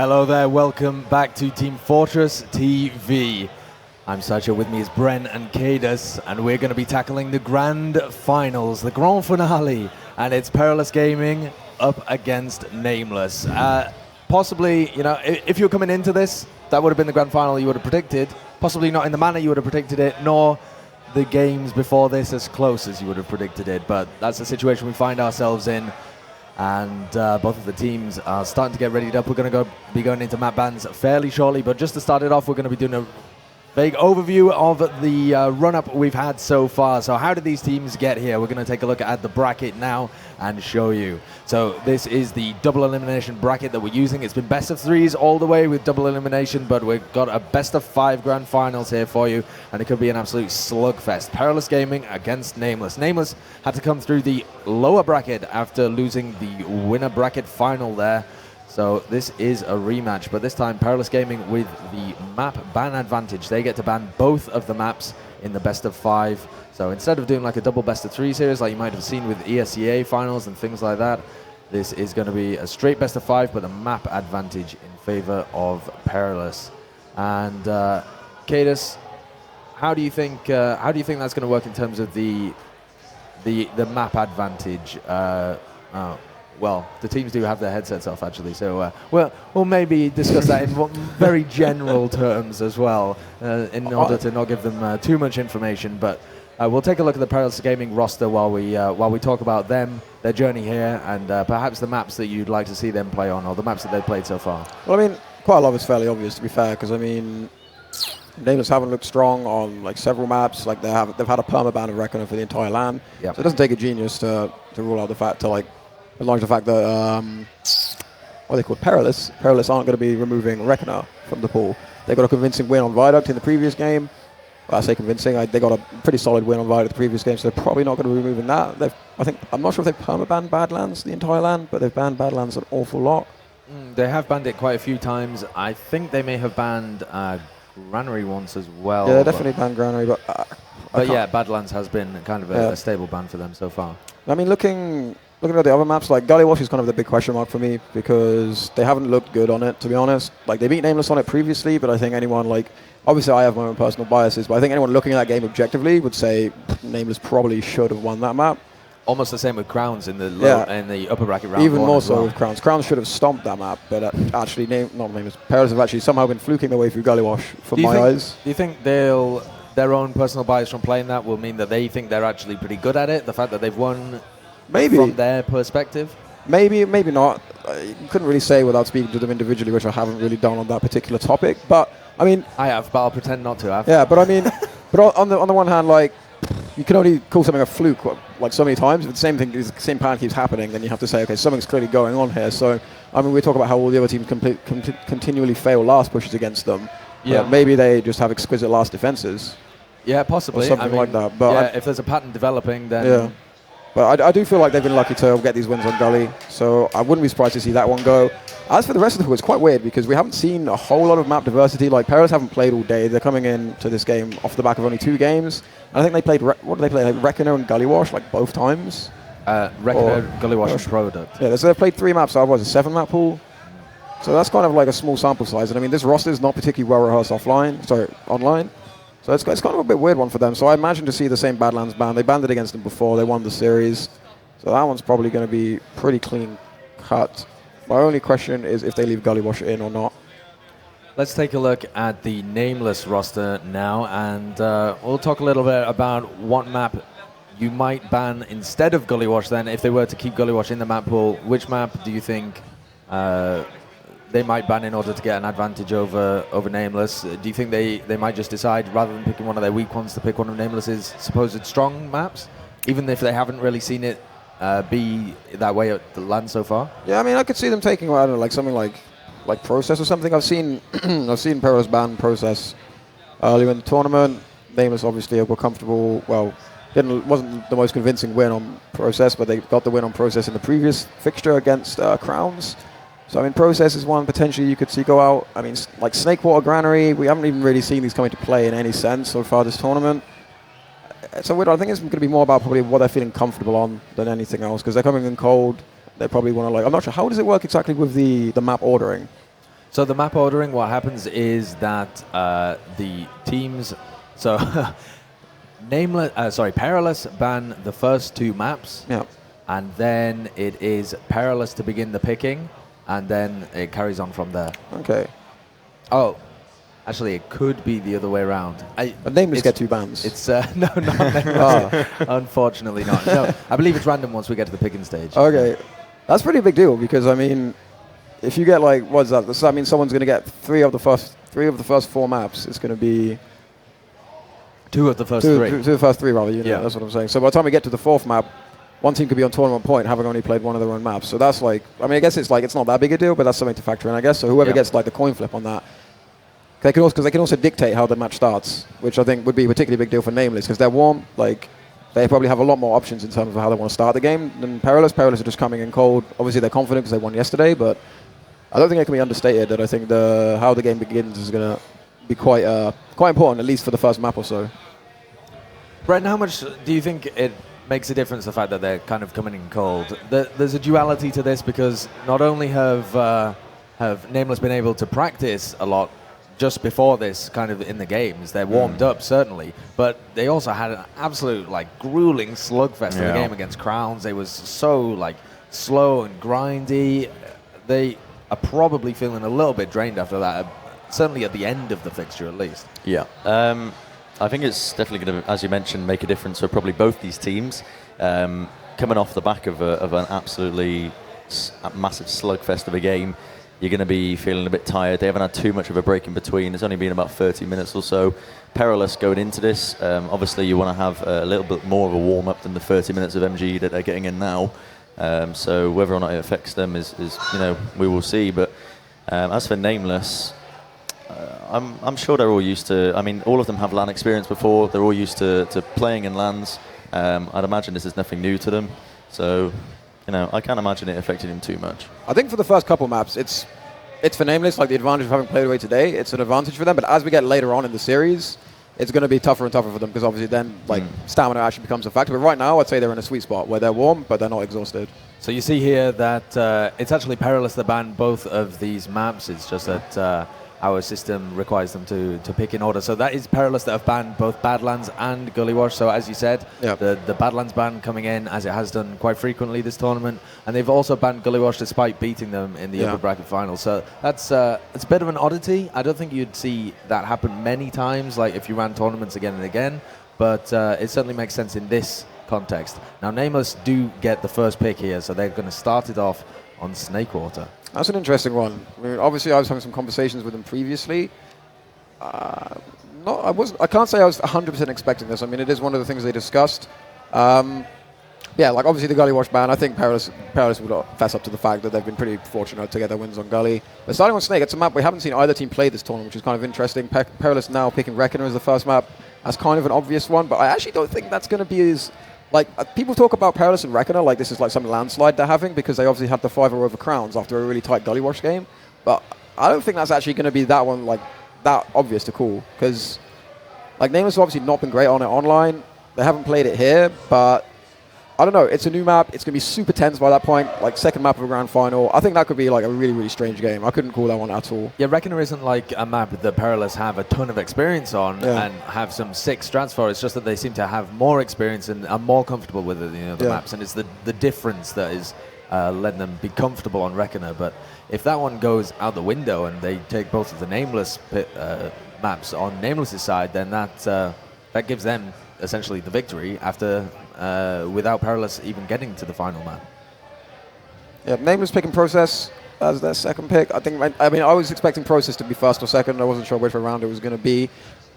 Hello there, welcome back to Team Fortress TV. I'm Sideshow, with me is Bren and Kaidus, and we're going to be tackling the grand finals, the grand finale, and it's Perilous Gaming up against nameLess. Possibly, you know, if you were coming into this, that would have been the grand final you would have predicted. Possibly not in the manner you would have predicted it, nor the games before this as close as you would have predicted it, but that's the situation we find ourselves in. And both of the teams are starting to get readied up. We're going to be going into map bans fairly shortly, but just to start it off, we're going to be doing a vague overview of the run-up we've had so far. So how did these teams get here? We're going to take a look at the bracket now and show you. So this is the double elimination bracket that we're using. It's been best of threes all the way with double elimination, but we've got a best of 5 grand finals here for you, and it could be an absolute slugfest. Perilous Gaming against nameLess. nameLess had to come through the lower bracket after losing the winner bracket final there. So this is a rematch, but this time Perilous Gaming with the map ban advantage. They get to ban both of the maps in the best of 5. So instead of doing like a double best of 3 series like you might have seen with ESEA finals and things like that, this is going to be a straight best of 5, but a map advantage in favor of Perilous. And Kaidus, how do you think that's going to work in terms of the map advantage? Well, the teams do have their headsets off, actually, so we'll maybe discuss that in very general terms as well, in order to not give them too much information. But we'll take a look at the Perilous Gaming roster while we talk about them, their journey here, and perhaps the maps that you'd like to see them play on, or the maps that they've played so far. Well, I mean, quite a lot of it's fairly obvious, to be fair, because I mean, nameLess haven't looked strong on like several maps. Like they've had a permaban of Reckoner for the entire LAN, Yep. So it doesn't take a genius to rule out the fact that what they called Perilous aren't going to be removing Reckoner from the pool. They got a convincing win on Viaduct in the previous game. Well, I say convincing. They got a pretty solid win on Viaduct the previous game, so they're probably not going to be removing that. I'm not sure if they've perma-banned Badlands the entire LAN, but they've banned Badlands an awful lot. They have banned it quite a few times. I think they may have banned Granary once as well. Yeah, they definitely banned Granary, but yeah, Badlands has been kind of a stable ban for them so far. I mean, looking at the other maps, like Gullywash is kind of the big question mark for me because they haven't looked good on it, to be honest. Like, they beat nameLess on it previously, but I think anyone, like, obviously I have my own personal biases, but I think anyone looking at that game objectively would say nameLess probably should have won that map. Almost the same with Crowns in the in the upper bracket round. Even more so well. with Crowns. Crowns should have stomped that map, but actually, not nameLess. Perilous have actually somehow been fluking their way through Gullywash from my eyes. Do you think their own personal bias from playing that will mean that they think they're actually pretty good at it? The fact that they've won. Maybe. From their perspective? Maybe not. You couldn't really say without speaking to them individually, which I haven't really done on that particular topic. But, I mean... I have, but I'll pretend not to have. Yeah, but I mean... but on the one hand, like, you can only call something a fluke, like, so many times. If the same pattern keeps happening, then you have to say, okay, something's clearly going on here. So, I mean, we talk about how all the other teams continually fail last pushes against them. Yeah. Maybe they just have exquisite last defenses. Yeah, possibly. Or something like that. But yeah, if there's a pattern developing, then... Yeah. But I do feel like they've been lucky to get these wins on Gully, so I wouldn't be surprised to see that one go. As for the rest of the pool, it's quite weird because we haven't seen a whole lot of map diversity. Like, Perilous haven't played all day. They're coming into this game off the back of only 2 games. And I think they played, what did they play? Like Reckoner and Gullywash, like both times? Reckoner, Gullywash, and Product. Yeah, so they've played 3 maps out of a 7-map pool. So that's kind of like a small sample size. And I mean, this roster is not particularly well rehearsed online. So it's kind of a bit weird one for them. So I imagine to see the same Badlands ban. They banned it against them before. They won the series. So that one's probably going to be pretty clean cut. My only question is if they leave Gullywash in or not. Let's take a look at the nameLess roster now, and we'll talk a little bit about what map you might ban instead of Gullywash then, if they were to keep Gullywash in the map pool. Which map do you think they might ban in order to get an advantage over nameLess? Do you think they might just decide, rather than picking one of their weak ones, to pick one of nameLess's supposed strong maps, even if they haven't really seen it be that way at the LAN so far? Yeah, I mean, I could see them taking, I don't know, like something like Process or something. I've seen Perilous ban Process earlier in the tournament. nameLess obviously were comfortable. Well, wasn't the most convincing win on Process, but they got the win on Process in the previous fixture against Crowns. So, I mean, Process is one potentially you could see go out. I mean, like Snakewater, Granary, we haven't even really seen these coming to play in any sense so far this tournament. So I think it's going to be more about probably what they're feeling comfortable on than anything else, because they're coming in cold. They probably want to, like, I'm not sure, how does it work exactly with the map ordering? So the map ordering, what happens is that the teams, so Perilous ban the first 2 maps, and then it is Perilous to begin the picking, and then it carries on from there. Okay. Oh, actually, it could be the other way around. But nameless get 2 bans. It's no, not nameless. Unfortunately, not. No, I believe it's random once we get to the picking stage. Okay, that's a pretty big deal because I mean, if you get like what's that? So that means someone's going to get 3 of the first 4 maps. It's going to be 2 of the first 3. 2 of the first 3 rather. Yeah, that's what I'm saying. So by the time we get to the 4th map, one team could be on tournament point having only played 1 of their own maps. So that's like, I mean, I guess it's not that big a deal, but that's something to factor in, I guess. So whoever gets like the coin flip on that. Because they can also dictate how the match starts, which I think would be a particularly big deal for nameless because they're warm. Like they probably have a lot more options in terms of how they want to start the game than Perilous. Perilous are just coming in cold. Obviously, they're confident because they won yesterday, but I don't think it can be understated that I think how the game begins is going to be quite important, at least for the first map or so. Bren, how much do you think it makes a difference, the fact that they're kind of coming in cold? There's a duality to this because not only have nameless been able to practice a lot just before this kind of in the games, they're warmed up certainly, but they also had an absolute like grueling slugfest in the game against Crowns. They was so like slow and grindy. They are probably feeling a little bit drained after that, certainly at the end of the fixture at least. Yeah, I think it's definitely going to, as you mentioned, make a difference for probably both these teams. Coming off the back of an absolutely massive slugfest of a game, you're going to be feeling a bit tired. They haven't had too much of a break in between. It's only been about 30 minutes or so. Perilous going into this. Obviously, you want to have a little bit more of a warm-up than the 30 minutes of MG that they're getting in now. So whether or not it affects them is we will see. But as for nameless, I'm sure they're all used to. I mean, all of them have LAN experience before. They're all used to playing in LANs. I'd imagine this is nothing new to them. So, I can't imagine it affecting him too much. I think for the first couple maps, it's for nameless, like the advantage of having played away today. It's an advantage for them, but as we get later on in the series, it's going to be tougher and tougher for them because obviously then stamina actually becomes a factor. But right now, I'd say they're in a sweet spot where they're warm, but they're not exhausted. So you see here that it's actually Perilous that banned both of these maps. It's just that our system requires them to pick in order. So that is Perilous that have banned both Badlands and Gully Wash. So as you said, the Badlands ban coming in, as it has done quite frequently this tournament. And they've also banned Gully Wash despite beating them in the upper bracket final. So that's it's a bit of an oddity. I don't think you'd see that happen many times, like if you ran tournaments again and again. But it certainly makes sense in this context. Now, nameless do get the first pick here, so they're going to start it off on Snakewater. That's an interesting one. I mean, obviously, I was having some conversations with them previously. I can't say I was 100% expecting this. I mean, it is one of the things they discussed. Like obviously the Gully Wash ban. I think Perilous would fess up to the fact that they've been pretty fortunate to get their wins on Gully. But starting on Snake, it's a map we haven't seen either team play this tournament, which is kind of interesting. Perilous now picking Reckoner as the first map. That's kind of an obvious one, but I actually don't think that's going to be as... people talk about Perilous and Reckoner like this is like some landslide they're having because they obviously had the 5-0 over Crowns after a really tight Gully Wash game. But I don't think that's actually going to be that one, like, that obvious to call. Because, nameless have obviously not been great on it online. They haven't played it here, but I don't know. It's a new map. It's going to be super tense by that point. Second map of a grand final. I think that could be a really, really strange game. I couldn't call that one at all. Yeah, Reckoner isn't like a map that Perilous have a ton of experience on and have some sick strats for. It's just that they seem to have more experience and are more comfortable with it, the maps. And it's the difference that is letting them be comfortable on Reckoner. But if that one goes out the window and they take both of the nameless maps on nameless's side, then that gives them essentially the victory after without Perilous even getting to the final map. Yeah, nameless picking Process as their second pick. I was expecting Process to be first or second. I wasn't sure which round it was going to be.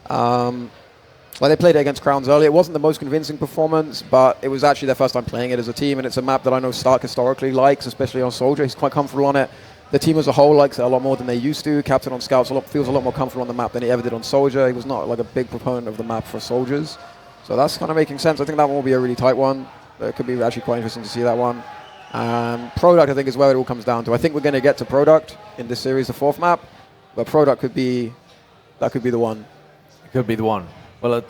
They played it against Crowns earlier. It wasn't the most convincing performance, but it was actually their first time playing it as a team, and it's a map that I know Stark historically likes, especially on Soldier. He's quite comfortable on it. The team as a whole likes it a lot more than they used to. Captain on Scouts feels a lot more comfortable on the map than he ever did on Soldier. He was not a big proponent of the map for Soldiers. So that's kind of making sense. I think that one will be a really tight one. It could be actually quite interesting to see that one. Product, I think, is where it all comes down to. I think we're going to get to Product in this series, the fourth map, but Product could be the one. It could be the one. Well,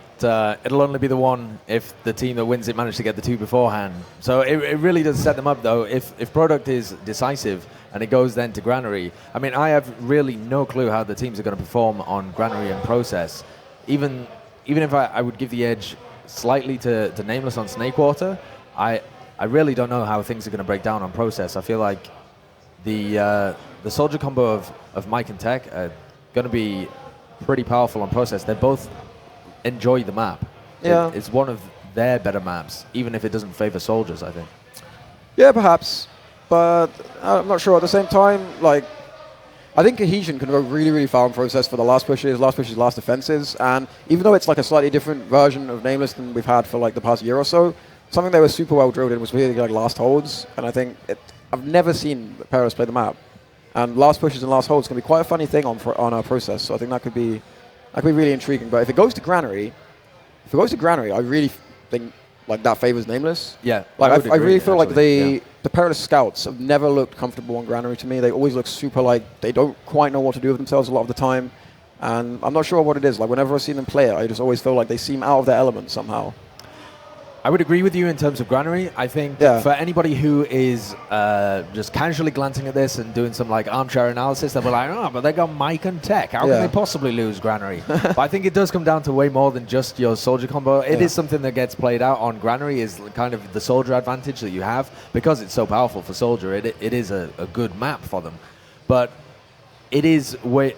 it'll only be the one if the team that wins it managed to get the two beforehand. So it really does set them up, though. If product is decisive and it goes then to Granary, I mean, I have really no clue how the teams are going to perform on Granary and Process. Even if I would give the edge slightly to nameLess on Snakewater, I really don't know how things are going to break down on Process. I feel like the soldier combo of Mike and Tech are going to be pretty powerful on Process. They both enjoy the map. Yeah. It's one of their better maps, even if it doesn't favor soldiers, I think. Yeah, perhaps. But I'm not sure. At the same time, like, I think Cohesion can go really, really far on Process for the last pushes, last defenses. And even though it's like a slightly different version of nameLess than we've had for like the past year or so, something they were super well drilled in was really like last holds. And I think I've never seen Perilous play the map. And last pushes and last holds can be quite a funny thing on our Process. So I think that could be really intriguing. But if it goes to Granary, I really think like that favors nameLess. Yeah, like I really feel like actually, the Perilous scouts have never looked comfortable on Granary to me. They always look super like they don't quite know what to do with themselves a lot of the time. And I'm not sure what it is. Like whenever I see them play it, I just always feel like they seem out of their element somehow. I would agree with you in terms of Granary. I think for anybody who is just casually glancing at this and doing some like armchair analysis, they'll be like, oh, but they got Mike and Tech. How can they possibly lose Granary? But I think it does come down to way more than just your soldier combo. It is something that gets played out on Granary, is kind of the soldier advantage that you have. Because it's so powerful for soldier, it is a good map for them. But it is way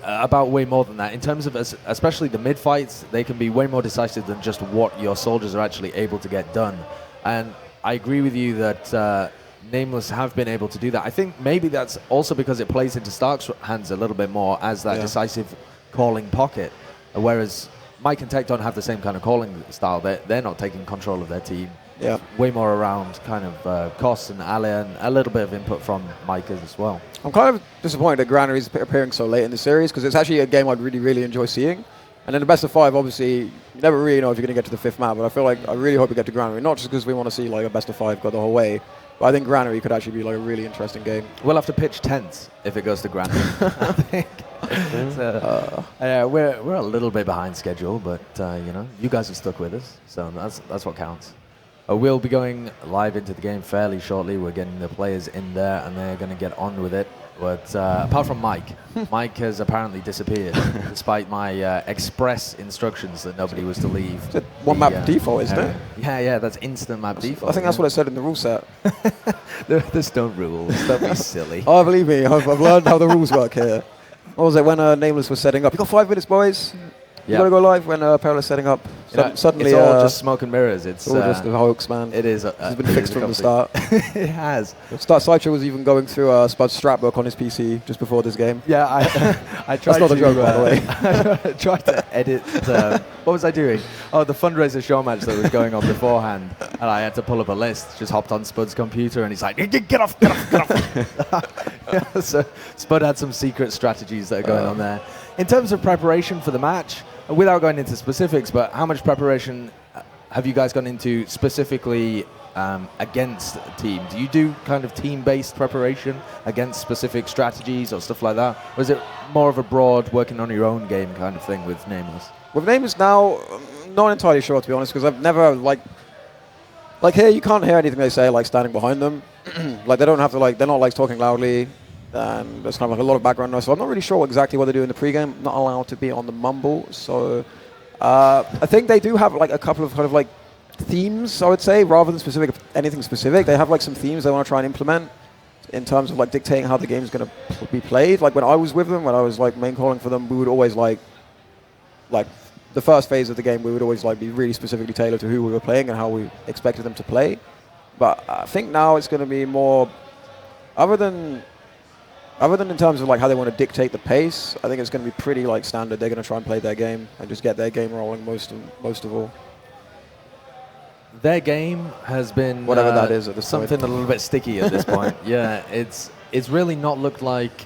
more than that. In terms of, especially the mid-fights, they can be way more decisive than just what your soldiers are actually able to get done. And I agree with you that nameLess have been able to do that. I think maybe that's also because it plays into Stark's hands a little bit more as that decisive calling pocket, whereas Mike and Tech don't have the same kind of calling style. They're not taking control of their team. Yeah. Way more around kind of costs and Ali, and a little bit of input from Mike as well. I'm kind of disappointed that Granary's appearing so late in the series, because it's actually a game I'd really, really enjoy seeing. And in the best of 5, obviously, you never really know if you're going to get to the 5th map, but I feel like I really hope we get to Granary, not just because we want to see like a best of 5 go the whole way, but I think Granary could actually be like a really interesting game. We'll have to pitch tents if it goes to Granary. I think. We're a little bit behind schedule, but you know, you guys have stuck with us, so that's what counts. We'll be going live into the game fairly shortly. We're getting the players in there, and they're going to get on with it. But apart from Mike, Mike has apparently disappeared, despite my express instructions that nobody was to leave. It's one map default, isn't it? Yeah, that's instant map default. I think that's what it said in the rule set. There's no rules. Don't be silly. Oh, believe me, I've learned how the rules work here. What was it, when nameLess was setting up? You got 5 minutes, boys. You gotta go live when Perilous setting up. Suddenly, it's all just smoke and mirrors. It's all just a hoax, man. It is. It's been fixed from the start. It has. Sideshow was even going through Spud's strapbook on his PC just before this game. Yeah, I tried. That's not a joke, by the way. I tried to edit. What was I doing? Oh, the fundraiser show match that was going on beforehand, and I had to pull up a list. Just hopped on Spud's computer, and he's like, "Get off! So Spud had some secret strategies that are going on there. In terms of preparation for the match, without going into specifics, but how much preparation have you guys gone into specifically against a team? Do you do kind of team-based preparation against specific strategies or stuff like that? Or is it more of a broad, working on your own game kind of thing with nameLess? With nameLess now, I'm not entirely sure, to be honest, because I've never, like here, you can't hear anything they say, like, standing behind them. Like, they don't have to, like, they're not, like, talking loudly. And there's kind of like a lot of background noise, so I'm not really sure exactly what they do in the pregame. I'm not allowed to be on the mumble, so I think they do have like a couple of kind of like themes, I would say, rather than anything specific. They have like some themes they want to try and implement in terms of like dictating how the game is going to be played. Like when I was with them, when I was like main calling for them, we would always like the first phase of the game, we would always like be really specifically tailored to who we were playing and how we expected them to play. But I think now it's going to be more, other than in terms of like how they want to dictate the pace, I think it's going to be pretty like standard. They're going to try and play their game and just get their game rolling most of all. Their game has been whatever that is at this something point. A little bit sticky at this point. Yeah, it's really not looked like.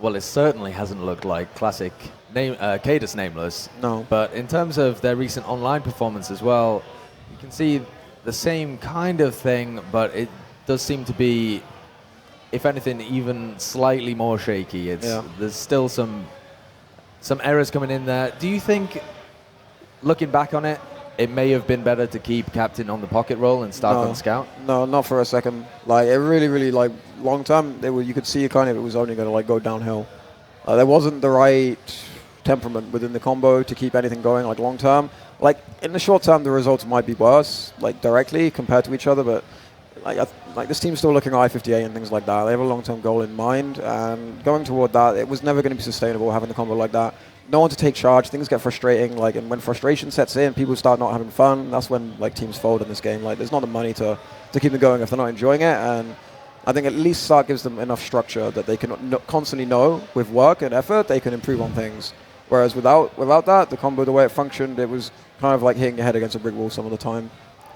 Well, it certainly hasn't looked like classic kaidus nameLess. No. But in terms of their recent online performance as well, you can see the same kind of thing, but it does seem to be, if anything, even slightly more shaky. There's still some errors coming in there. Do you think looking back on it, it may have been better to keep Captain on the pocket roll and Stark on Scout? No, not for a second. Like, it really, like, long term, you could see kind of it was only going to, like, go downhill. There wasn't the right temperament within the combo to keep anything going, like, long term. Like, in the short term, the results might be worse, like, directly compared to each other, but, like this team's still looking at I-58 and things like that. They have a long-term goal in mind, and going toward that, it was never going to be sustainable having the combo like that. No one to take charge. Things get frustrating. Like, and when frustration sets in, people start not having fun. That's when like teams fold in this game. Like, there's not the money to keep them going if they're not enjoying it. And I think at least Stark gives them enough structure that they can constantly know with work and effort they can improve on things. Whereas without that, the combo, the way it functioned, it was kind of like hitting your head against a brick wall some of the time.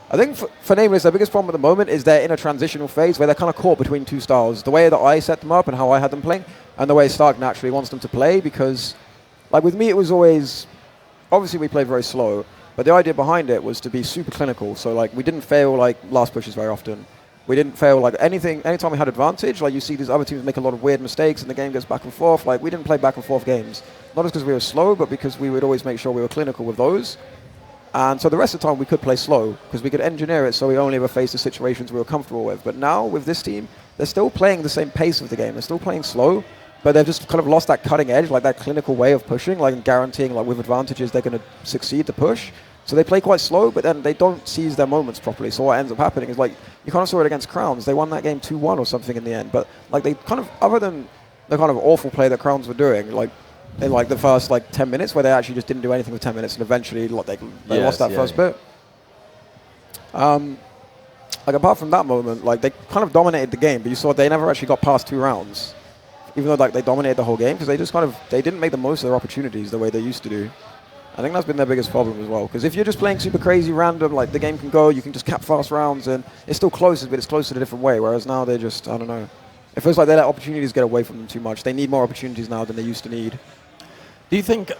I think for nameLess, their biggest problem at the moment is they're in a transitional phase where they're kind of caught between two styles. The way that I set them up and how I had them playing, and the way Stark naturally wants them to play, because like with me, it was always, obviously we played very slow, but the idea behind it was to be super clinical. So like we didn't fail like last pushes very often. We didn't fail like anything, anytime we had advantage, like you see these other teams make a lot of weird mistakes and the game goes back and forth. Like we didn't play back and forth games. Not just because we were slow, but because we would always make sure we were clinical with those. And so the rest of the time we could play slow because we could engineer it so we only ever faced the situations we were comfortable with. But now with this team, they're still playing the same pace of the game. They're still playing slow, but they've just kind of lost that cutting edge, like that clinical way of pushing, like guaranteeing like with advantages they're going to succeed to push. So they play quite slow, but then they don't seize their moments properly. So what ends up happening is like, you kind of saw it against Crowns. They won that game 2-1 or something in the end. But like they kind of, other than the kind of awful play that Crowns were doing, like in like the first like 10 minutes where they actually just didn't do anything for 10 minutes and eventually like, they lost that first bit. Like apart from that moment, like they kind of dominated the game, but you saw they never actually got past 2 rounds. Even though like they dominated the whole game, because they just kind of, they didn't make the most of their opportunities the way they used to do. I think that's been their biggest problem as well. Because if you're just playing super crazy, random, like the game can go, you can just cap fast rounds, and it's still close, but it's close in a different way. Whereas now they just, I don't know. It feels like they let opportunities get away from them too much. They need more opportunities now than they used to need. Do you think,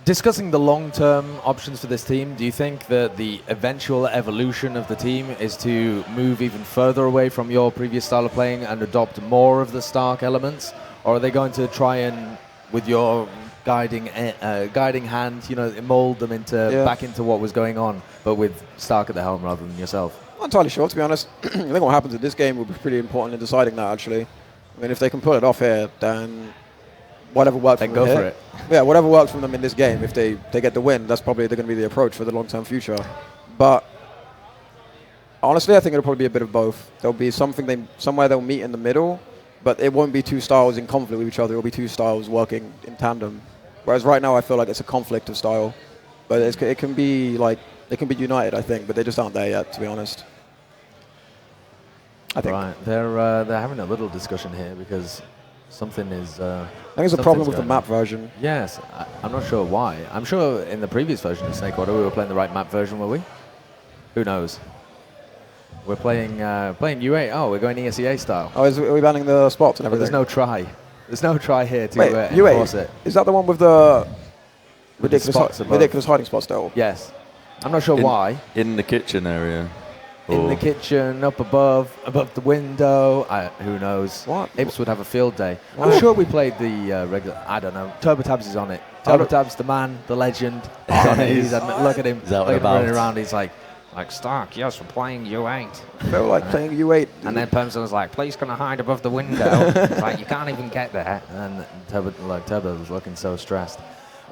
discussing the long-term options for this team, do you think that the eventual evolution of the team is to move even further away from your previous style of playing and adopt more of the Stark elements? Or are they going to try and, with your guiding hand, you know, mold them into back into what was going on, but with Stark at the helm rather than yourself? I'm not entirely sure, to be honest. I think what happens in this game will be pretty important in deciding that, actually. I mean, if they can pull it off here, then whatever works from them here. Yeah, whatever works from them in this game, if they get the win, that's probably going to be the approach for the long-term future. But honestly, I think it'll probably be a bit of both. There'll be somewhere they'll meet in the middle, but it won't be two styles in conflict with each other. It'll be two styles working in tandem. Whereas right now, I feel like it's a conflict of style. But it can be like, it can be united, I think, but they just aren't there yet, to be honest. I think. Right, they're having a little discussion here because something is. I think it's a problem with the map version. Yes, I'm not sure why. I'm sure in the previous version of Snake Water we were playing the right map version, were we? Who knows? We're playing U8. Oh, we're going ESEA style. Oh, are we banning the spots and everything? But there's no try. There's no try here to enforce it. Is that the one with the ridiculous hiding spot still? Yes. I'm not sure why. In the kitchen area. In the kitchen, up above the window. Who knows? What? Ips would have a field day. What? I'm sure we played the regular. I don't know. TurboTabs is on it. TurboTabs, the man, the legend. He's on it. Look at him. Look at him running around. He's like Stark, yes, we're playing U8. I feel like playing U8. And then Permson was like, please can I hide above the window? It's like, you can't even get there. And Turbo was looking so stressed.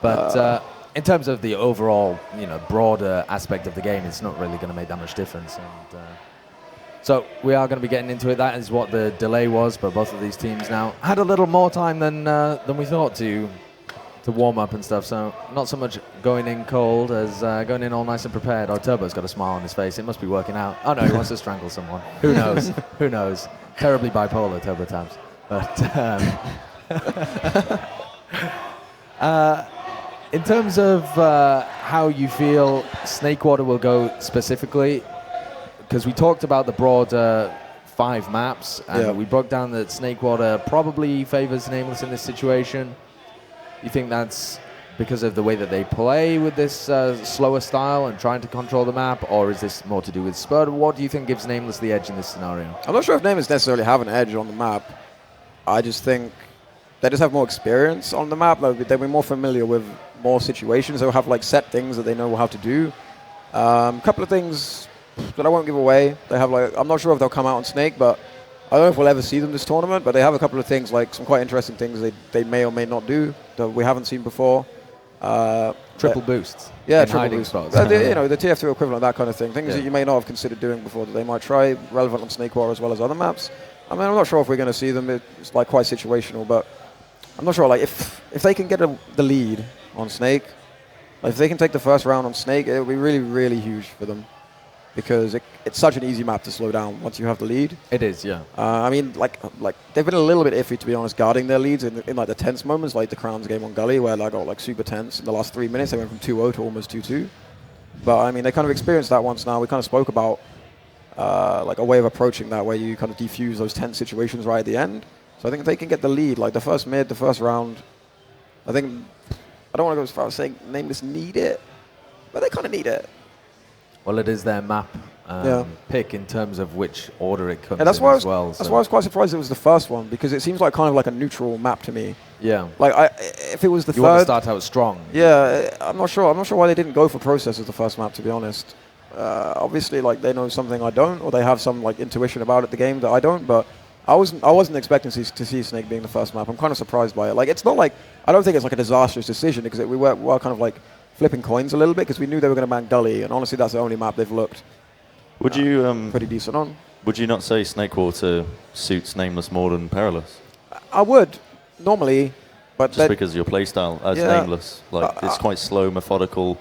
But in terms of the overall, broader aspect of the game, it's not really going to make that much difference. And so we are going to be getting into it. That is what the delay was, but both of these teams now had a little more time than we thought to warm up and stuff. So not so much going in cold as going in all nice and prepared. Oh, Turbo's got a smile on his face. It must be working out. Oh no, he wants to strangle someone. Who knows? Who knows? Terribly bipolar, TurboTabs. But in terms of how you feel Snake Water will go specifically, because we talked about the broader 5 maps, and we broke down that Snake Water probably favors nameLess in this situation. You think that's because of the way that they play with this slower style and trying to control the map, or is this more to do with Spur? What do you think gives nameLess the edge in this scenario? I'm not sure if nameLess necessarily have an edge on the map. I just think they just have more experience on the map. They'll be more familiar with more situations. They'll have like set things that they know how to do. Couple of things that I won't give away. They have like, I'm not sure if they'll come out on Snake, but I don't know if we'll ever see them this tournament. But they have a couple of things, like some quite interesting things they may or may not do that we haven't seen before. Triple boosts. Yeah, in triple hiding boosts. spots. You know, the TF2 equivalent, that kind of thing. Things that you may not have considered doing before that they might try, relevant on Snake War as well as other maps. I mean, I'm not sure if we're going to see them. It's like quite situational, but I'm not sure. Like if they can get the lead on Snake, like if they can take the first round on Snake, it will be really, really huge for them, because it's such an easy map to slow down once you have the lead. It is, yeah. I mean, like they've been a little bit iffy, to be honest, guarding their leads in like the tense moments, like the Crowns game on Gully, where like got like super tense in the last 3 minutes. They went from 2-0 to almost 2-2. But I mean, they kind of experienced that once now. We kind of spoke about like a way of approaching that, where you kind of defuse those tense situations right at the end. So I think if they can get the lead, like the first mid, the first round, I think, I don't want to go as far as saying nameLess need it, but they kind of need it. Well, it is their map pick in terms of which order it comes that's in why as well. That's why I was quite surprised it was the first one, because it seems like kind of like a neutral map to me. Yeah. Like if it was the you third, want to start out strong. Yeah, I'm not sure why they didn't go for Process as the first map, to be honest. Obviously, like they know something I don't, or they have some like intuition about it, the game, that I don't. But I wasn't expecting to see Snake being the first map. I'm kind of surprised by it. Like it's not like, I don't think it's like a disastrous decision, because we were kind of like flipping coins a little bit, because we knew they were going to ban Gully, and honestly, that's the only map they've looked Would you pretty decent on. Would you not say Snake Water suits nameLess more than Perilous? I would normally, but just because of your playstyle as nameLess, like it's quite slow, methodical.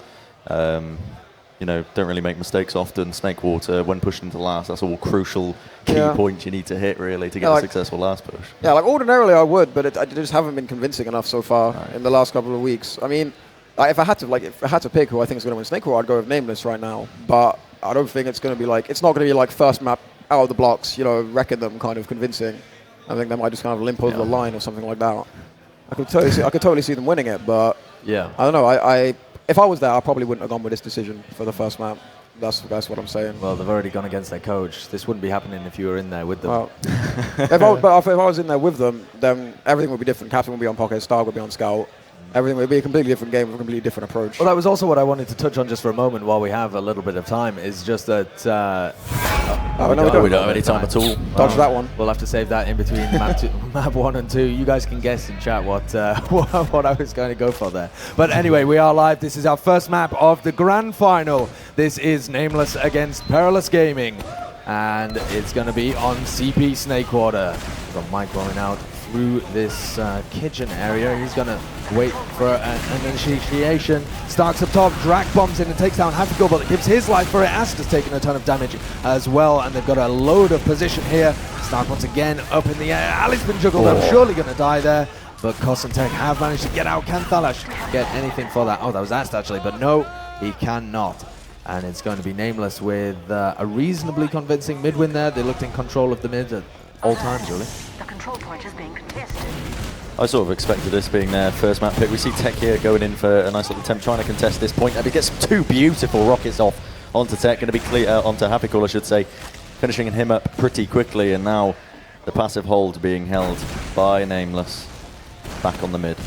You know, don't really make mistakes often. Snake Water, when pushed into last, that's all crucial key points you need to hit really to get a successful last push. Yeah, like ordinarily I would, but I just haven't been convincing enough so far in the last couple of weeks. I mean, if I had to pick who I think is going to win Snake War, I'd go with nameLess right now. But I don't think it's going to be like, it's not going to be like first map out of the blocks, you know, wrecking them kind of convincing. I think they might just kind of limp over the line or something like that. I could totally see them winning it, but I don't know. If I was there, I probably wouldn't have gone with this decision for the first map. That's what I'm saying. Well, they've already gone against their coach. This wouldn't be happening if you were in there with them. Well, if I was in there with them, then everything would be different. Captain would be on Pocket, Star would be on Scout. Everything would be a completely different game with a completely different approach. Well, that was also what I wanted to touch on just for a moment while we have a little bit of time, is just that... we don't have any time at all. Dodge that one. We'll have to save that in between map 1 and 2. You guys can guess in chat what I was going to go for there. But anyway, we are live. This is our first map of the grand final. This is nameLess against Perilous Gaming. And it's going to be on CP Snakewater. We've got Mike rolling out through this kitchen area. He's going to wait for an initiation. Starks up top, Drac bombs in and takes down Happy but it gives his life for it. Asta's taking a ton of damage as well, and they've got a load of position here. Stark once again up in the air. Ali's been juggled up, surely going to die there. But Kos and Tech have managed to get out. Can Thalash get anything for that? Oh, that was Ast actually, but no, he cannot. And it's going to be nameLess with a reasonably convincing mid win there. They looked in control of the mid at all times, really. The control point is being contested. I sort of expected this being their first map pick. We see Tech here going in for a nice little attempt, trying to contest this point. And he gets 2 beautiful rockets off onto Tech, going to be clear onto Happy Cool, I should say, finishing him up pretty quickly. And now the passive hold being held by nameLess back on the mid.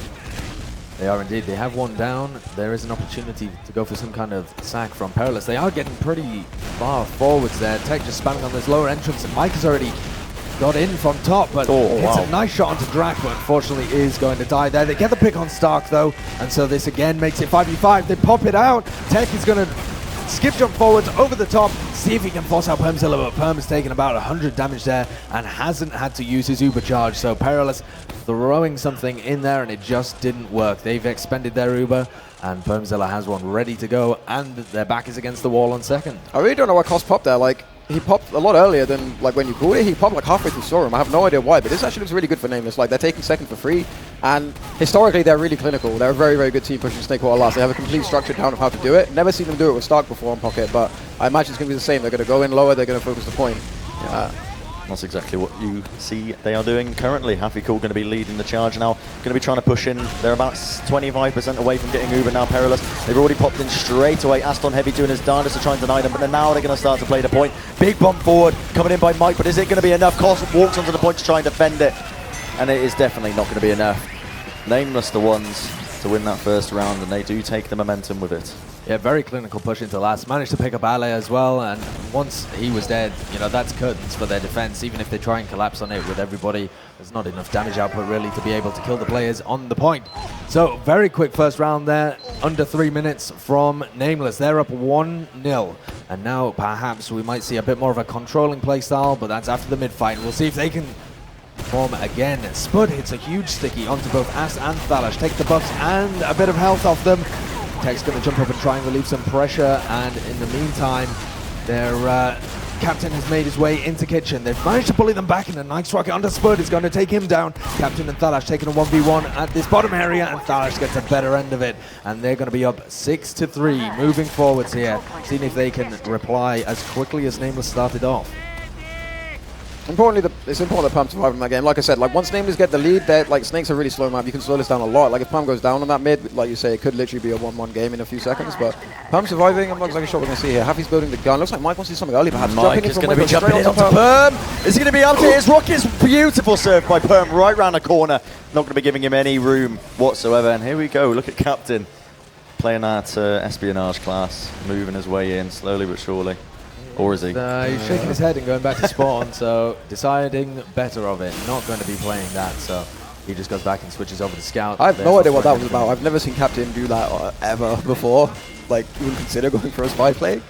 They are indeed. They have one down. There is an opportunity to go for some kind of sack from Perilous. They are getting pretty far forwards there. Tech just spamming on this lower entrance, and Mike has already got in from top, but hits a nice shot onto Drac, but unfortunately is going to die there. They get the pick on Stark though, and so this again makes it 5v5. They pop it out. Tech is going to skip jump forwards over the top, see if he can force out Permzilla, but Perm has taken about 100 damage there and hasn't had to use his Uber charge. So Perilous throwing something in there and it just didn't work. They've expended their Uber and Permzilla has one ready to go, and their back is against the wall on second. I really don't know why Kos popped there. Like, he popped a lot earlier than like when you called it. He popped like halfway through Sorum. I have no idea why, but this actually looks really good for nameLess. Like, they're taking second for free, and historically they're really clinical. They're a very, very good team pushing Snakewater last. They have a complete structure down of how to do it. Never seen them do it with Stark before on Pocket, but I imagine it's going to be the same. They're going to go in lower, they're going to focus the point. That's exactly what you see they are doing currently. Happy Cool going to be leading the charge now. Going to be trying to push in. They're about 25% away from getting Uber now. Perilous. They've already popped in straight away. Aston Heavy doing his darndest to try and deny them, but then now they're going to start to play the point. Big bump forward coming in by Mike, but is it going to be enough? Kos walks onto the point to try and defend it. and it is definitely not going to be enough. nameLess the ones to win that first round, and they do take the momentum with it. Yeah, very clinical push into last. Managed to pick up Ale as well, and once he was dead, you know, that's curtains for their defense. Even if they try and collapse on it with everybody, there's not enough damage output really to be able to kill the players on the point. So very quick first round there, under 3 minutes from nameLess. They're up 1-0, and now perhaps we might see a bit more of a controlling play style, but that's after the mid-fight. We'll see if they can form again. Spud hits a huge sticky onto both Ass and Thalash, take the buffs and a bit of health off them. Tech's going to jump up and try and relieve some pressure, and in the meantime, their captain has made his way into kitchen. They've managed to bully them back, and a nice rocket onto Spud is going to take him down. Captain and Thalash taking a 1v1 at this bottom area, and Thalash gets a better end of it, and they're going to be up 6-3, moving forwards here, seeing if they can reply as quickly as nameLess started off. Importantly, it's important that Pump survive in that game. Like I said, like once nameLess get the lead, like Snake's a really slow map. You can slow this down a lot. Like if Pump goes down on that mid, like you say, it could literally be a 1-1 game in a few seconds. But Pump surviving, I'm not exactly sure what we're going to see here. Happy's building the gun. Looks like Mike wants to do something early, perhaps. Mike is going to be jumping in onto Perm. Is he going to be able to hit his rockets? Beautiful serve by Perm right round the corner. Not going to be giving him any room whatsoever. And here we go. Look at Captain playing that espionage class, moving his way in slowly but surely. Or is he? He's shaking his head and going back to spawn, so deciding better of it. Not going to be playing that, so he just goes back and switches over to scout. I have no idea what that was about. I've never seen Captain do that ever before. Like, even consider going for a spy play.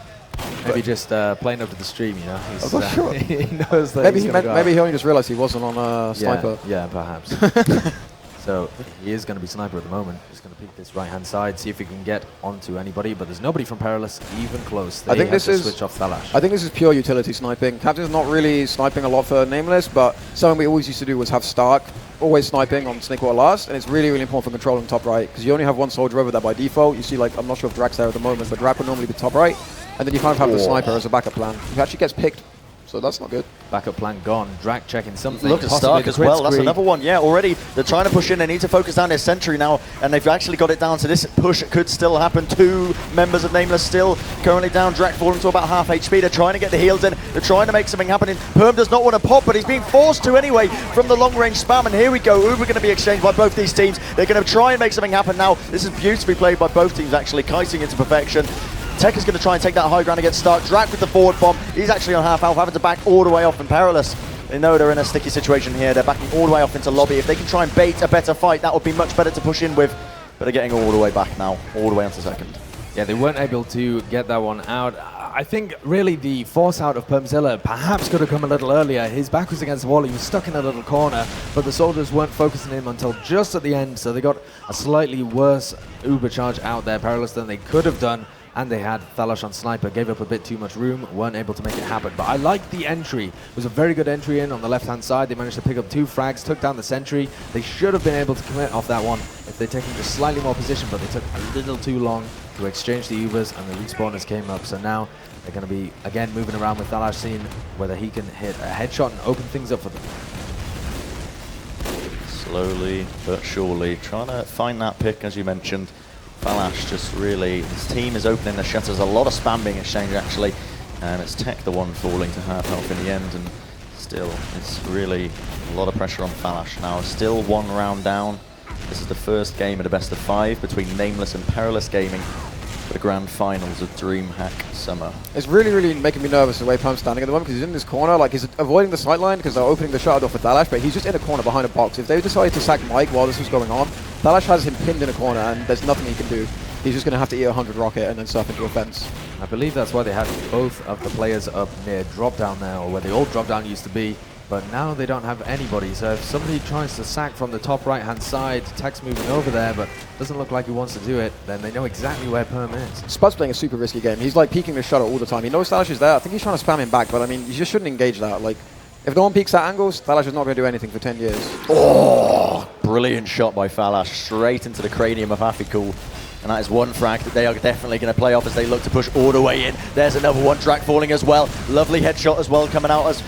Maybe just playing up to the stream, you know. I'm not sure. He knows that maybe he only just realized he wasn't on a sniper. Yeah, perhaps. So he is going to be sniper at the moment. He's going to peek this right-hand side, see if he can get onto anybody, but there's nobody from Perilous even close. They have to switch off Thalash. I think this is pure utility sniping. Captain's not really sniping a lot for nameLess, but something we always used to do was have Stark always sniping on Snakewater last, and it's really, really important for controlling top right, because you only have one soldier over there by default. You see, like, I'm not sure if Drak's there at the moment, but Drak would normally be top right, and then you kind of have the sniper as a backup plan. He actually gets picked, so that's not good. Backup plan gone. Drak checking something. Look at Stark as well. That's another one. Yeah, already they're trying to push in. They need to focus down their sentry now, and they've actually got it down to this push. It could still happen. 2 members of nameLess still currently down. Drak falling to about half HP. They're trying to get the heals in. They're trying to make something happen. Perm does not want to pop, but he's being forced to anyway from the long-range spam. And here we go. Uber going to be exchanged by both these teams. They're going to try and make something happen now. This is beautifully played by both teams, actually. Kaising into perfection. Tech is going to try and take that high ground against Stark. Drak with the forward bomb. He's actually on half health, having to back all the way off. And Perilous, they know they're in a sticky situation here. They're backing all the way off into lobby. If they can try and bait a better fight, that would be much better to push in with. But they're getting all the way back now, all the way onto second. Yeah, they weren't able to get that one out. I think really the force out of Permzilla perhaps could have come a little earlier. His back was against the wall, he was stuck in a little corner, but the soldiers weren't focusing him until just at the end, so they got a slightly worse Uber charge out there, Perilous, than they could have done. And they had Thalash on sniper, gave up a bit too much room, weren't able to make it happen. But I like the entry. It was a very good entry in on the left-hand side. They managed to pick up 2 frags, took down the sentry. They should have been able to commit off that one if they'd taken just slightly more position, but they took a little too long to exchange the Ubers, and the respawners came up. So now they're going to be, again, moving around with Thalash, seeing whether he can hit a headshot and open things up for them. Slowly but surely, trying to find that pick, as you mentioned. Thalash just really, his team is opening the shutters. A lot of spam being exchanged actually, and it's Tech the one falling to half health in the end, and still it's really a lot of pressure on Thalash now. Still 1 round down. This is the first game of the best of 5 between nameLess and Perilous Gaming for the grand finals of Dreamhack Summer. It's really, really making me nervous the way Pump's standing at the moment, because he's in this corner, like he's avoiding the sideline because they're opening the shutter door for Thalash, but he's just in a corner behind a box. If they decided to sack Mike while this was going on, Thalash has him pinned in a corner and there's nothing he can do. He's just going to have to eat 100 rocket and then surf into a fence. I believe that's why they had both of the players up near drop down there, or where the old drop down used to be. But now they don't have anybody, so if somebody tries to sack from the top right-hand side, Tech's moving over there, but doesn't look like he wants to do it, then they know exactly where Perm is. Spud's playing a super risky game. He's like peeking the shutter all the time. He knows Thalash is there. I think he's trying to spam him back, but I mean, you just shouldn't engage that. Like, if no one peeks at angles, Thalash is not going to do anything for 10 years. Oh, brilliant shot by Thalash, straight into the cranium of Afikul. And that is one frag that they are definitely going to play off as they look to push all the way in. There's another one, Drak falling as well. Lovely headshot as well coming out as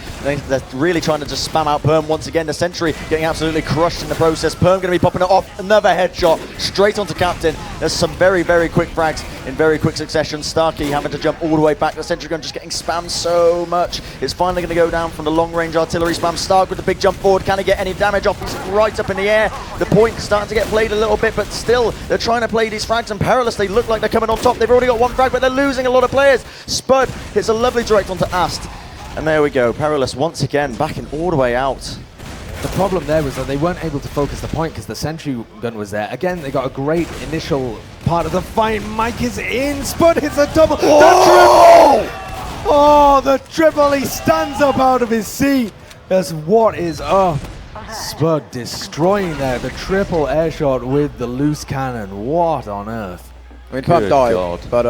they're really trying to just spam out Perm once again. The sentry getting absolutely crushed in the process. Perm going to be popping it off. Another headshot straight onto Captain. There's some very, very quick frags in very quick succession. Starkey having to jump all the way back. The sentry gun just getting spammed so much. It's finally going to go down from the long-range artillery spam. Stark with the big jump forward. Can he get any damage off? He's right up in the air. The point starting to get played a little bit, but still, they're trying to play these frags, and Perilous, they look like they're coming on top. They've already got one frag, but they're losing a lot of players. Spud hits a lovely direct onto Ast. And there we go. Perilous once again backing all the way out. The problem there was that they weren't able to focus the point because the sentry gun was there. Again, they got a great initial part of the fight. Mike is in. Spud hits a double. Oh! The triple! Oh, the triple. He stands up out of his seat. That's what is up. Spud destroying there. The triple air shot with the loose cannon. What on earth? I mean, Perp died, God. but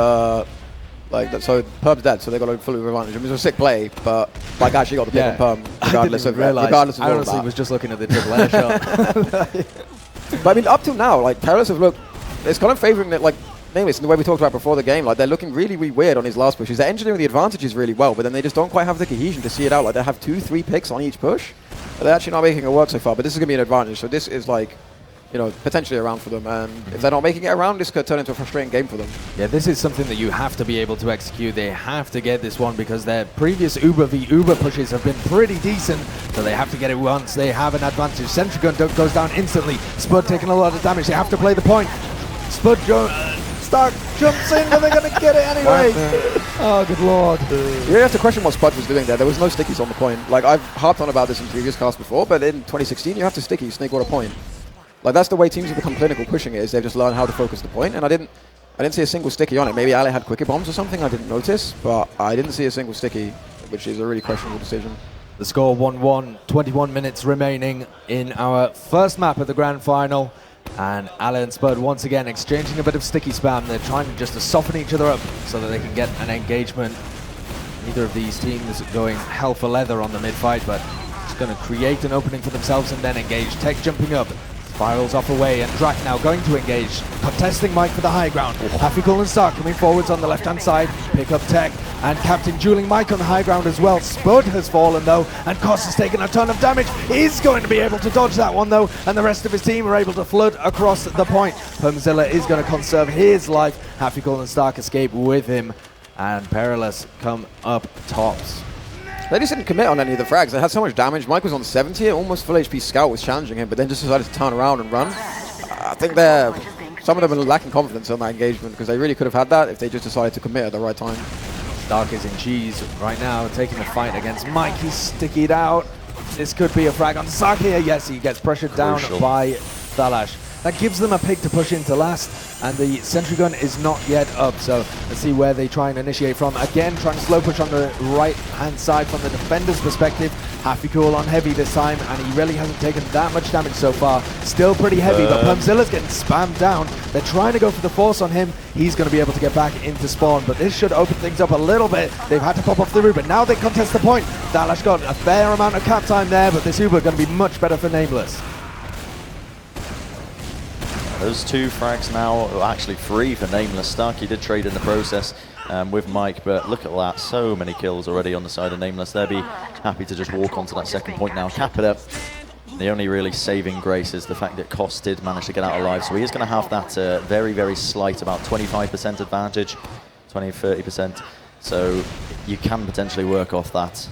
so Perp's dead, so they got a full advantage. I mean, it was a sick play, but like actually got the pick on Perp, regardless of I all honestly that. was just looking at the triple air shot. But I mean, up till now, like Perilous have looked, it's kind of favouring that, like nameLess, in the way we talked about before the game. Like they're looking really, really weird on his last pushes. They're engineering the advantages really well, but then they just don't quite have the cohesion to see it out. Like they have 2-3 picks on each push. But they're actually not making it work so far. But this is going to be an advantage. So this is like, you know, potentially around for them, and if they're not making it around, this could turn into a frustrating game for them. Yeah, this is something that you have to be able to execute. They have to get this one because their previous Uber v Uber pushes have been pretty decent, so they have to get it once. They have an advantage. Sentry gun goes down instantly. Spud taking a lot of damage. They have to play the point. Spud Stark jumps in, and they're going to get it anyway. Oh, good lord. You really have to question what Spud was doing there. There was no stickies on the point. Like, I've harped on about this in previous casts before, but in 2016, you have to sticky snake water point. Like, that's the way teams have become clinical pushing it, is they've just learned how to focus the point, and I didn't see a single sticky on it. Maybe Ali had quicker bombs or something, I didn't notice, but I didn't see a single sticky, which is a really questionable decision. The score 1-1, 21 minutes remaining in our first map of the grand final. And Ali and Spud once again exchanging a bit of sticky spam. They're trying just to soften each other up so that they can get an engagement. Neither of these teams going hell for leather on the mid-fight, but it's going to create an opening for themselves and then engage. Tech jumping up. Spirals off away, and Drak now going to engage, contesting Mike for the high ground. Hafikul and Stark coming forwards on the left-hand side, pick up Tech, and Captain dueling Mike on the high ground as well. Spud has fallen though, and Koss has taken a ton of damage. He's going to be able to dodge that one though, and the rest of his team are able to flood across the point. Permzilla is going to conserve his life. Hafikul and Stark escape with him, and Perilous come up tops. They just didn't commit on any of the frags. They had so much damage. Mike was on 70, almost full HP Scout was challenging him, but then just decided to turn around and run. I think some of them are lacking confidence on that engagement because they really could have had that if they just decided to commit at the right time. Stark is in cheese right now, taking the fight against Mike. He's stickied out. This could be a frag on Stark here. Yes, he gets pressured down by Thalash. That gives them a pick to push into last, and the sentry gun is not yet up, so let's see where they try and initiate from. Again, trying to slow push on the right-hand side from the defender's perspective. Hafikul on heavy this time, and he really hasn't taken that much damage so far. Still pretty heavy, but Permzilla's getting spammed down. They're trying to go for the force on him. He's going to be able to get back into spawn, but this should open things up a little bit. They've had to pop off the Uber. Now they contest the point. Dalash got a fair amount of cap time there, but this Uber going to be much better for nameLess. Those two frags now are actually free for nameLess. Starkey did trade in the process with Mike, but look at that. So many kills already on the side of nameLess. They'll be happy to just walk onto that second point now, cap it up. The only really saving grace is the fact that Koss did manage to get out alive, so he is going to have that very, very slight, about 25% advantage, 20-30%. So you can potentially work off that,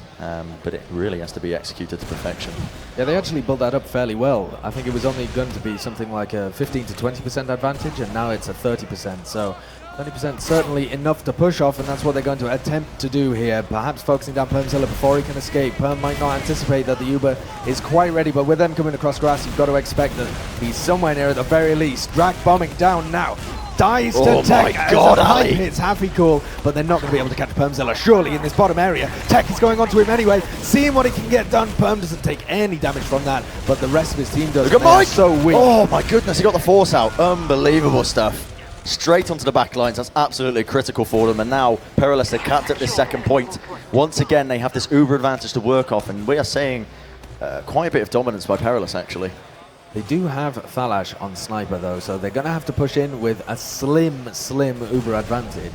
but it really has to be executed to perfection. Yeah, they actually built that up fairly well. I think it was only going to be something like a 15 to 20% advantage, and now it's a 30%. So 30% certainly enough to push off, and that's what they're going to attempt to do here. Perhaps focusing down Permzilla before he can escape. Perm might not anticipate that the Uber is quite ready, but with them coming across grass, you've got to expect that he's somewhere near at the very least. Drag bombing down now. Dies to Tech as a pipe hits Hafikul, but they're not going to be able to catch Permzilla surely in this bottom area. Tech is going onto him anyway, seeing what he can get done. Perm doesn't take any damage from that, but the rest of his team does. Look at Mike! So weak. Oh my goodness, he got the force out. Unbelievable stuff. Straight onto the back lines. That's absolutely critical for them. And now Perilous, they're capped at this second point. Once again, they have this uber advantage to work off, and we are seeing quite a bit of dominance by Perilous actually. They do have Thalash on Sniper though, so they're going to have to push in with a slim Uber advantage,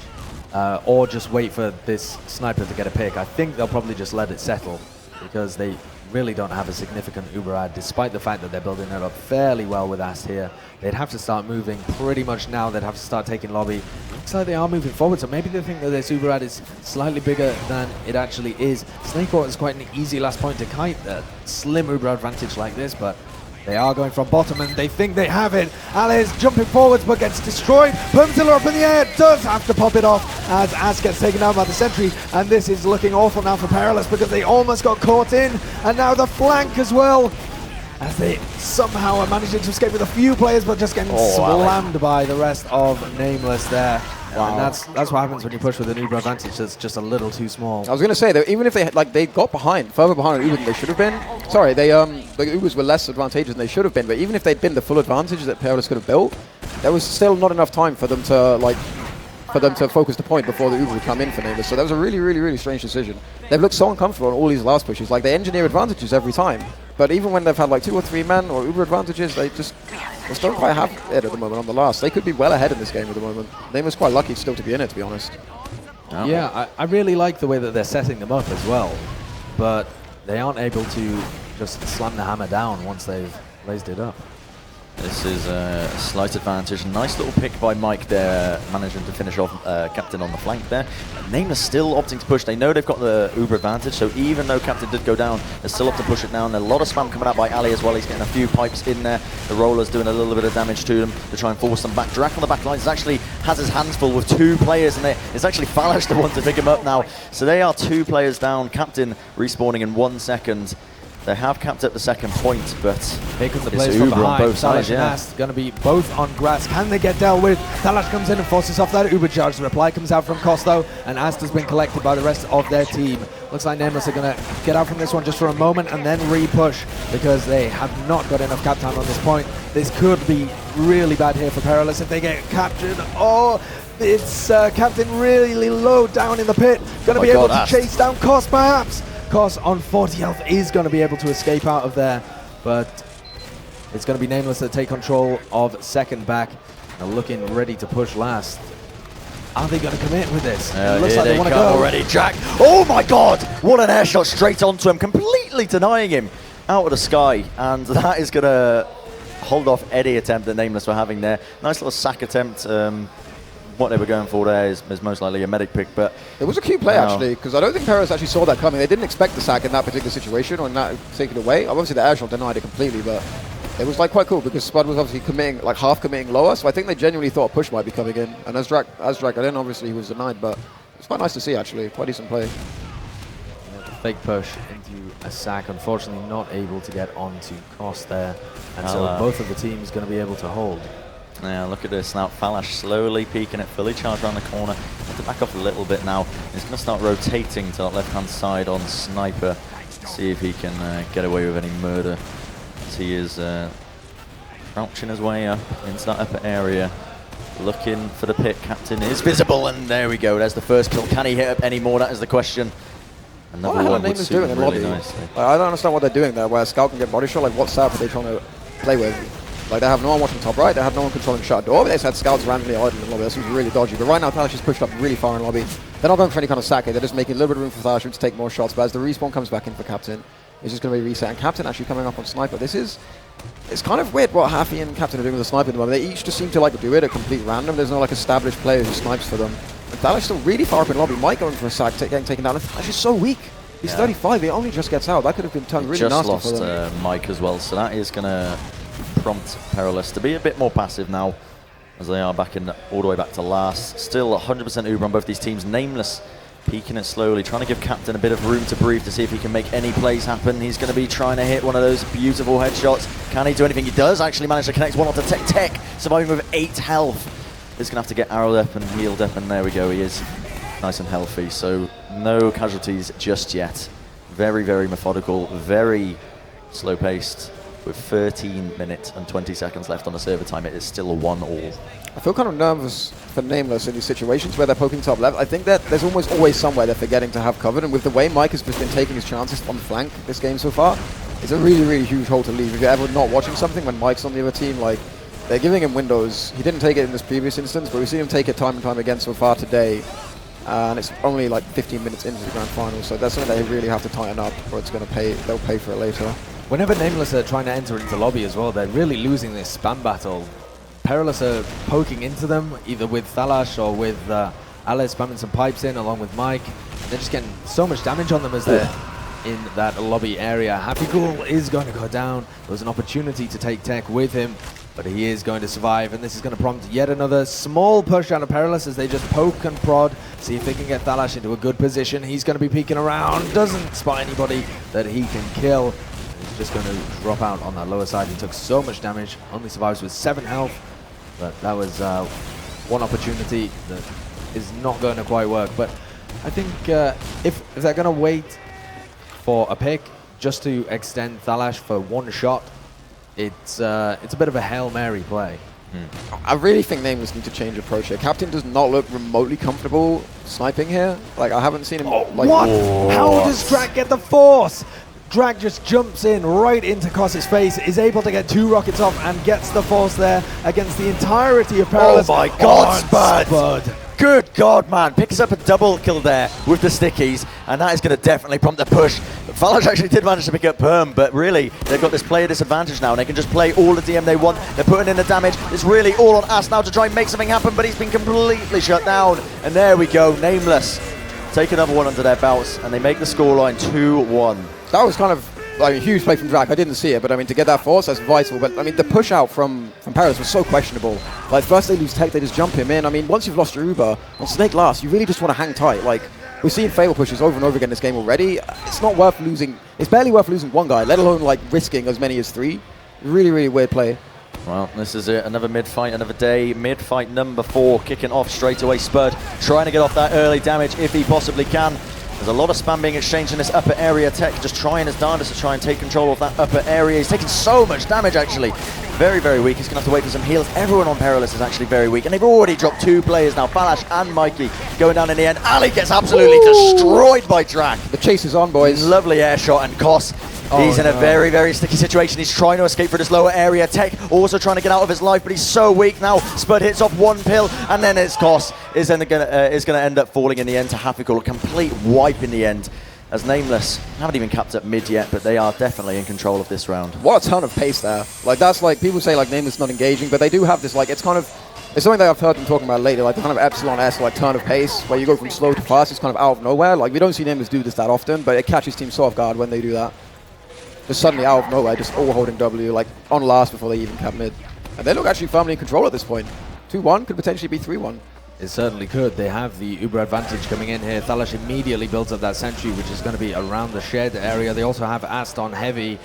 or just wait for this Sniper to get a pick. I think they'll probably just let it settle, because they really don't have a significant Uber ad, despite the fact that they're building it up fairly well with Ast here. They'd have to start moving pretty much now. They'd have to start taking lobby. looks like they are moving forward, so maybe they think that this Uber ad is slightly bigger than it actually is. Snake Oil is quite an easy last point to kite, a slim Uber advantage like this, but they are going from bottom and they think they have it. Ale is jumping forwards but gets destroyed. Permatilla up in the air, does have to pop it off as Ass gets taken down by the sentry, and this is looking awful now for Perilous because they almost got caught in, and now the flank as well, as they somehow are managing to escape with a few players but just getting slammed by the rest of nameLess there. Wow. And that's what happens when you push with an Uber advantage that's just a little too small. I was going to say that even if they got further behind Uber than they should have been. Sorry, the Ubers were less advantageous than they should have been. But even if they'd been the full advantage that Perilous could have built, there was still not enough time for them to focus the point before the Uber would come in for nameLess. So that was a really, really, really strange decision. They've looked so uncomfortable on all these last pushes. Like, they engineer advantages every time. But even when they've had like 2 or 3 men or Uber advantages, they just don't quite have it at the moment on the last. They could be well ahead in this game at the moment. nameLess quite lucky still to be in it, to be honest. Oh. Yeah, I really like the way that they're setting them up as well, but they aren't able to just slam the hammer down once they've raised it up. This is a slight advantage. Nice little pick by Mike there, managing to finish off Captain on the flank there. nameLess still opting to push. They know they've got the Uber advantage, so even though Captain did go down, they're still up to push it now. And a lot of spam coming out by Ali as well. He's getting a few pipes in there. The Roller's doing a little bit of damage to them to try and force them back. Drac on the back lines actually has his hands full with 2 players, and it's actually Falash the one to pick him up now. So they are 2 players down. Captain respawning in 1 second. They have capped at the second point, but here comes the it's players from Uber behind. on both sides, yeah. Going to be both on grass. Can they get dealt with? Thalash comes in and forces off that Uber charge. The reply comes out from Costo, and Ast has been collected by the rest of their team. Looks like nameLess are going to get out from this one just for a moment and then re-push because they have not got enough cap time on this point. This could be really bad here for Perilous if they get captured. Oh, it's Captain really low down in the pit. Going to be able to chase down Cost perhaps. Cos on 40 health is going to be able to escape out of there, but it's going to be nameLess that take control of second back. They're looking ready to push last. Are they going to commit with this? It looks like they want to go already. Jack, oh my god, what an air shot straight onto him, completely denying him out of the sky, and that is going to hold off any attempt that nameLess were having there. Nice little sack attempt. What they were going for there is most likely a medic pick, but it was a cute play actually, because I don't think Perilous actually saw that coming. They didn't expect the sack in that particular situation or in that particular way. Obviously the air shot denied it completely, but it was like quite cool because Spud was obviously committing, like half committing lower, so I think they genuinely thought a push might be coming in. And as Drac got in, obviously he was denied, but it's quite nice to see actually, quite decent play. Yeah, the fake push into a sack, unfortunately not able to get onto Cost there, and so both of the teams going to be able to hold. Yeah, look at this now. Falash slowly peeking it, fully charged around the corner. Have to back off a little bit now. He's going to start rotating to that left-hand side on Sniper. See if he can get away with any murder. As he is crouching his way up into that upper area. Looking for the pit. Captain is visible, and there we go. There's the first kill. Can he hit up any more? That is the question. Another one would suit him really nicely. I don't understand what they're doing there, where Scout can get body shot. Like, what setup are they trying to play with? Like, they have no one watching top right, they have no one controlling shot door, they just had scouts randomly idle in lobby. That seems really dodgy. But right now, Thalash is pushed up really far in lobby. They're not going for any kind of sack here, they're just making a little bit of room for Thalash to take more shots. But as the respawn comes back in for Captain, it's just going to be reset. And Captain actually coming up on Sniper. It's kind of weird what Haffy and Captain are doing with the Sniper at the moment. They each just seem to like do it at complete random. There's no like established player who snipes for them. And Thalash still really far up in lobby. Mike going for a sack, getting taken down. And Thalash is so weak. He's 35, he only just gets out. That could have been turned really nasty for them. Just lost Mike as well, so that is going to prompt Perilous to be a bit more passive now, as they are back in all the way back to last. Still 100% Uber on both these teams. nameLess peeking it slowly, trying to give Captain a bit of room to breathe to see if he can make any plays happen. He's going to be trying to hit one of those beautiful headshots. Can he do anything? He does actually manage to connect one onto Tech, surviving with 8 health. He's going to have to get arrowed up and healed up, and there we go, he is nice and healthy. So no casualties just yet. Very, very methodical, very slow-paced. With 13 minutes and 20 seconds left on the server time, it is still a 1-all. I feel kind of nervous for nameLess in these situations where they're poking top left. I think that there's almost always somewhere they're forgetting to have covered, and with the way Mike has just been taking his chances on the flank this game so far, it's a really, really huge hole to leave. If you're ever not watching something when Mike's on the other team, like, they're giving him windows. He didn't take it in this previous instance, but we've seen him take it time and time again so far today. And it's only like 15 minutes into the grand final, so that's something they really have to tighten up, or it's going to pay. They'll pay for it later. Whenever nameLess are trying to enter into lobby as well, they're really losing this spam battle Perilous are poking into them, either with Thalash or with Alice spamming some pipes in along with Mike. They're just getting so much damage on them as they're in that lobby area. Happy Cool is going to go down. There was an opportunity to take tech with him, but he is going to survive, and this is going to prompt yet another small push out of Perilous as they just poke and prod, see if they can get Thalash into a good position. He's going to be peeking around, doesn't spot anybody that he can kill. He's just going to drop out on that lower side. He took so much damage, only survives with 7 health, but that was one opportunity that is not going to quite work. But I think if they're going to wait for a pick just to extend Thalash for one shot, it's a bit of a Hail Mary play. I really think nameLess need to change approach here. Captain does not look remotely comfortable sniping here. Like, I haven't seen him. Like, What? How does Drak get the force? Drak just jumps in right into Koss's face, is able to get 2 rockets off and gets the force there against the entirety of Perilous. Oh my God, Spud. Spud. Good God, man. Picks up a double kill there with the stickies, and that is going to definitely prompt the push. Thalash actually did manage to pick up Perm, but really, they've got this player disadvantage now, and they can just play all the DM they want. They're putting in the damage. It's really all on Ast now to try and make something happen, but he's been completely shut down. And there we go, nameLess. Take another one under their belts, and they make the scoreline 2-1. that was kind of like a huge play from Drak. I didn't see it, but I mean, to get that force, that's vital. But I mean, the push out from Perilous was so questionable. Like, first they lose tech, they just jump him in. I mean, once you've lost your Uber on Snake last, you really just want to hang tight. Like, we've seen fatal pushes over and over again in this game already. It's not worth losing. It's barely worth losing one guy, let alone like risking as many as 3. Really, really weird play. Well, this is it. Another mid-fight, another day. Mid-fight number 4, kicking off straight away. Spud trying to get off that early damage if he possibly can. There's a lot of spam being exchanged in this upper area. Tech just trying his darndest to try and take control of that upper area. He's taking so much damage, actually. Very, very weak. He's going to have to wait for some heals. Everyone on Perilous is actually very weak. And they've already dropped 2 players now. Thalash and Mikey going down in the end. Ali gets absolutely destroyed by Drak. The chase is on, boys. Lovely air shot, and Koss. He's in a very, very sticky situation. He's trying to escape for this lower area. Tech also trying to get out of his life, but he's so weak now. Spud hits off 1 pill, and then it's Koss is going to end up falling in the end to Hafikul. A complete wipe in the end, as nameLess haven't even capped up mid yet, but they are definitely in control of this round. What a ton of pace there. Like, that's like, people say like nameLess not engaging, but they do have this, like, it's something that I've heard them talking about lately, like the kind of Epsilon-esque like turn of pace, where you go from slow to fast. It's kind of out of nowhere. Like, we don't see nameLess do this that often, but it catches teams so off guard when they do that. Just suddenly out of nowhere, just all holding W, like on last before they even cap mid. And they look actually firmly in control at this point. 2-1 could potentially be 3-1. It certainly could. They have the Uber advantage coming in here. Thalash immediately builds up that sentry, which is going to be around the shed area. They also have Ast on heavy.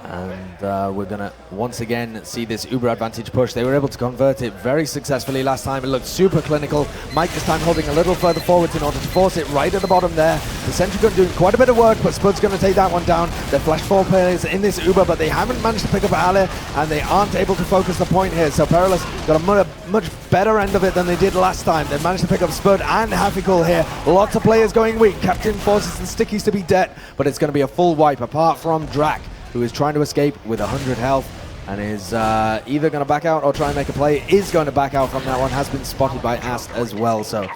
And we're going to once again see this Uber advantage push. They were able to convert it very successfully last time. It looked super clinical. Mike this time holding a little further forwards in order to force it right at the bottom there. The sentry gun doing quite a bit of work, but Spud's going to take that one down. They're flash 4 players in this Uber, but they haven't managed to pick up Ali, and they aren't able to focus the point here. So Perilous got a much better end of it than they did last time. They managed to pick up Spud and Hafikul here. Lots of players going weak. Captain forces the stickies to be dead, but it's going to be a full wipe apart from Drak, who is trying to escape with 100 health and is either going to back out or try and make a play. Is going to back out from that one. Has been spotted by Ast as well. So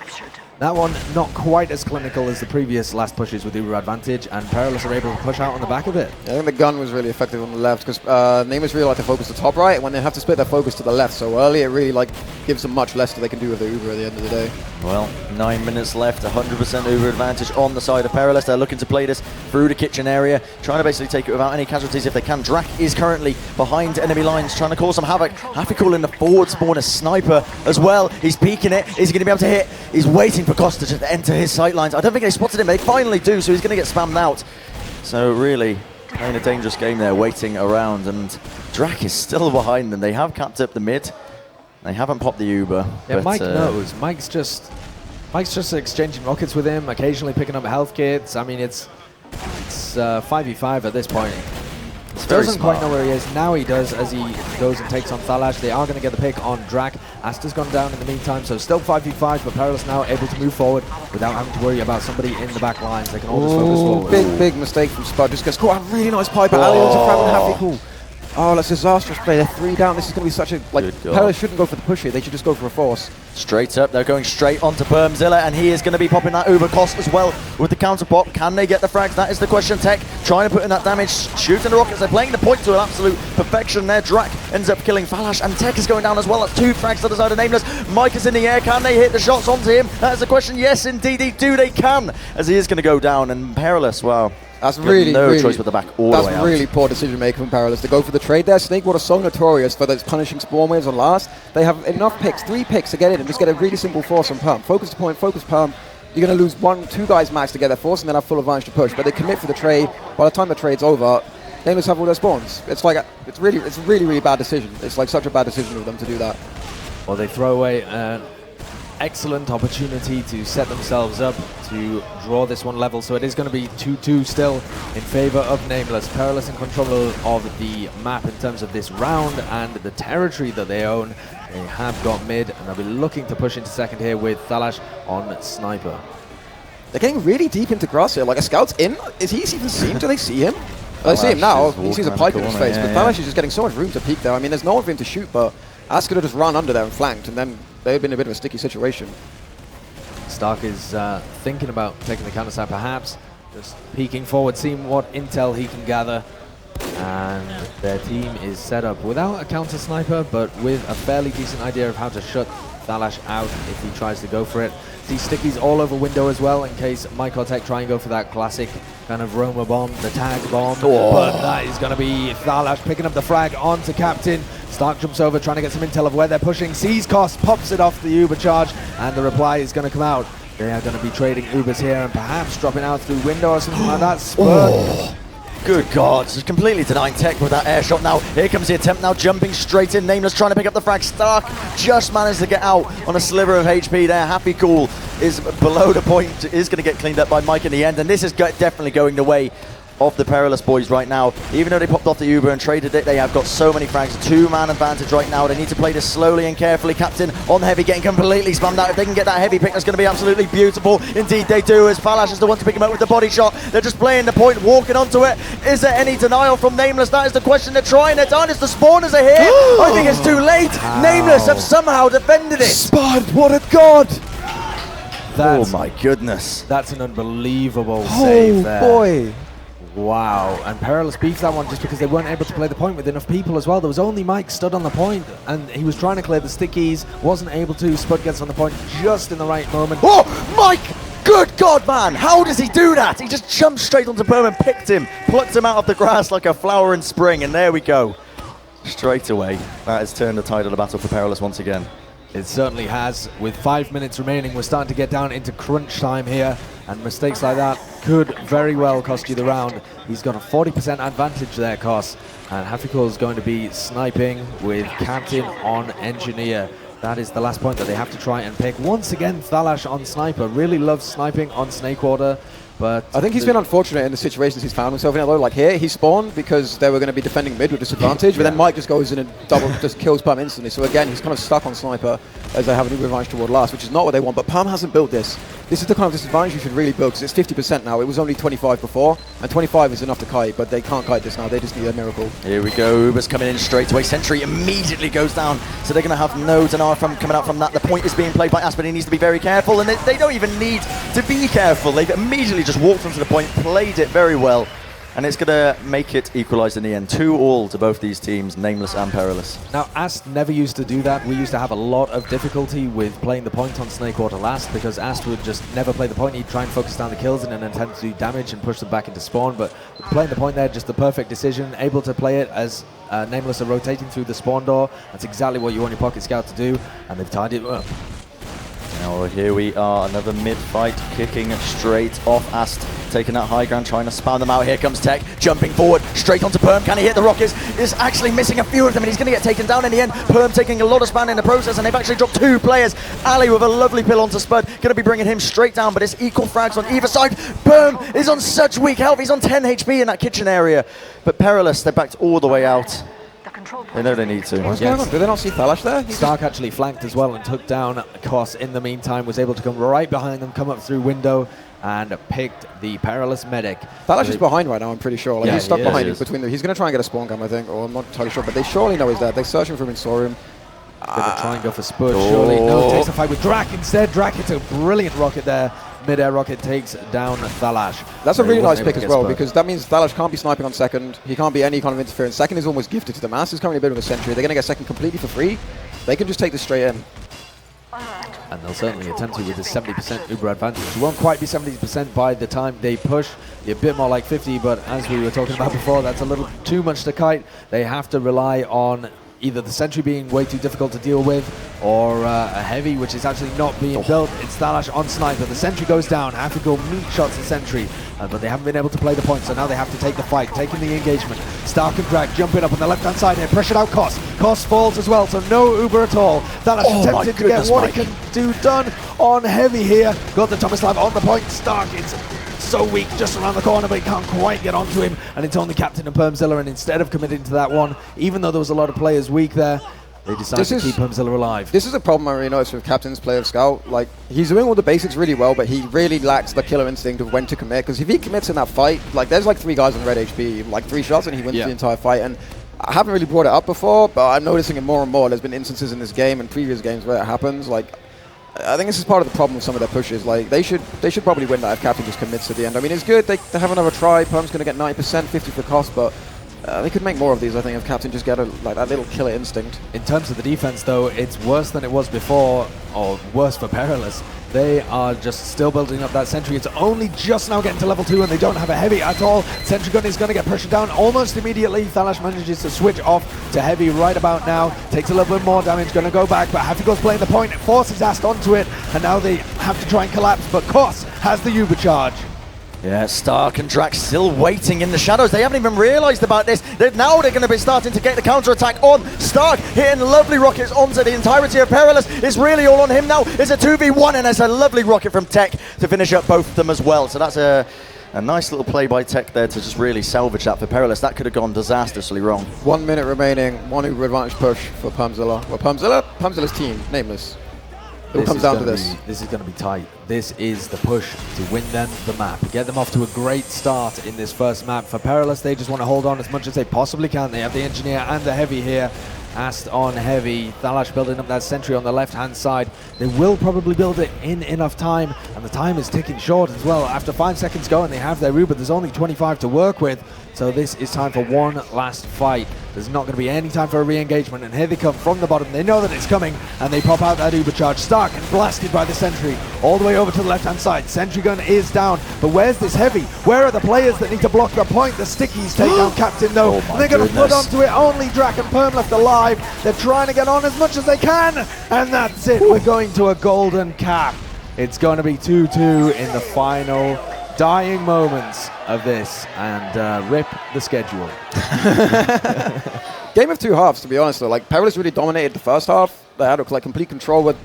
that one not quite as clinical as the previous last pushes with Uber advantage, and Perilous are able to push out on the back of it. I think the gun was really effective on the left, because nameLess really like to focus the top right, and when they have to split their focus to the left so early, it really like gives them much less that they can do with their Uber at the end of the day. Well, 9 minutes left, 100% Uber advantage on the side of Perilous. They're looking to play this through the kitchen area, trying to basically take it without any casualties if they can. Drak is currently behind enemy lines, trying to cause some havoc. Hafikul in the forward spawn, a sniper as well. He's peeking it. Is he going to be able to hit? He's waiting for Koss to just enter his sight lines. I don't think they spotted him, but they finally do, so he's going to get spammed out. So really, playing a dangerous game there, waiting around, and Drak is still behind them. They have capped up the mid. They haven't popped the Uber. Yeah, but Mike knows. Mike's just exchanging rockets with him, occasionally picking up health kits. I mean, it's 5v5 at this point. It's very Doesn't smart. quite know where he is. Now he does as he goes and takes on Thalash. They are going to get the pick on Drak. Asta's gone down in the meantime, so still 5v5, but Perilous now able to move forward without having to worry about somebody in the back lines. They can all just focus forward. Big mistake from Spud. Just gets caught. A really nice pipe at Ali onto Fran and Hafikul. Oh, that's disastrous play. They're 3 down. This is going to be such a... Like, Good God. Perilous shouldn't go for the push here. They should just go for a force. Straight up, they're going straight onto Bermzilla, and he is going to be popping that Uber cost as well with the counter pop. Can they get the frags? That is the question. Tech trying to put in that damage, shooting the rockets. They're playing the point to an absolute perfection there. Drak ends up killing Falash, and Tech is going down as well. That's 2 frags to the side of nameLess. Mike is in the air. Can they hit the shots onto him? That is the question. Yes, indeed, they can, as he is going to go down. And Perilous, wow. That's really, no choice but the back all the way out. That's really poor decision making from Perilous to go for the trade there. Snakewater so notorious for those punishing spawn waves on last. They have enough picks, 3 picks to get in and just get a really simple force on pump. Focus to point, focus pump. You're going to lose 1-2 guys max to get their force and then have full advantage to push. But they commit for the trade. By the time the trade's over, nameLess have all their spawns. It's like it's a really bad decision. It's like such a bad decision of them to do that. Well, they throw away an excellent opportunity to set themselves up to draw this one level, so it is going to be 2-2 still in favor of nameLess. Perilous in control of the map in terms of this round and the territory that they own. They have got mid, and they'll be looking to push into second here with Thalash on Sniper. They're getting really deep into grass here. Like, a scout's in. Is he even seen? Do they see him? Well, they see him now. He sees a pipe in his face, but Thalash is just getting so much room to peek there. I mean, there's no one for him to shoot, but Ash could have just run under there and flanked, and then they'd been in a bit of a sticky situation. Stark is thinking about taking the counter side, perhaps just peeking forward, seeing what intel he can gather. And their team is set up without a counter sniper, but with a fairly decent idea of how to shut Thalash out if he tries to go for it. See stickies all over window as well in case Mike or Tech try and go for that classic kind of Roma bomb, the tag bomb. Oh. But that is going to be Thalash picking up the frag onto Captain. Stark jumps over, trying to get some intel of where they're pushing. Sees cost, pops it off the Uber charge, and the reply is going to come out. They are going to be trading Ubers here and perhaps dropping out through window or something like that. Spurt. Good God, just completely denying Tech with that air shot now. Here comes the attempt now, jumping straight in. nameLess trying to pick up the frag. Stark just managed to get out on a sliver of HP there. Happy Cool is below the point, is going to get cleaned up by Mike in the end, and this is definitely going the way of the Perilous boys right now. Even though they popped off the Uber and traded it, they have got so many frags. 2-man advantage right now. They need to play this slowly and carefully. Captain on heavy, getting completely spammed out. If they can get that heavy pick, that's going to be absolutely beautiful. Indeed they do, as Falash is the one to pick him up with the body shot. They're just playing the point, walking onto it. Is there any denial from nameLess? That is the question. They're trying it down. It's the spawners are here. I think it's too late. nameLess have somehow defended it. Spud, what a god! Oh my goodness. That's an unbelievable save there. Oh boy. Wow, and Perilous beats that one just because they weren't able to play the point with enough people as well. There was only Mike stood on the point, and he was trying to clear the stickies, wasn't able to. Spud gets on the point just in the right moment. Oh, Mike! Good God, man! How does he do that? He just jumped straight onto Berm and picked him, plucked him out of the grass like a flower in spring, and there we go. Straight away. That has turned the tide of the battle for Perilous once again. It certainly has. With 5 minutes remaining, we're starting to get down into crunch time here, and mistakes like that could very well cost you the round. He's got a 40% advantage there, Cos, and Hafiko is going to be sniping with Captain on Engineer. That is the last point that they have to try and pick. Once again, Thalash on Sniper. Really loves sniping on Snakewater. But I think he's been unfortunate in the situations he's found himself in. Although, like here, he spawned because they were going to be defending mid with disadvantage, but then Mike just goes in and just kills Palm instantly. So again, he's kind of stuck on Sniper as they have a new advantage toward last, which is not what they want. But Palm hasn't built this. This is the kind of disadvantage you should really build, because it's 50% now. It was only 25 before, and 25 is enough to kite, but they can't kite this now. They just need a miracle. Here we go. Uber's coming in straight away. Sentry immediately goes down, so they're going to have nodes and R from coming out from that. The point is being played by Aspen. He needs to be very careful, and they don't even need to be careful. They've immediately just walked onto the point, played it very well, and it's going to make it equalised in the end. 2-2 to both these teams, nameLess and Perilous. now, Ast never used to do that. We used to have a lot of difficulty with playing the point on Snakewater last, because Ast would just never play the point. He'd try and focus down the kills in an attempt to do damage and push them back into spawn, but playing the point there, just the perfect decision. Able to play it as nameLess are rotating through the spawn door. That's exactly what you want your pocket scout to do, and they've tied it up. Now here we are, another mid-fight, kicking straight off. Ast taking that high ground, trying to spam them out. Here comes Tech, jumping forward, straight onto Perm. Can he hit the rockets? Is actually missing a few of them, and he's going to get taken down in the end. Perm taking a lot of span in the process, and they've actually dropped 2 players. Ali with a lovely pill onto Spud, going to be bringing him straight down, but it's equal frags on either side. Perm is on such weak health. He's on 10 HP in that kitchen area. But Perilous, they're backed all the way out. They know they need to. What's going on? Do they not see Thalash there? Stark actually flanked as well and took down Kos in the meantime, was able to come right behind them, come up through window, and picked the Perilous medic. Thalash is behind right now, I'm pretty sure. Like, Yeah, he's stuck he behind is. between them. He's going to try and get a spawn cam, I think, or I'm not entirely sure, but they surely know he's there. They're searching for him in storeroom. Gonna try and go for Spud, surely. No, takes the fight with Drak instead. Drak hits a brilliant rocket there. Mid-air rocket takes down Thalash. That's a really nice wasn't able pick to as get well, Spud. because that means Thalash can't be sniping on second. He can't be any kind of interference. Second is almost gifted to them. Ass is currently building a sentry. They're going to get second completely for free. They can just take this straight in. And they'll certainly attempt to with a 70% Uber advantage. It won't quite be 70% by the time they push. Be a bit more like 50, but as we were talking about before, that's a little too much to kite. They have to rely on either the sentry being way too difficult to deal with, or a heavy, which is actually not being built. It's Thalash on sniper. The sentry goes down. Have to go meat shots the sentry, but they haven't been able to play the point, so now they have to take the fight, taking the engagement. Stark and Drag jumping up on the left-hand side here, pressured out Koss. Koss falls as well, so no Uber at all. Thalash attempted to get what he can do done on heavy here. Got the Tomislav on the point. Stark, it's so weak just around the corner, but he can't quite get onto him, and it's only Captain and Permzilla, and instead of committing to that one, even though there was a lot of players weak there, they decided to keep Permzilla alive. This is a problem I really noticed with Captain's play of Scout. Like, he's doing all the basics really well, but he really lacks the killer instinct of when to commit, because if he commits in that fight, like, there's like 3 guys on red HP, like 3 shots, and he wins the entire fight. And I haven't really brought it up before, but I'm noticing it more and more. There's been instances in this game and previous games where it happens. Like, I think this is part of the problem with some of their pushes. Like, they should probably win that if Captain just commits at the end. I mean, it's good. They have another try. Perm's going to get 90%, 50 for cost, but they could make more of these, I think, if Captain just get that little killer instinct. In terms of the defense, though, it's worse than it was before, or worse for Perilous. They are just still building up that sentry. It's only just now getting to level 2, and they don't have a heavy at all. Sentry gun is going to get pressured down almost immediately. Thalash manages to switch off to heavy right about now. Takes a little bit more damage, going to go back, but Happy goes playing the point. It forces Ast onto it, and now they have to try and collapse, but Koss has the Uber charge. Yeah, Stark and Drax still waiting in the shadows. They haven't even realized about this. Now they're going to be starting to get the counter-attack on. Stark hitting lovely rockets onto the entirety of Perilous. It's really all on him now. It's a 2v1, and it's a lovely rocket from Tech to finish up both of them as well. So that's a nice little play by Tech there to just really salvage that for Perilous. That could have gone disastrously wrong. 1 minute remaining, 1 Uber advantage push for Permzilla. Well, Permzilla's team, nameless. It all comes down to this. This is going to be tight. This is the push to win them the map. Get them off to a great start in this first map. For Perilous, they just want to hold on as much as they possibly can. They have the engineer and the heavy here. Ast on heavy. Thalash building up that sentry on the left-hand side. They will probably build it in enough time, and the time is ticking short as well. After 5 seconds go and they have their Uber, there's only 25 to work with. So this is time for one last fight. There's not going to be any time for a re-engagement, and here they come from the bottom. They know that it's coming, and they pop out that Uber charge. Stark and blasted by the sentry all the way over to the left-hand side. Sentry gun is down, but where's this heavy? Where are the players that need to block the point? The stickies take down Captain, though. And they're going to put onto it. Only Drak and Perm left alive. They're trying to get on as much as they can, and that's it. We're going to a golden cap. It's going to be 2-2 in the final dying moments of this, and rip the schedule. Game of 2 halves, to be honest, though. Like, Perilous really dominated the first half. They had like complete control with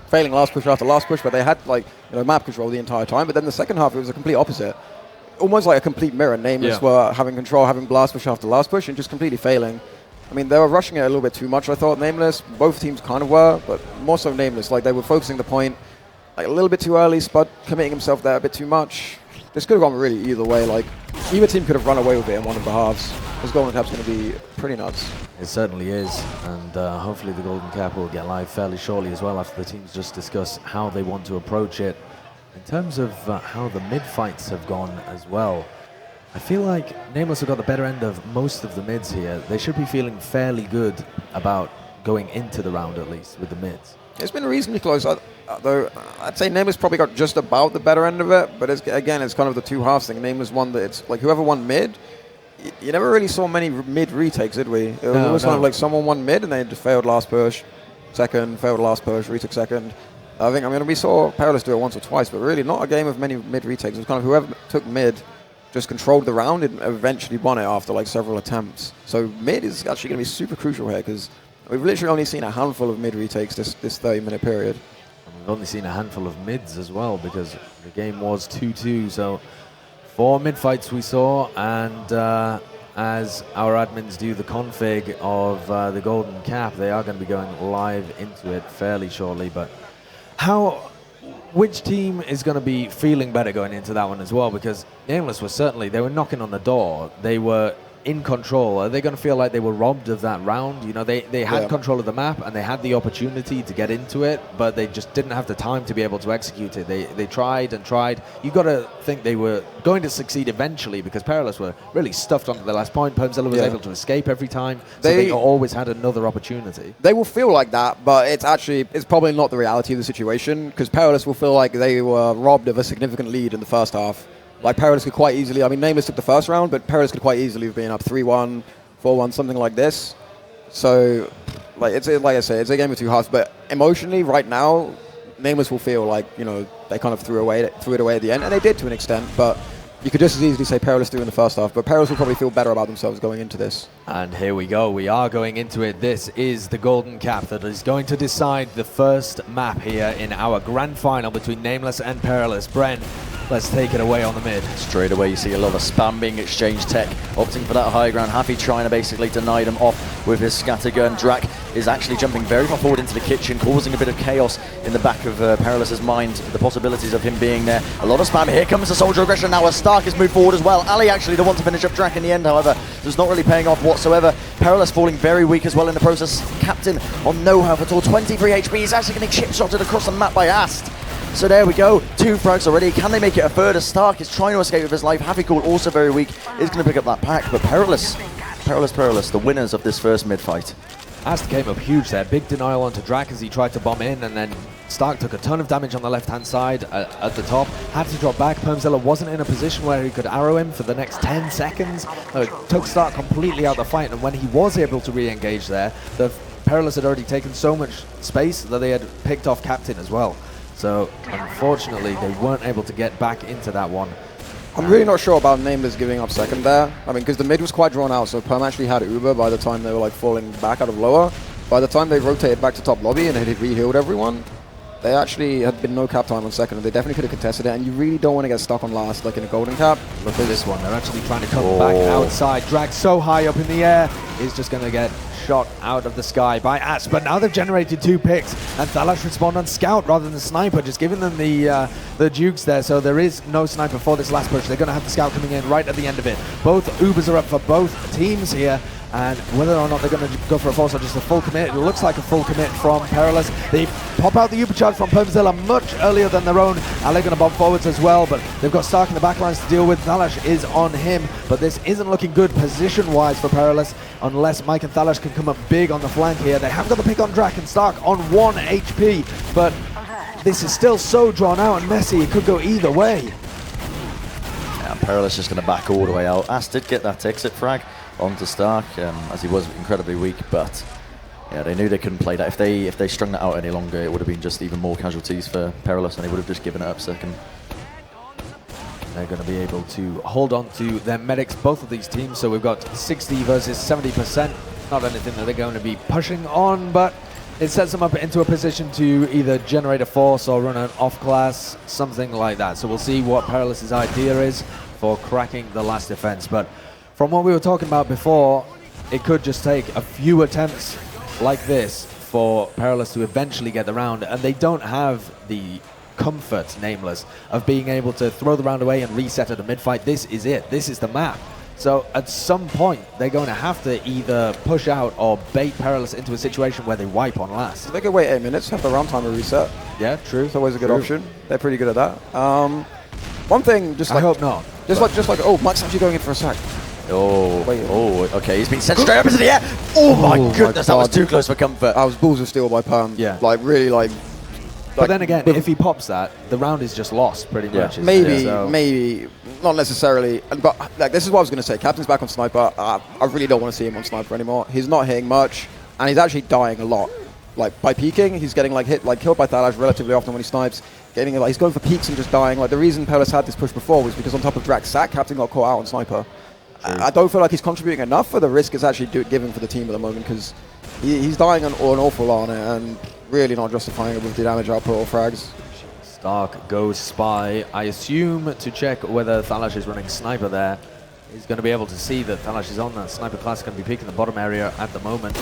failing last push after last push, but they had like map control the entire time. But then the second half, it was a complete opposite. Almost like a complete mirror. Nameless were having control, having blast push after last push, and just completely failing. I mean, they were rushing it a little bit too much, I thought, Nameless. Both teams kind of were, but more so Nameless. Like, they were focusing the point like a little bit too early, Spud committing himself there a bit too much. This could have gone really either way. Like, either team could have run away with it in one of the halves. This golden cap's going to be pretty nuts. It certainly is, and hopefully the golden cap will get live fairly shortly as well after the teams just discuss how they want to approach it. In terms of how the mid fights have gone as well, I feel like Nameless have got the better end of most of the mids here. They should be feeling fairly good about going into the round, at least, with the mids. It's been reasonably close, though I'd say Nameless probably got just about the better end of it, but again, it's kind of the 2 halves thing. Nameless won that it's like whoever won mid, you never really saw many mid retakes, did we? It was kind of like someone won mid and they just failed last push, second, failed last push, retook second. I mean, we saw Perilous do it once or twice, but really not a game of many mid retakes. It was kind of whoever took mid just controlled the round and eventually won it after like several attempts. So mid is actually going to be super crucial here because we've literally only seen a handful of mid retakes this 30-minute period. And we've only seen a handful of mids as well because the game was 2-2. So 4 mid fights we saw, and as our admins do the config of the golden cap, they are going to be going live into it fairly shortly. But how which team is going to be feeling better going into that one as well? Because nameLess was certainly, they were knocking on the door. They were in control. Are they going to feel like they were robbed of that round? You know, they had control of the map and they had the opportunity to get into it, but they just didn't have the time to be able to execute it. They tried and tried. You got to think they were going to succeed eventually, because Perilous were really stuffed onto the last point. Permzilla was able to escape every time, so they always had another opportunity. They will feel like that, but it's probably not the reality of the situation, because Perilous will feel like they were robbed of a significant lead in the first half. Like, Perilous could quite easily, I mean, nameLess took the first round, but Perilous could quite easily have been up 3-1, 4-1, something like this. So, like I say, it's a game of two halves, but emotionally, right now, nameLess will feel like, you know, they kind of threw it away at the end, and they did to an extent, but you could just as easily say Perilous threw in the first half, but Perilous will probably feel better about themselves going into this. And here we go, we are going into it. This is the golden cap that is going to decide the first map here in our grand final between nameLess and Perilous. Bren, let's take it away on the mid. Straight away you see a lot of spam being exchanged. Tech opting for that high ground. Happy trying to basically deny them off with his scattergun. Drak is actually jumping very far forward into the kitchen, causing a bit of chaos in the back of Perilous's mind, the possibilities of him being there. A lot of spam. Here comes the soldier aggression now as Stark has moved forward as well. Ali actually the one to finish up Drak in the end, however, was not really paying off whatsoever. Perilous falling very weak as well in the process. Captain on no health at all, 23 HP. He's actually getting chip-shotted across the map by Ast. So there we go, 2 frags already. Can they make it a third? As Stark is trying to escape with his life. Happy Cool also very weak, is going to pick up that pack, but Perilous, the winners of this first mid-fight. Ast came up huge there, big denial onto Drak as he tried to bomb in, and then Stark took a ton of damage on the left-hand side at the top, had to drop back. Permzilla wasn't in a position where he could arrow him for the next 10 seconds. Took Stark completely out of the fight, and when he was able to re-engage there, the Perilous had already taken so much space that they had picked off Captain as well. So, unfortunately, they weren't able to get back into that one. I'm really not sure about nameLess giving up second there. I mean, because the mid was quite drawn out, so Perm actually had Uber by the time they were like falling back out of lower. By the time they rotated back to top lobby and had re-healed everyone, they actually had been no cap time on second, and they definitely could have contested it, and you really don't want to get stuck on last, like in a golden cap. Look at this one, they're actually trying to come back outside. Dragged so high up in the air, is just going to get shot out of the sky by Ast, but now they've generated 2 picks, and Thalash respond on scout rather than sniper, just giving them the dukes there, so there is no sniper for this last push. They're going to have the scout coming in right at the end of it. Both Ubers are up for both teams here, and whether or not they're going to go for a force or just a full commit, it looks like a full commit from Perilous. They pop out the Uber charge from Permzilla much earlier than their own. Ali going to bomb forwards as well, but they've got Stark in the backlines to deal with. Thalash is on him, but this isn't looking good position-wise for Perilous unless Mike and Thalash can come up big on the flank here. They have got the pick on Drak and Stark on 1 HP, but this is still so drawn out and messy, it could go either way. Yeah, Perilous just going to back all the way out. Ast did get that exit frag onto Stark, as he was incredibly weak, but yeah, they knew they couldn't play that. If they strung that out any longer, it would have been just even more casualties for Perilous, and they would have just given it up second. They're going to be able to hold on to their medics, both of these teams, so we've got 60 versus 70%. Not anything that they're going to be pushing on, but it sets them up into a position to either generate a force or run an off-class, something like that. So we'll see what Perilous's idea is for cracking the last defense, but from what we were talking about before, it could just take a few attempts like this for Perilous to eventually get the round, and they don't have the comfort, nameLess, of being able to throw the round away and reset at a mid-fight. This is it. This is the map. So at some point, they're going to have to either push out or bait Perilous into a situation where they wipe on last. They could wait 8 minutes, have the round timer reset. Yeah, true. It's always a good option. They're pretty good at that. One thing, just like... I hope not. Just like, oh, Mike's actually going in for a sack. Okay, he's been sent straight up into the air. Oh my goodness, that was too close for comfort. I was balls of steel by Perm. Yeah. Like, really, like... But then again, if he pops that, the round is just lost, pretty much. Maybe, not necessarily. But like, this is what I was going to say. Captain's back on sniper. I really don't want to see him on sniper anymore. He's not hitting much, and he's actually dying a lot. Like, by peeking, he's getting like killed by Thalash relatively often when he snipes. He's going for peeks and just dying. Like, the reason Perilous had this push before was because on top of Drak's sack, Captain got caught out on sniper. I don't feel like he's contributing enough for the risk it's actually giving for the team at the moment, because he's dying an awful lot on it, and really not justifying it with the damage output or frags. Stark goes spy. I assume to check whether Thalash is running sniper there. He's going to be able to see that Thalash is on that. Sniper class going to be peeking the bottom area at the moment.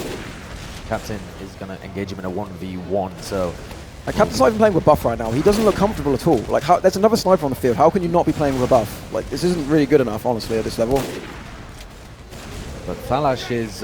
Captain is going to engage him in a 1v1, so Like, Captain's not even playing with buff right now. He doesn't look comfortable at all. Like, there's another sniper on the field. How can you not be playing with a buff? Like, this isn't really good enough, honestly, at this level. But Thalash is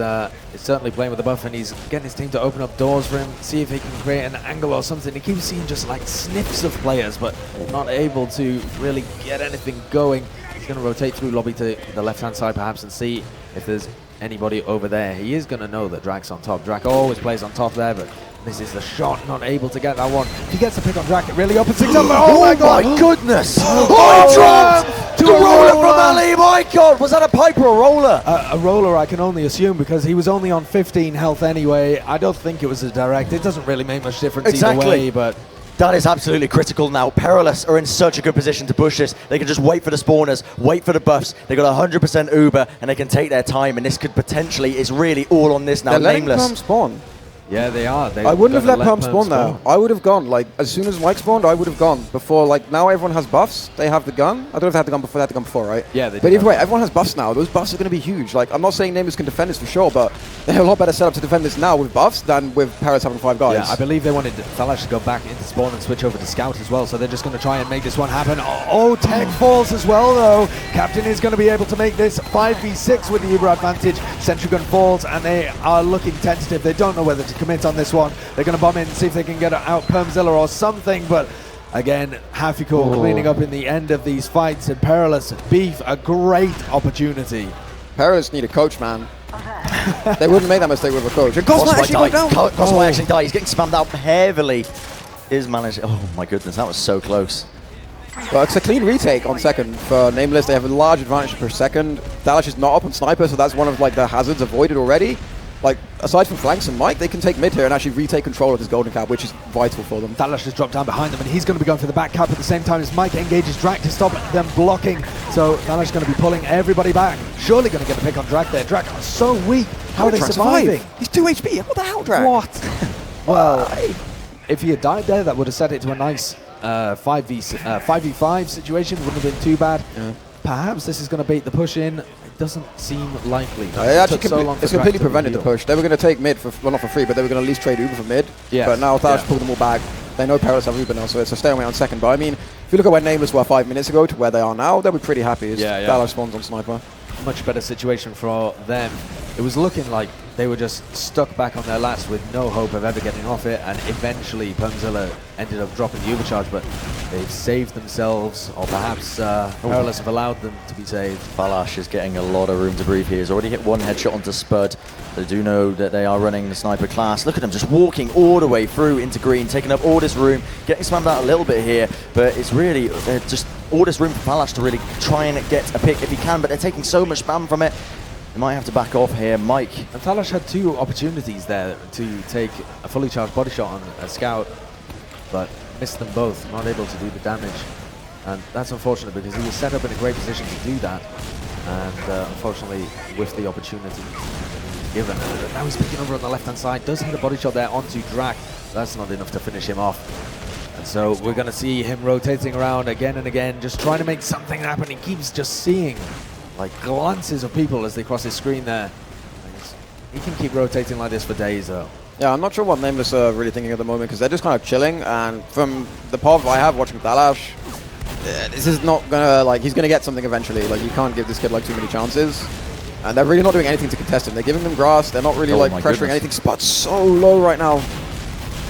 certainly playing with the buff, and he's getting his team to open up doors for him, see if he can create an angle or something. He keeps seeing just like sniffs of players, but not able to really get anything going. He's going to rotate through lobby to the left-hand side perhaps and see if there's anybody over there. He is going to know that Drak's on top. Drak always plays on top there, but this is the shot, not able to get that one. If he gets a pick on Drak, it really opens things up. Oh my god! My goodness! Oh, dropped! To a roller from Ali, my god! Was that a pipe or a roller? A roller, I can only assume, because he was only on 15 health anyway. I don't think it was a direct. It doesn't really make much difference either way, but... That is absolutely critical now. Perilous are in such a good position to push this. They can just wait for the spawners, wait for the buffs. They got 100% Uber, and they can take their time, and this could potentially, is really all on this now. They're letting nameless. Perm spawn. Yeah, they are. I wouldn't have let Perm spawn there. I would have gone, like, as soon as Mike spawned, I would have gone. Before, like, now everyone has buffs. They have the gun. I don't know if they had the gun before. They had the gun before, right? Yeah, they But did either way, everyone has buffs now. Those buffs are going to be huge. Like, I'm not saying Nameless can defend this for sure, but they have a lot better setup to defend this now with buffs than with Paris having 5 guys. Yeah, I believe they wanted Thalash to go back into spawn and switch over to scout as well, so they're just going to try and make this one happen. Oh, tech falls as well, though. Captain is going to be able to make this 5v6 with the Uber advantage. Sentry gun falls, and they are looking tentative. They don't know whether to commit on this one. They're going to bomb in, see if they can get out Permzilla or something, but again, Hafiko cleaning up in the end of these fights, and Perilous beef, a great opportunity. Paris need a coach, man. They wouldn't make that mistake with a coach. And Cosmo actually got down. Cosmo actually died. He's getting spammed out heavily. Is managed. Oh my goodness, that was so close. Well, it's a clean retake on second for Nameless. They have a large advantage per second. Thalash is not up on sniper, so that's one of like the hazards avoided already. Like, aside from flanks and Mike, they can take mid here and actually retake control of this golden cap, which is vital for them. Thalash has dropped down behind them, and he's going to be going for the back cap at the same time as Mike engages Drak to stop them blocking. So Thalash is going to be pulling everybody back. Surely going to get a pick on Drak there. Drak are so weak. How are they surviving? He's 2 HP. What the hell, Drak? What? Well, if he had died there, that would have set it to a nice 5v5 situation. Wouldn't have been too bad. Yeah. Perhaps this is going to bait the push in. It doesn't seem likely. It's completely prevented the push. They were going to take mid, well, not for free, but they were going to at least trade Uber for mid. Yeah. But now Thalash pulled them all back. They know Perilous have Uber now, so it's a stalemate on second. But I mean, if you look at where Nameless were 5 minutes ago to where they are now, they'll be pretty happy as Thalash spawns on sniper. Much better situation for them. It was looking like they were just stuck back on their last with no hope of ever getting off it, and eventually Permzilla ended up dropping the overcharge, but they've saved themselves, or perhaps Perilous have allowed them to be saved. Thalash is getting a lot of room to breathe here. He's already hit 1 headshot onto Spud. They do know that they are running the sniper class. Look at him just walking all the way through into green, taking up all this room, getting spammed out a little bit here, but it's really just all this room for Thalash to really try and get a pick if he can, but they're taking so much spam from it. They might have to back off here. Mike. And Thalash had 2 opportunities there to take a fully charged body shot on a scout, but missed them both, not able to do the damage. And that's unfortunate because he was set up in a great position to do that, and unfortunately with the opportunity given. And now he's picking over on the left-hand side, does hit a body shot there onto Drak. That's not enough to finish him off. And so we're going to see him rotating around again and again, just trying to make something happen. He keeps just seeing like glances of people as they cross his screen there. He can keep rotating like this for days though. Yeah, I'm not sure what Nameless are really thinking at the moment, because they're just kind of chilling, and from the POV I have watching Thalash, this is not gonna, like, he's gonna get something eventually. Like, you can't give this kid like too many chances. And they're really not doing anything to contest him. They're giving him grass, they're not really like pressuring anything. Spud's so low right now.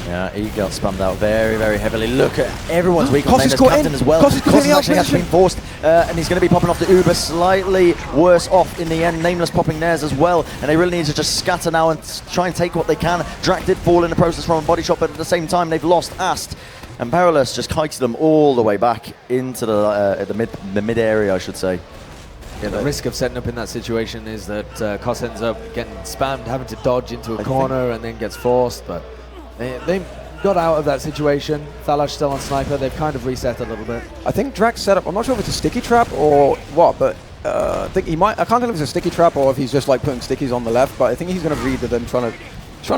Yeah, he got spammed out very, very heavily. Look at everyone's weak on Nameless captain as well. Cos's actually has been forced, and he's going to be popping off the Uber, slightly worse off in the end. Nameless popping theirs as well, and they really need to just scatter now and try and take what they can. Drak did fall in the process from a body shot, but at the same time they've lost Ast, and Perilous just kites them all the way back into the mid area, I should say. Yeah, the risk of setting up in that situation is that Cos ends up getting spammed, having to dodge into a corner, and then gets forced, but they got out of that situation. Thalash still on sniper. They've kind of reset a little bit. I think Drak's set up, I'm not sure if it's a sticky trap or what, but I think he might, I can't tell if it's a sticky trap or if he's just like putting stickies on the left, but I think he's going to read them, trying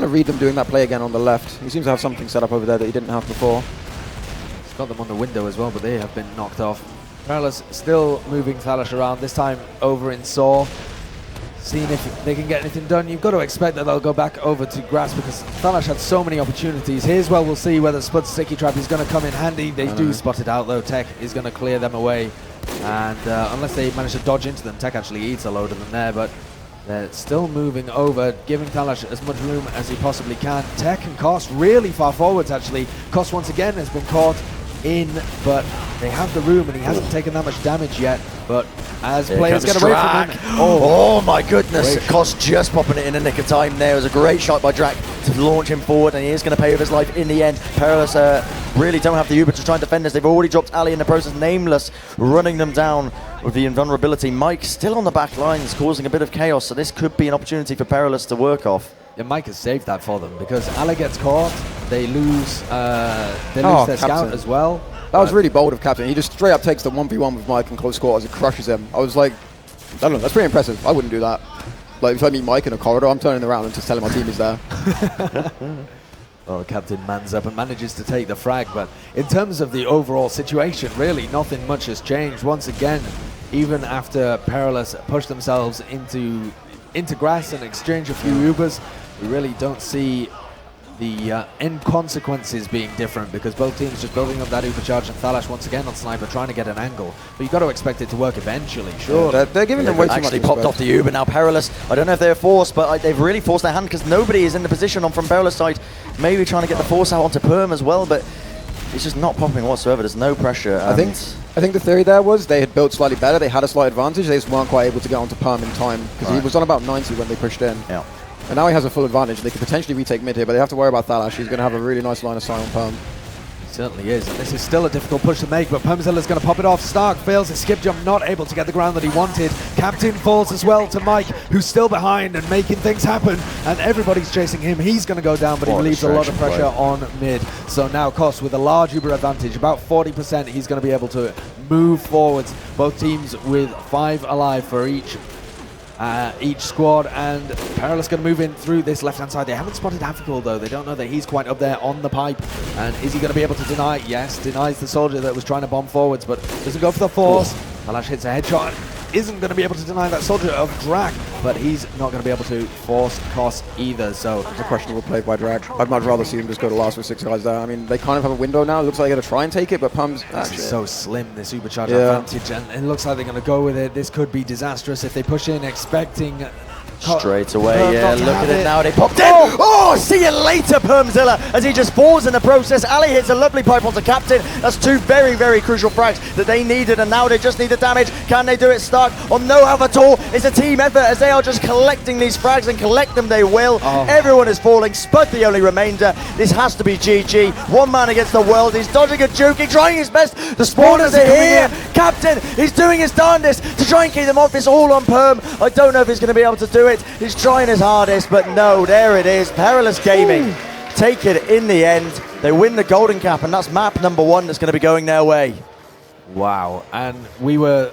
to read them doing that play again on the left. He seems to have something set up over there that he didn't have before. He's got them on the window as well, but they have been knocked off. Perilous still moving Thalash around, this time over in Saw. seeing if they can get anything done. You've got to expect that they'll go back over to grass because Thalash had so many opportunities. Here's where we'll see whether Spud's sticky trap is going to come in handy. They do spot it out though. Tech is going to clear them away, and unless they manage to dodge into them, Tech actually eats a load of them there, but they're still moving over, giving Thalash as much room as he possibly can. Tech and Koss really far forwards actually. Koss once again has been caught in, but they have the room and he hasn't taken that much damage yet. But as players get away from him, oh my goodness, Koss just popping it in the nick of time there. It was a great shot by Drak to launch him forward, and he is going to pay with his life in the end. Perilous really don't have the Uber to try and defend this. They've already dropped Ali in the process. nameLess running them down with the invulnerability. Mike still on the back lines, causing a bit of chaos, so this could be an opportunity for Perilous to work off. Yeah, Mike has saved that for them because Ali gets caught, they lose their Captain. scout as well. That was really bold of Captain. He just straight up takes the 1v1 with Mike in close quarters and crushes him. I was like, I don't know, that's pretty impressive. I wouldn't do that. Like, if I meet Mike in a corridor, I'm turning around and just telling my team he's there. Well, Captain mans up and manages to take the frag, but in terms of the overall situation, really nothing much has changed. Once again, even after Perilous pushed themselves into grass and exchange a few Ubers, we really don't see the end consequences being different because both teams just building up that Uber charge, and Thalash once again on Sniper trying to get an angle. But you've got to expect it to work eventually, sure. Yeah, they're giving them way too much actually popped off the Uber now. Perilous, I don't know if they're forced, but they've really forced their hand because nobody is in the position on from Perilous side. Maybe trying to get the force out onto Perm as well, but it's just not popping whatsoever. There's no pressure. I think the theory there was they had built slightly better. They had a slight advantage. They just weren't quite able to get onto Perm in time because he was on about 90 when they pushed in. Yeah. And now he has a full advantage. They could potentially retake mid here, but they have to worry about Thalash. He's going to have a really nice line of sight on Perm. Certainly is, and this is still a difficult push to make, but Permzilla's going to pop it off. Stark fails his skip jump, not able to get the ground that he wanted. Captain falls as well to Mike, who's still behind and making things happen, and everybody's chasing him. He's going to go down, but he leaves a lot of pressure on mid. So now Koss with a large Uber advantage, about 40%, he's going to be able to move forwards. Both teams with 5 alive for each squad, and Perilous going to move in through this left-hand side. They haven't spotted Afikul though. They don't know that he's quite up there on the pipe. And is he going to be able to deny? Yes, denies the soldier that was trying to bomb forwards, but doesn't go for the force. Thalash hits a headshot. Isn't going to be able to deny that soldier of Drak, but he's not going to be able to force Koss either. So it's a questionable play by Drak. I'd much rather see him just go to last with 6 guys there. I mean, they kind of have a window now. It looks like they're going to try and take it, but Pum's so slim, this Ubercharge advantage, and it looks like they're going to go with it. This could be disastrous if they push in expecting straight away, yeah, look at it now, they popped in! Oh, see you later, Permzilla, as he just falls in the process. Ali hits a lovely pipe onto Captain. That's 2 very, very crucial frags that they needed, and now they just need the damage. Can they do it? Stark on no have at all. It's a team effort as they are just collecting these frags, and collect them they will. Everyone is falling, Spud the only remainder. This has to be GG. One man against the world. He's dodging a juke, he's trying his best. The spawners are here. Captain, he's doing his darndest to try and keep them off. It's all on Perm. I don't know if he's going to be able to do it. He's trying his hardest, but no, there it is. Perilous Gaming take it in the end. They win the golden cap, and that's map number 1 that's going to be going their way. Wow, and we were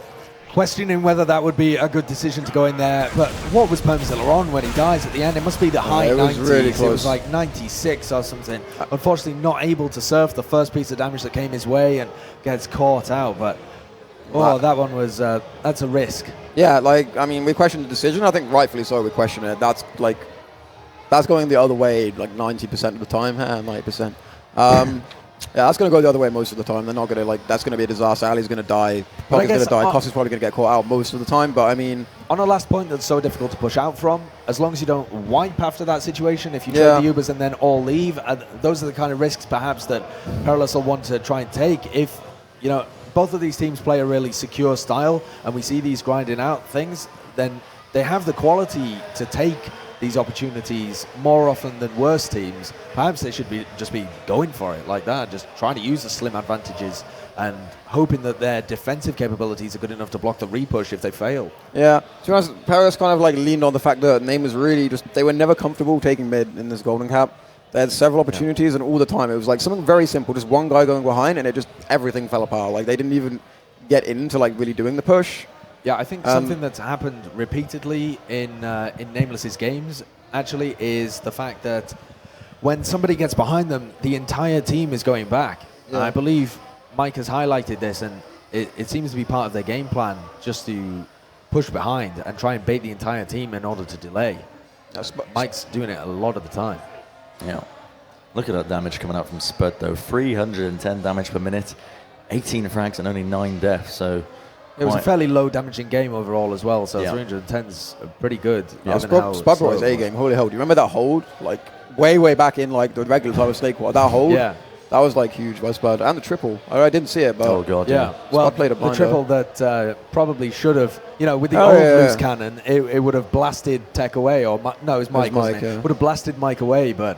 questioning whether that would be a good decision to go in there, but what was Permzilla on when he dies at the end? It must be the high 90s. Really close. It was like 96 or something. Unfortunately, not able to surf the first piece of damage that came his way and gets caught out, but that one was, that's a risk. Yeah, like, I mean, we questioned the decision. I think rightfully so we question it. That's going the other way like 90% of the time, 90%. Yeah, that's going to go the other way most of the time. They're not going to, that's going to be a disaster. Ali's going to die. Pocket's going to die. Koss is probably going to get caught out most of the time, but I mean... On a last point that's so difficult to push out from, as long as you don't wipe after that situation, if you trade the Ubers and then all leave, those are the kind of risks perhaps that Perilous will want to try and take if, both of these teams play a really secure style and we see these grinding out things, then they have the quality to take these opportunities more often than worse teams. Perhaps they should just be going for it like that, just trying to use the slim advantages and hoping that their defensive capabilities are good enough to block the repush if they fail. Yeah, to be honest, Perilous kind of leaned on the fact that Name was really they were never comfortable taking mid in this golden cap. They had several opportunities, and all the time it was something very simple, just one guy going behind, and everything fell apart. They didn't even get into really doing the push. Yeah, I think something that's happened repeatedly in nameLess's games actually is the fact that when somebody gets behind them, the entire team is going back. Yeah. And I believe Mike has highlighted this, and it seems to be part of their game plan, just to push behind and try and bait the entire team in order to delay. Mike's doing it a lot of the time. Yeah. Look at that damage coming out from Spud, though. 310 damage per minute, 18 frags and only 9 deaths. So it was a fairly low damaging game overall as well, so yeah. 310's pretty good. Yeah, Spud brought his A game. Holy hell. Do you remember that hold? Like, way back in, like, the regular time of Snake Water. That hold? Yeah. That was, like, huge by Spud. And the triple. I didn't see it, but... Oh, God, yeah. Well, played a the triple that probably should have, you know, with the old loose cannon, it would have blasted Tech away, or... no, it was Mike, wasn't it? Yeah. Would have blasted Mike away, but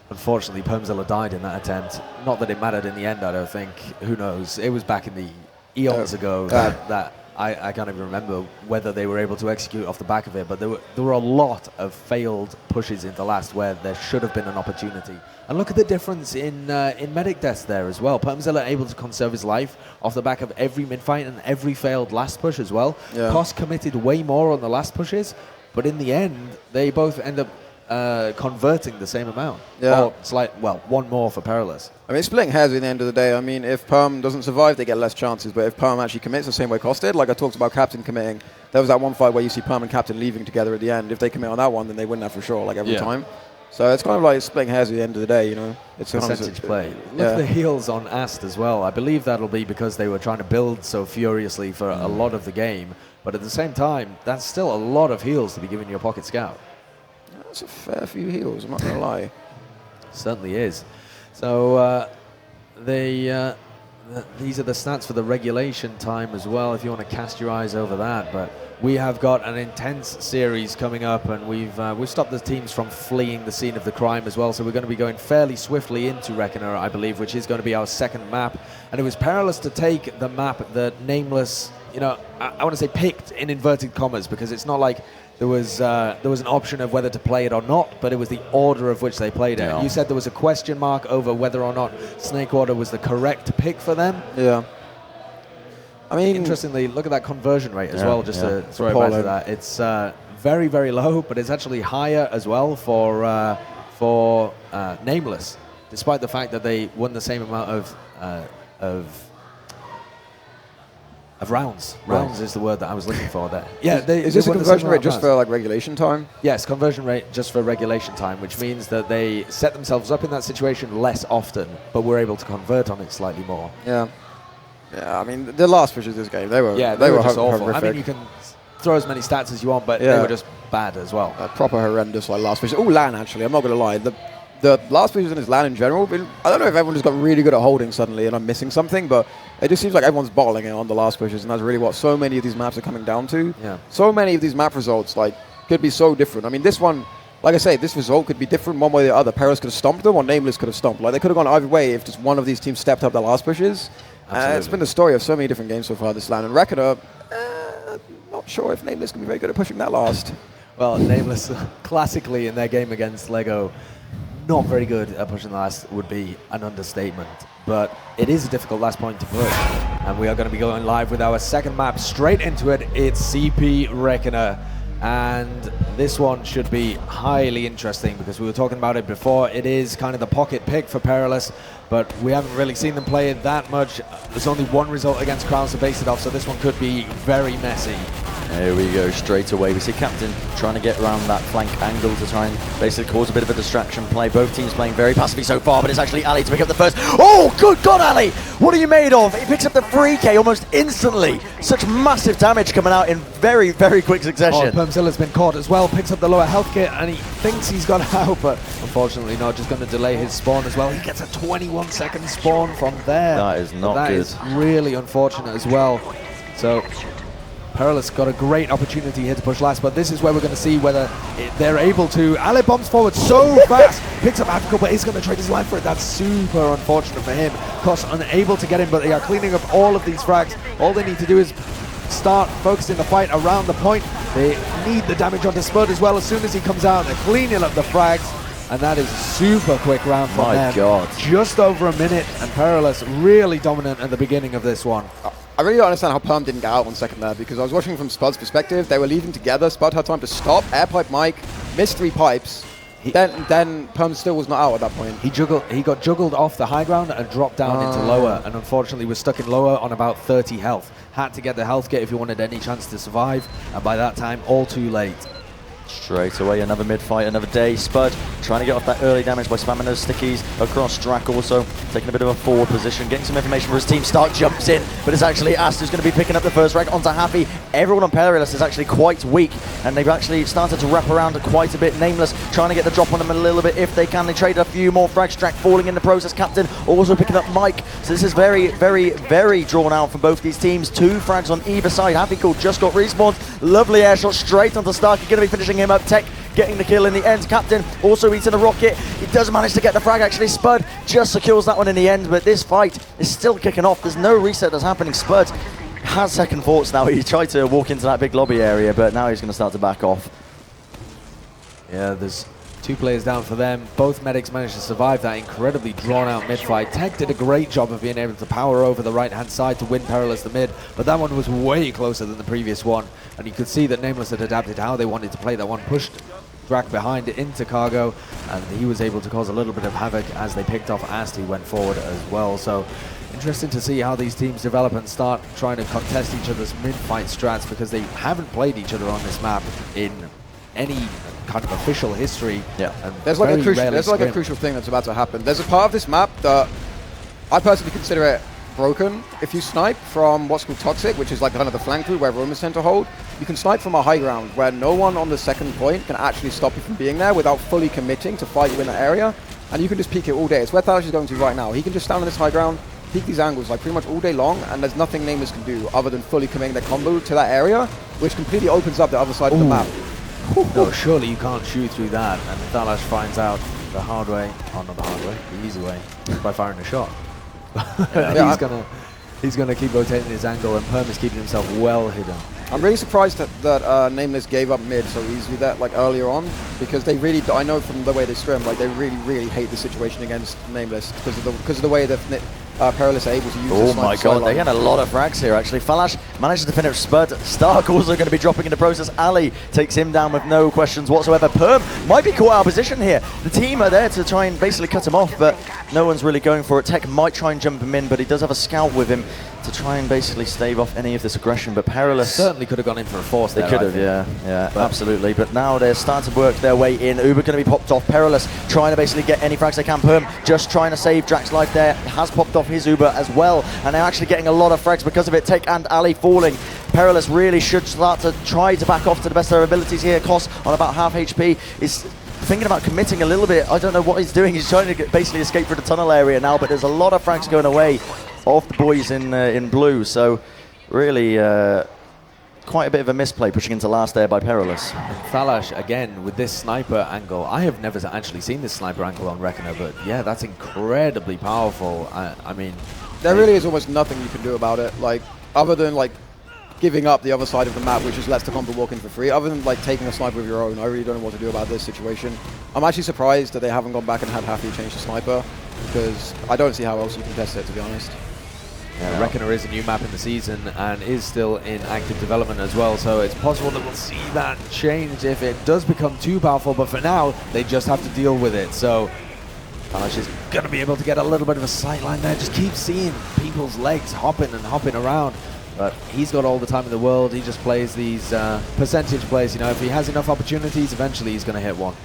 unfortunately, Permzilla died in that attempt. Not that it mattered in the end, I don't think. Who knows? It was back in the eons ago that I can't even remember whether they were able to execute off the back of it, but there were a lot of failed pushes into last where there should have been an opportunity. And look at the difference in medic deaths there as well. Permzilla able to conserve his life off the back of every mid-fight and every failed last push as well. Yeah. Koss committed way more on the last pushes, but in the end, they both end up converting the same amount. Yeah. Or one more for Perilous. I mean, splitting hairs at the end of the day. I mean, if Perm doesn't survive, they get less chances. But if Perm actually commits the same way Koss did, like I talked about Captain committing, there was that one fight where you see Perm and Captain leaving together at the end. If they commit on that one, then they win that for sure, like every time. So it's kind of like splitting hairs at the end of the day, you know. It's percentage play. Look at the heals on Ast as well. I believe that'll be because they were trying to build so furiously for a lot of the game. But at the same time, that's still a lot of heals to be giving your pocket scout. That's a fair few heals, I'm not going to lie. Certainly is. So these are the stats for the regulation time as well, if you want to cast your eyes over that. But we have got an intense series coming up, and we've stopped the teams from fleeing the scene of the crime as well. So we're going to be going fairly swiftly into Reckoner, I believe, which is going to be our second map. And it was Perilous to take the map that nameLess, you know, I want to say picked in inverted commas, because it's not like there was an option of whether to play it or not, but it was the order of which they played it. Yeah. You said there was a question mark over whether or not Snakewater was the correct pick for them. Yeah. I mean, interestingly, look at that conversion rate as well, just to throw it back to that. It's very, very low, but it's actually higher as well for nameLess, despite the fact that they won the same amount of rounds. Rounds is the word that I was looking for there. Yeah, is this a conversion rate just for like regulation time? Yes, conversion rate just for regulation time, which means that they set themselves up in that situation less often, but were able to convert on it slightly more. Yeah. Yeah, I mean, the last pushes this game, they were just awful. horrific. I mean, you can throw as many stats as you want, but they were just bad as well. Proper horrendous, like last pushes. Oh, LAN, actually, I'm not going to lie. The last pushes in his LAN in general, I don't know if everyone just got really good at holding suddenly and I'm missing something, but it just seems like everyone's bottling it on the last pushes, and that's really what so many of these maps are coming down to. Yeah. So many of these map results could be so different. I mean, this one, like I say, this result could be different one way or the other. Perilous could have stomped them, or nameLess could have stomped. Like, they could have gone either way if just one of these teams stepped up the last pushes. It's been the story of so many different games so far this LAN. And Reckoner, not sure if nameLess can be very good at pushing that last. Well, nameLess, classically in their game against Lego, not very good at pushing the last would be an understatement. But it is a difficult last point to push. And we are going to be going live with our second map straight into it. It's CP Reckoner. And this one should be highly interesting because we were talking about it before. It is kind of the pocket pick for Perilous, but we haven't really seen them play it that much. There's only one result against Crowns to base it off, so this one could be very messy. There we go, straight away. We see Captain trying to get around that flank angle to try and basically cause a bit of a distraction play. Both teams playing very passively so far, but it's actually Ali to pick up the first. Oh, good God, Ali! What are you made of? He picks up the 3K almost instantly. Such massive damage coming out in very, very quick succession. Permzilla's been caught as well, picks up the lower health kit, and he thinks he's got out, but unfortunately not, just going to delay his spawn as well. He gets a 21-second spawn from there. That is not good. That is really unfortunate as well. So Perilous got a great opportunity here to push last, but this is where we're going to see whether they're able to. Ale bombs forward so fast, picks up Africa, but he's going to trade his life for it. That's super unfortunate for him. Koss unable to get him, but they are cleaning up all of these frags. All they need to do is start focusing the fight around the point. They need the damage onto Spud as well. As soon as he comes out, they're cleaning up the frags, and that is a super quick round from them. My God. Just over a minute, and Perilous really dominant at the beginning of this one. I really don't understand how Perm didn't get out on second there, because I was watching from Spud's perspective. They were leaving together. Spud had time to stop, air pipe Mike, missed 3 pipes, Then Perm still was not out at that point. He got juggled off the high ground and dropped down into lower, and unfortunately was stuck in lower on about 30 health. Had to get the health kit if he wanted any chance to survive, and by that time, all too late. Straight away, another mid-fight, another day. Spud trying to get off that early damage by spamming those stickies across. Drac also taking a bit of a forward position, getting some information for his team. Stark jumps in, but it's actually Ast who's going to be picking up the first frag onto Happy. Everyone on Perilous is actually quite weak, and they've actually started to wrap around quite a bit. nameLess trying to get the drop on them a little bit if they can. They trade a few more frags. Drac falling in the process. Captain also picking up Mike. So this is very, very, very drawn out from both these teams. 2 frags on either side. Happy Cool just got respawned. Lovely air shot straight onto Stark. You're going to be finishing him up. Tech getting the kill in the end. Captain also eating a rocket. He does manage to get the frag actually. Spud just secures that one in the end, but this fight is still kicking off. There's no reset that's happening. Spud has second thoughts now. He tried to walk into that big lobby area, but now he's going to start to back off. Yeah, there's 2 players down for them. Both medics managed to survive that incredibly drawn-out mid-fight. Tech did a great job of being able to power over the right-hand side to win Perilous the mid, but that one was way closer than the previous one, and you could see that nameLess had adapted how they wanted to play that one. Pushed Drac behind into cargo, and he was able to cause a little bit of havoc as they picked off Ast, who went forward as well. So interesting to see how these teams develop and start trying to contest each other's mid-fight strats, because they haven't played each other on this map in any kind of official history. Yeah, and there's like a crucial thing that's about to happen. There's a part of this map that I personally consider it broken. If you snipe from what's called Toxic, which is like kind of the flank route where Romans tend to hold, you can snipe from a high ground where no one on the second point can actually stop you from being there without fully committing to fight you in that area, and you can just peek it all day. It's where Thalash is going to right now. He can just stand on this high ground, peek these angles like pretty much all day long, and there's nothing nameLess can do other than fully committing their combo to that area, which completely opens up the other side of the map. No, surely you can't shoot through that, and Thalash finds out the hard way, oh not the hard way, the easy way, by firing a shot. He's gonna keep rotating his angle, and Perm is keeping himself well hidden. I'm really surprised that nameLess gave up mid so easily that like earlier on, because they really, I know from the way they scrim, like they really hate the situation against nameLess because of the way that Perilous are able to use. Oh my god, they get a lot of frags here actually. Falash manages to finish Spud. Stark also going to be dropping in the process. Ali takes him down with no questions whatsoever. Perm might be caught out of position here. The team are there to try and basically cut him off, but no one's really going for it. Tech might try and jump him in, but he does have a scout with him to try and basically stave off any of this aggression. But Perilous certainly could have gone in for a force there. They could have, yeah, absolutely. But now they're starting to work their way in. Uber going to be popped off. Perilous trying to basically get any frags they can. Perm just trying to save Drac's life there. Has popped off his Uber as well, and they're actually getting a lot of frags because of it. Tech and Ali falling. Perilous really should start to try to back off to the best of their abilities here. Kos on about half HP is thinking about committing a little bit. I don't know what he's doing. He's trying to basically escape through the tunnel area now, but there's a lot of frags going away off the boys in blue. So really quite a bit of a misplay pushing into last there by Perilous. And Thalash again with this sniper angle. I have never actually seen this sniper angle on Reckoner, but yeah, that's incredibly powerful. I mean, there really is almost nothing you can do about it, like other than like giving up the other side of the map, which is lets the combo walk in for free. Other than like taking a sniper of your own, I really don't know what to do about this situation. I'm actually surprised that they haven't gone back and had Happy change the sniper, because I don't see how else you can test it, to be honest. Yeah, Reckoner is a new map in the season and is still in active development as well, so it's possible that we'll see that change if it does become too powerful, but for now, they just have to deal with it. So Thalash is going to be able to get a little bit of a sight line there, just keep seeing people's legs hopping and hopping around. But he's got all the time in the world. He just plays these percentage plays. You know, if he has enough opportunities, eventually he's going to hit one.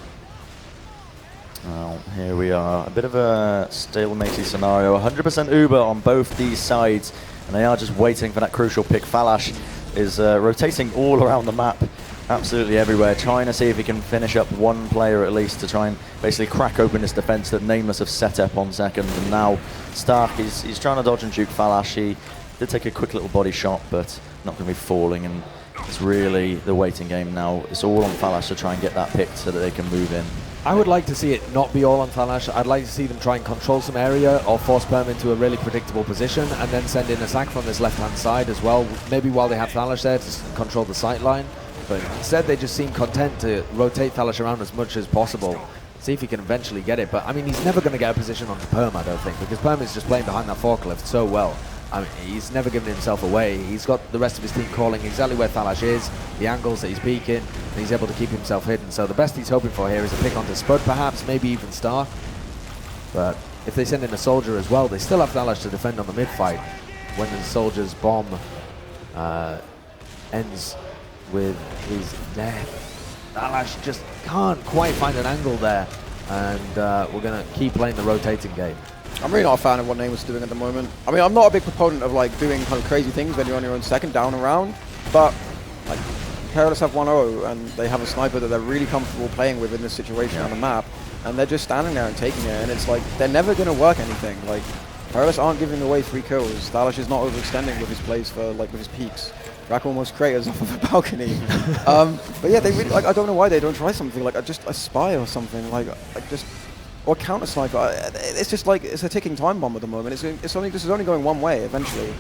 Well, here we are. A bit of a stalematy scenario. 100% Uber on both these sides, and they are just waiting for that crucial pick. Falash is rotating all around the map, absolutely everywhere, trying to see if he can finish up one player at least to try and basically crack open this defense that nameLess have set up on second. And now Stark, he's trying to dodge and juke Falash. He did take a quick little body shot, but not going to be falling, and it's really the waiting game now. It's all on Falash to try and get that pick so that they can move in. I would like to see it not be all on Thalash. I'd like to see them try and control some area or force Perm into a really predictable position and then send in a sack from this left-hand side as well, maybe while they have Thalash there to control the sight line. But instead they just seem content to rotate Thalash around as much as possible, see if he can eventually get it. But I mean, he's never going to get a position onto Perm, I don't think, because Perm is just playing behind that forklift so well. I mean, he's never given himself away. He's got the rest of his team calling exactly where Thalash is, the angles that he's peeking, and he's able to keep himself hidden. So the best he's hoping for here is a pick onto Spud, perhaps, maybe even Star. But if they send in a soldier as well, they still have Thalash to defend on the mid-fight. When the soldier's bomb ends with his death, Thalash just can't quite find an angle there. And we're going to keep playing the rotating game. I'm really not a fan of what nameLess is doing at the moment. I mean, I'm not a big proponent of like doing kind of crazy things when you're on your own second down and round, but like Perilous have 1-0 and they have a sniper that they're really comfortable playing with in this situation on the map, and they're just standing there and taking it, and it's like they're never going to work anything. Like Perilous aren't giving away 3 kills. Thalash is not overextending with his plays for like with his peaks. Rack almost craters off of a balcony. But yeah, they really, like, I don't know why they don't try something like just a spy or something or counter sniper. It's just like it's a ticking time bomb at the moment. This is only going one way eventually.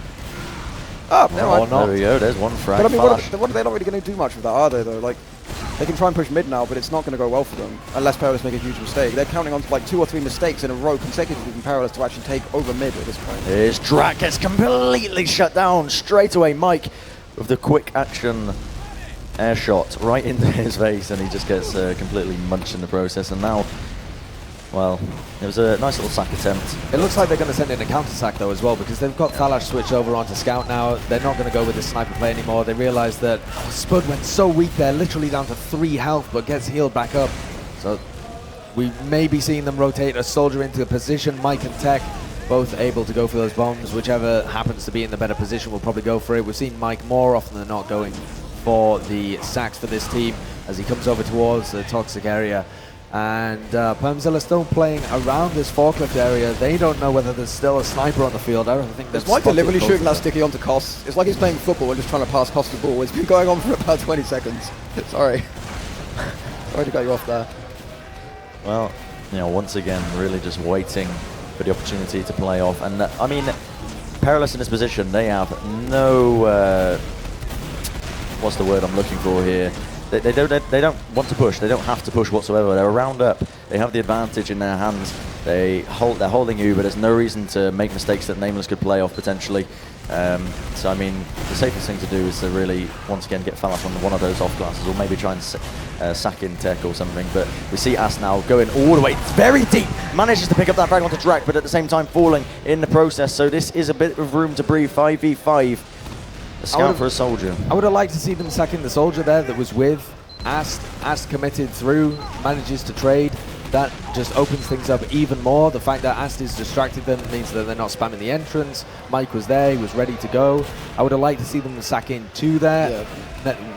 Oh, never mind. There we go. There's one frag. But I mean, they're not really going to do much with that, are they? Though, like they can try and push mid now, but it's not going to go well for them unless Perilous make a huge mistake. They're counting on like 2 or 3 mistakes in a row consecutively from Perilous to actually take over mid at this point. His Drak gets completely shut down straight away. Mike with the quick action air shot right into his face, and he just gets completely munched in the process. And now, well, it was a nice little sack attempt. It looks like they're going to send in a counter-sack though as well, because they've got Thalash switched over onto Scout now. They're not going to go with the sniper play anymore. They realize that Spud went so weak there, literally down to 3 health, but gets healed back up. So we may be seeing them rotate a soldier into a position. Mike and Tech both able to go for those bombs. Whichever happens to be in the better position will probably go for it. We've seen Mike more often than not going for the sacks for this team as he comes over towards the toxic area. And Permzilla still playing around this forklift area. They don't know whether there's still a sniper on the field. I don't think there's. Mike deliberately shooting that sticky onto Koss. It's like he's playing football and just trying to pass Koss the ball. It's been going on for about 20 seconds. Sorry. Sorry to cut you off there. Well, you know, once again, really just waiting for the opportunity to play off. And I mean, Perilous in this position, they have no. What's the word I'm looking for here? They don't want to push. They don't have to push whatsoever. They're a round up. They have the advantage in their hands. They're holding you, but there's no reason to make mistakes that nameLess could play off potentially. So I mean, the safest thing to do is to really once again get Thalash on one of those off classes, or maybe try and sack in Tech or something. But we see Ast now going all the way very deep. Manages to pick up that frag onto Drak, but at the same time falling in the process. So this is a bit of room to breathe. 5v5. A scout for a soldier. I would have liked to see them sacking the soldier there that was with Ast. Ast committed through, manages to trade. That just opens things up even more. The fact that Ast is distracted them means that they're not spamming the entrance. Mike was there, he was ready to go. I would have liked to see them sack in 2 there,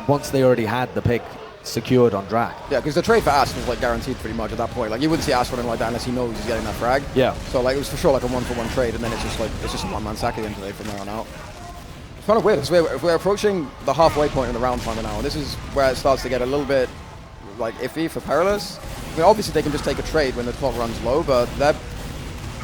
once they already had the pick secured on Drak. Yeah, because the trade for Ast was like guaranteed pretty much at that point. Like you wouldn't see Ast running like that unless he knows he's getting that frag. Yeah. So like it was for sure like a 1-for-1 trade, and then it's just a one-man sack again today from there on out. Kind of weird because we're approaching the halfway point in the round timer now, and this is where it starts to get a little bit like iffy for Perilous. I mean, obviously they can just take a trade when the clock runs low, but they're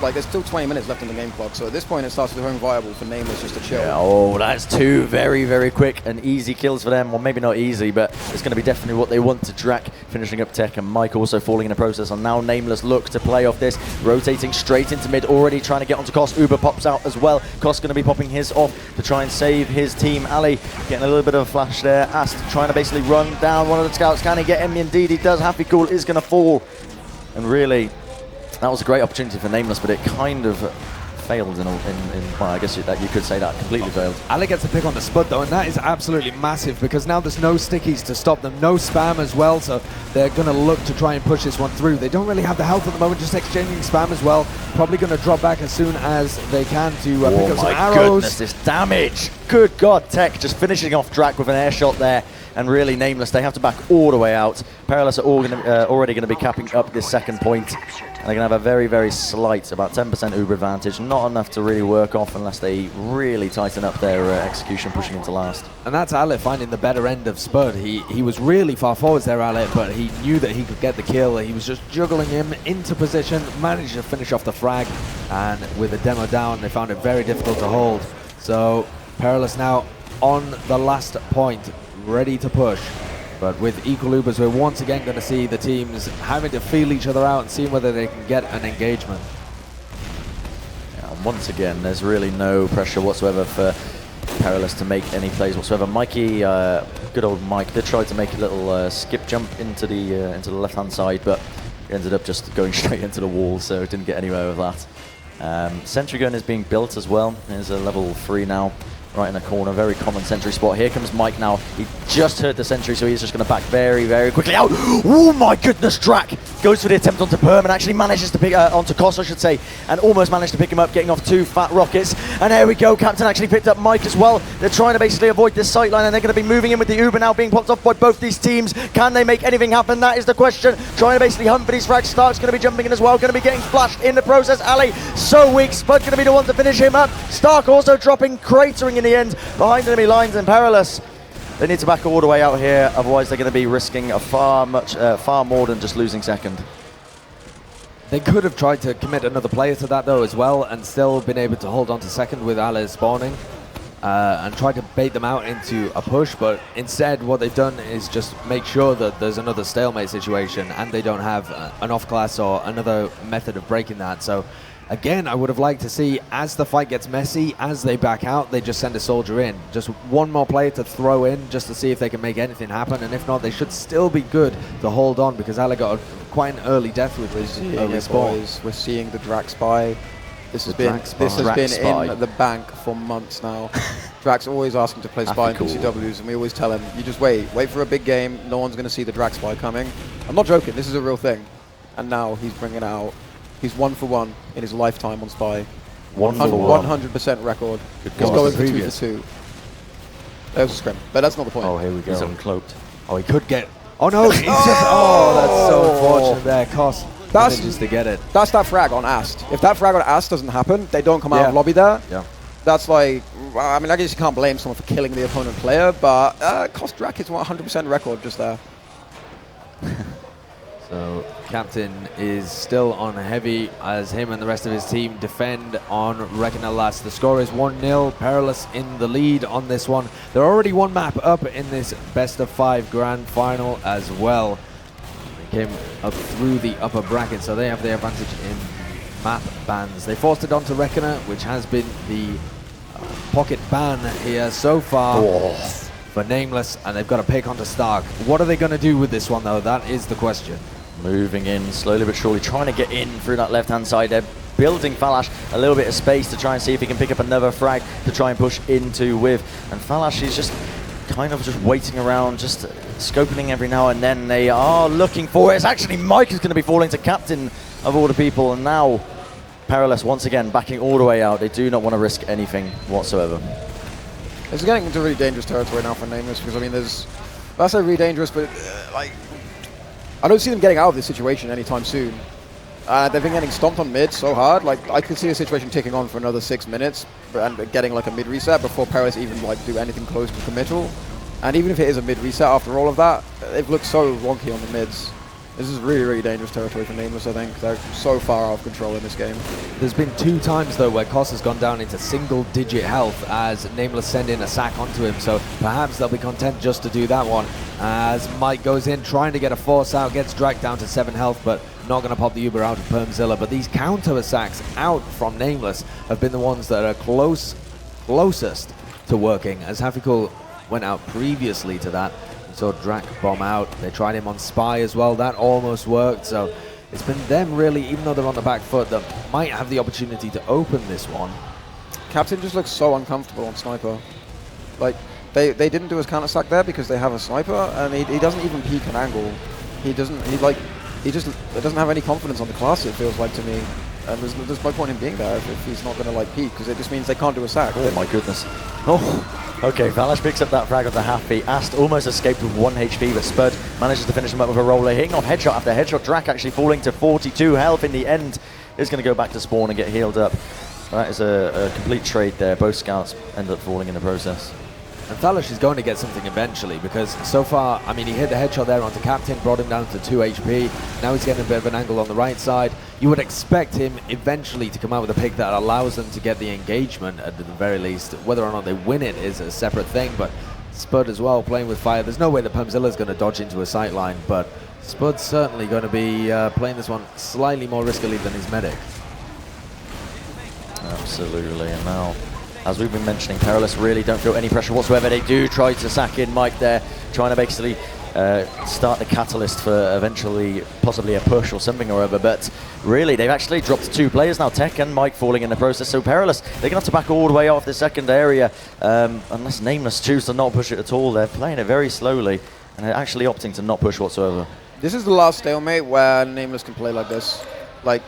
like there's still 20 minutes left in the game clock, so at this point it starts to become viable for nameLess just to chill. Yeah, oh, that's 2 very, very quick and easy kills for them. Well, maybe not easy, but it's going to be definitely what they want to Drak, finishing up Tech, and Mike also falling in the process. And now nameLess look to play off this, rotating straight into mid, already trying to get onto Koss. Uber pops out as well. Koss going to be popping his off to try and save his team. Ali getting a little bit of a flash there. Ast trying to basically run down one of the scouts. Can he get him? Indeed he does. Happy Cool is going to fall. And really, that was a great opportunity for nameLess, but it kind of failed in well, I guess that you could say that completely failed. Ali gets a pick on the Spud though, and that is absolutely massive because now there's no stickies to stop them, no spam as well, so they're going to look to try and push this one through. They don't really have the health at the moment, just exchanging spam as well. Probably going to drop back as soon as they can to pick up some arrows. Oh my goodness, this damage! Good God, Tech just finishing off Drak with an air shot there. And really nameLess, they have to back all the way out. Perilous are already going to be capping up this second point. And they're going to have a very, very slight, about 10% Uber advantage. Not enough to really work off unless they really tighten up their execution, pushing into last. And that's Ale finding the better end of Spud. He was really far forwards there, Ale, but he knew that he could get the kill. He was just juggling him into position, managed to finish off the frag. And with the demo down, they found it very difficult to hold. So Perilous now on the last point, ready to push. But with equal Ubers, we're once again going to see the teams having to feel each other out and see whether they can get an engagement. Yeah, once again, there's really no pressure whatsoever for Perilous to make any plays whatsoever. Mikey, good old Mike, did try to make a little skip jump into the left-hand side, but ended up just going straight into the wall, so didn't get anywhere with that. Sentry gun is being built as well. There's a level 3 now, right in the corner. Very common sentry spot. Here comes Mike now. He just heard the sentry, so he's just going to back very, very quickly out. Oh my goodness, Drac goes for the attempt onto Perm and actually manages to pick, onto Koss, I should say, and almost managed to pick him up, getting off 2 fat rockets. And there we go. Captain actually picked up Mike as well. They're trying to basically avoid this sight line, and they're going to be moving in with the Uber now being popped off by both these teams. Can they make anything happen? That is the question. Trying to basically hunt for these frags. Stark's going to be jumping in as well. Going to be getting splashed in the process. Ali, so weak. Spud going to be the one to finish him up. Stark also dropping, cratering in the end behind enemy lines, and Perilous, they need to back all the way out here, otherwise they're going to be risking a far more than just losing second. They could have tried to commit another player to that though as well, and still been able to hold on to second with Ali spawning, and try to bait them out into a push, but instead what they've done is just make sure that there's another stalemate situation and they don't have an off-class or another method of breaking that. So again, I would have liked to see, as the fight gets messy, as they back out, they just send a soldier in. Just one more player to throw in, just to see if they can make anything happen. And if not, they should still be good to hold on, because Ali got quite an early death with his early spawn. We're seeing the Drac Spy. This has been in the bank for months now. Drac's always asking to play Spy in PCWs, and we always tell him, you just wait for a big game. No one's going to see the Drac Spy coming. I'm not joking. This is a real thing. And now he's bringing it out. He's 1 for 1 in his lifetime on Spy. 100% record. He's going for 2 for 2. There's a scrim, but that's not the point. Oh, here we go. He's uncloaked. Oh, he could get. Oh no! He's just. Oh, that's so unfortunate there. Koss manages to get it. That's that frag on Ast. If that frag on Ast doesn't happen, they don't come out of lobby there. Yeah. That's like, I mean, I guess you can't blame someone for killing the opponent player, but Koss Drac is 100% record just there. So Captain is still on heavy as him and the rest of his team defend on Reckoner Last. The score is 1-0. Perilous in the lead on this one. They're already 1 map up in this best of 5 grand final as well. They came up through the upper bracket, so they have the advantage in map bans. They forced it onto Reckoner, which has been the pocket ban here so far. For nameLess, and they've got to pick onto Stark. What are they going to do with this one though? That is the question. Moving in slowly but surely, trying to get in through that left-hand side. They're building Falash a little bit of space to try and see if he can pick up another frag to try and push into with. And Falash is just kind of just waiting around, just scoping every now and then. They are looking for it. It's actually Mike who's going to be falling to captain of all the people. And now Perilous once again backing all the way out. They do not want to risk anything whatsoever. It's getting into really dangerous territory now for nameLess, because I mean, that's really dangerous, but like, I don't see them getting out of this situation anytime soon. They've been getting stomped on mid so hard. Like, I could see the situation ticking on for another 6 minutes and getting like a mid reset before Perilous even like do anything close to committal. And even if it is a mid reset after all of that, they've looked so wonky on the mids. This is really, really dangerous territory for nameLess, I think. They're so far out of control in this game. There's been 2 times, though, where Koss has gone down into single-digit health as nameLess send in a sack onto him, so perhaps they'll be content just to do that one. As Mike goes in, trying to get a force out, gets dragged down to 7 health, but not going to pop the Uber out of Permzilla. But these counter-attacks out from nameLess have been the ones that are closest to working, as Hafikul went out previously to that. So Drac bomb out. They tried him on Spy as well. That almost worked. So it's been them really, even though they're on the back foot, that might have the opportunity to open this one. Captain just looks so uncomfortable on Sniper. Like, they didn't do his counter-sack there because they have a Sniper, and he doesn't even peek an angle. He just doesn't have any confidence on the class, it feels like to me. And there's no point in being there if he's not going to like peek, because it just means they can't do a sack. Oh my goodness. Oh. Okay, Valash picks up that frag of the half-beat. Ast almost escaped with 1 HP, but Spud manages to finish him up with a roller, hitting off headshot after headshot. Drac actually falling to 42 health in the end. Is going to go back to spawn and get healed up. That is a complete trade there. Both scouts end up falling in the process. And Thalish is going to get something eventually, because so far, I mean, he hit the headshot there onto Captain, brought him down to 2 HP. Now he's getting a bit of an angle on the right side. You would expect him eventually to come out with a pick that allows them to get the engagement at the very least. Whether or not they win it is a separate thing, but Spud as well playing with fire. There's no way that Permzilla's going to dodge into a sight line, but Spud's certainly going to be playing this one slightly more riskily than his medic. Absolutely, and now, as we've been mentioning, Perilous really don't feel any pressure whatsoever. They do try to sack in Mike there, trying to basically start the catalyst for eventually possibly a push or something or other, but really they've actually dropped 2 players now, Tech and Mike falling in the process, so Perilous, they're going to have to back all the way off the second area, unless nameLess choose to not push it at all. They're playing it very slowly, and they're actually opting to not push whatsoever. This is the last stalemate where nameLess can play like this. Like,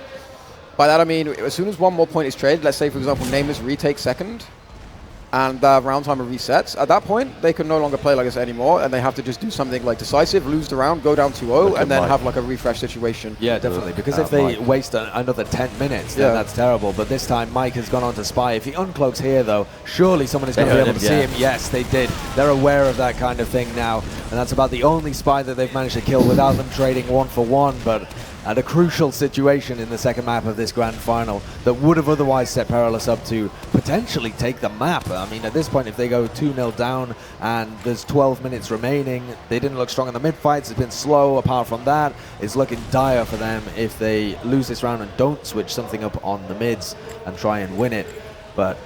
by that I mean, as soon as one more point is traded, let's say for example nameLess retakes second, and round timer resets, at that point they can no longer play like this anymore, and they have to just do something like decisive, lose the round, go down 2-0, and then have like a refresh situation. Yeah, definitely, because if they waste another 10 minutes, then that's terrible. But this time Mike has gone on to spy. If he uncloaks here though, surely someone is going to be able to see him. Yes, they did. They're aware of that kind of thing now, and that's about the only spy that they've managed to kill without them trading 1 for 1, but at a crucial situation in the second map of this grand final that would have otherwise set Perilous up to potentially take the map. I mean, at this point, if they go 2-0 down and there's 12 minutes remaining, they didn't look strong in the mid-fights. It's been slow. Apart from that, it's looking dire for them if they lose this round and don't switch something up on the mids and try and win it. But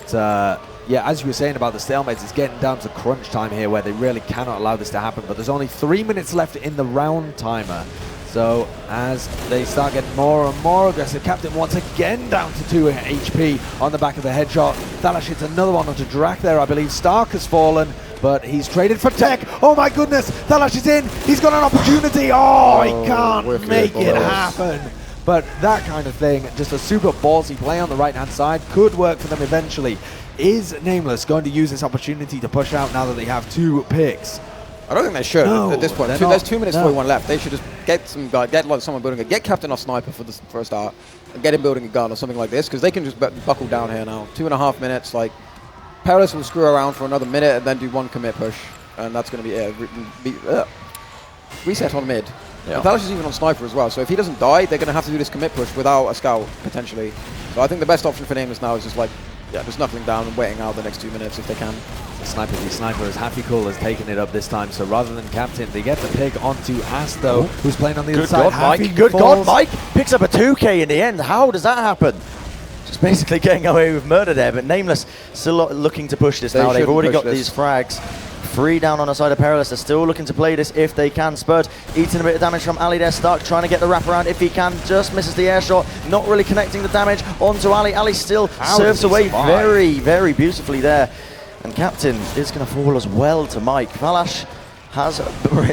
yeah, as you were saying about the stalemates, it's getting down to crunch time here where they really cannot allow this to happen. But there's only 3 minutes left in the round timer. So as they start getting more and more aggressive, Captain once again down to 2 HP on the back of the headshot. Thalash hits another one onto Drak there, I believe. Stark has fallen, but he's traded for Tech. Oh my goodness, Thalash is in. He's got an opportunity. Oh, he can't make it happen. But that kind of thing, just a super ballsy play on the right-hand side, could work for them eventually. Is nameLess going to use this opportunity to push out now that they have 2 picks? I don't think they should at this point. There's 2 minutes 41 left. They should just get some guy, get like someone building get Captain off sniper for a start, and get him building a gun or something like this, because they can just buckle down here now. 2.5 minutes. Like, Perilous will screw around for another minute and then do 1 commit push, and that's going to be it. Reset on mid. Yeah. Thalash is even on sniper as well, so if he doesn't die, they're going to have to do this commit push without a scout potentially. So I think the best option for nameLess now is just like, just knuckling down and waiting out the next 2 minutes if they can. Sniper v Sniper, as Happy Cool has taken it up this time, so rather than Captain, they get the pick onto Asto, who's playing on the other side. Good God, Mike picks up a 2K in the end. How does that happen? Just basically getting away with murder there, but nameLess still looking to push this now. They've already got these frags. 3 down on the side of Perilous. They're still looking to play this if they can. Spud eating a bit of damage from Ali there. Stark trying to get the wraparound if he can. Just misses the air shot. Not really connecting the damage onto Ali. Ali still serves away very, very beautifully there. And Captain is going to fall as well to Mike. Thalash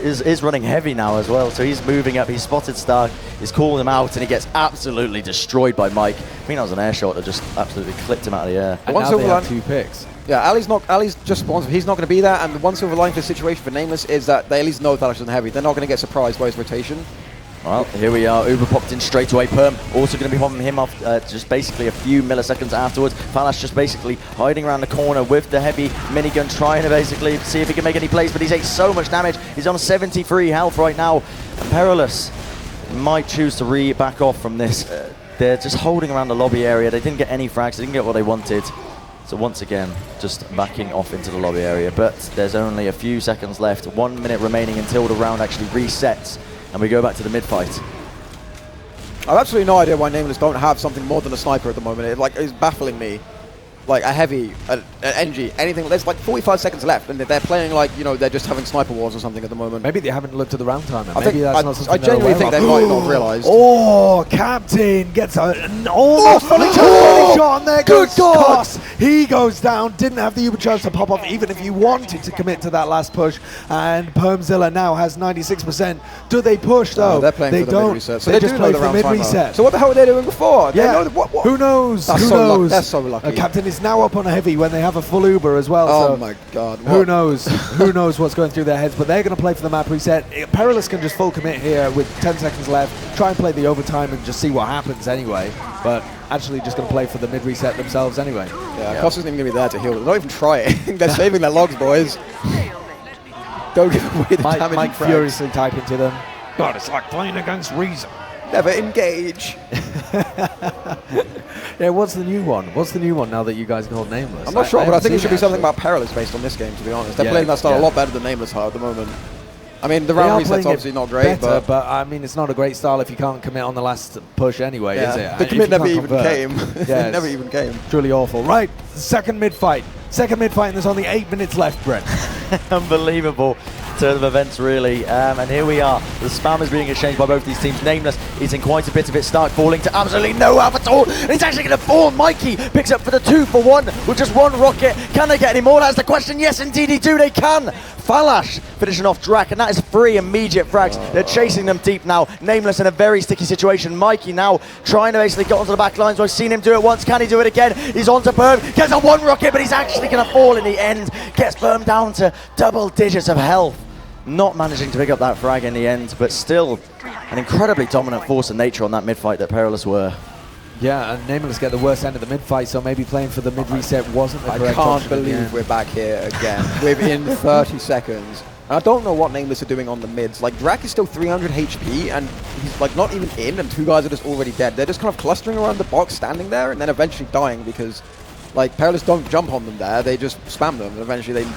is running heavy now as well, so he's moving up. He's spotted Stark, he's calling him out, and he gets absolutely destroyed by Mike. I think that was an air shot that just absolutely clipped him out of the air. And now they have 2 picks. Yeah, Ali's just spawns. He's not going to be there, and the one silver line for the situation for nameLess is that they at least know Thalash isn't heavy. They're not going to get surprised by his rotation. Well, here we are. Uber popped in straight away. Perm also going to be popping him off just basically a few milliseconds afterwards. Thalash just basically hiding around the corner with the heavy minigun, trying to basically see if he can make any plays, but he's taking so much damage. He's on 73 health right now. And Perilous might choose to back off from this. They're just holding around the lobby area. They didn't get any frags. They didn't get what they wanted. So once again, just backing off into the lobby area. But there's only a few seconds left. 1 minute remaining until the round actually resets. And we go back to the mid-fight. I've absolutely no idea why nameLess don't have something more than a sniper at the moment. It's baffling me. Like a heavy, an NG, anything. There's like 45 seconds left, and they're playing like, they're just having sniper wars or something at the moment. Maybe they haven't looked at the round timer. I genuinely think they might not realised. Oh, Captain gets an almost fully charged shot, and there goes Scott. He goes down, didn't have the Uber charge to pop off, even if he wanted to commit to that last push. And Permzilla now has 96%. Do they push though? No, they're playing for the mid-reset. So they just play for mid-reset. So what the hell were they doing before? Yeah. Who knows? Who knows? That's so lucky. Captain is now up on a heavy when they have a full Uber as well. Oh so my God. Who knows? Who knows what's going through their heads? But they're going to play for the map reset. Perilous can just full commit here with 10 seconds left. Try and play the overtime and just see what happens anyway. But actually just going to play for the mid reset themselves anyway. Yeah, Costa's not even going to be there to heal. They're not even trying. They're saving their logs, boys. Don't give away the damage. Mike furiously typing to them. God, it's like playing against reason. Never engage. Yeah, what's the new one? What's the new one now that you guys call nameLess? I'm not sure, but I think it should be something about Perilous based on this game, to be honest. They're playing that style a lot better than nameLess are at the moment. I mean, the They are round reset's playing it obviously not great, better, but I mean, it's not a great style if you can't commit on the last push anyway, is it? the If commit you never can't even convert. came. Yeah, It never it's even came. truly awful. Right, second mid-fight. Second mid-fight, and there's only 8 minutes left, Brent. Unbelievable turn of events, really. And here we are. The spam is being exchanged by both these teams. nameLess is in quite a bit of it. Stark falling to absolutely no help at all. And he's actually going to fall. Mikey picks up for the 2-for-1 with just one rocket. Can they get any more? That's the question. Yes, indeed, they do. They can. Falash finishing off Drak, and that is 3 immediate frags. They're chasing them deep now. nameLess in a very sticky situation. Mikey now trying to basically get onto the back lines. I've seen him do it once. Can he do it again? He's onto Perm. Gets a 1 rocket, but he's actually going to fall in the end. Gets Perm down to double digits of health. Not managing to pick up that frag in the end, but still an incredibly dominant force of nature on that mid-fight that Perilous were. Yeah, and nameLess get the worst end of the mid-fight, so maybe playing for the mid-reset wasn't the I correct can't option. believe we're back here again within 30 seconds. And I don't know what nameLess are doing on the mids. Like, Drak is still 300 HP, and he's like not even in, and 2 guys are just already dead. They're just kind of clustering around the box, standing there, and then eventually dying because, like, Perilous don't jump on them there. They just spam them, and eventually they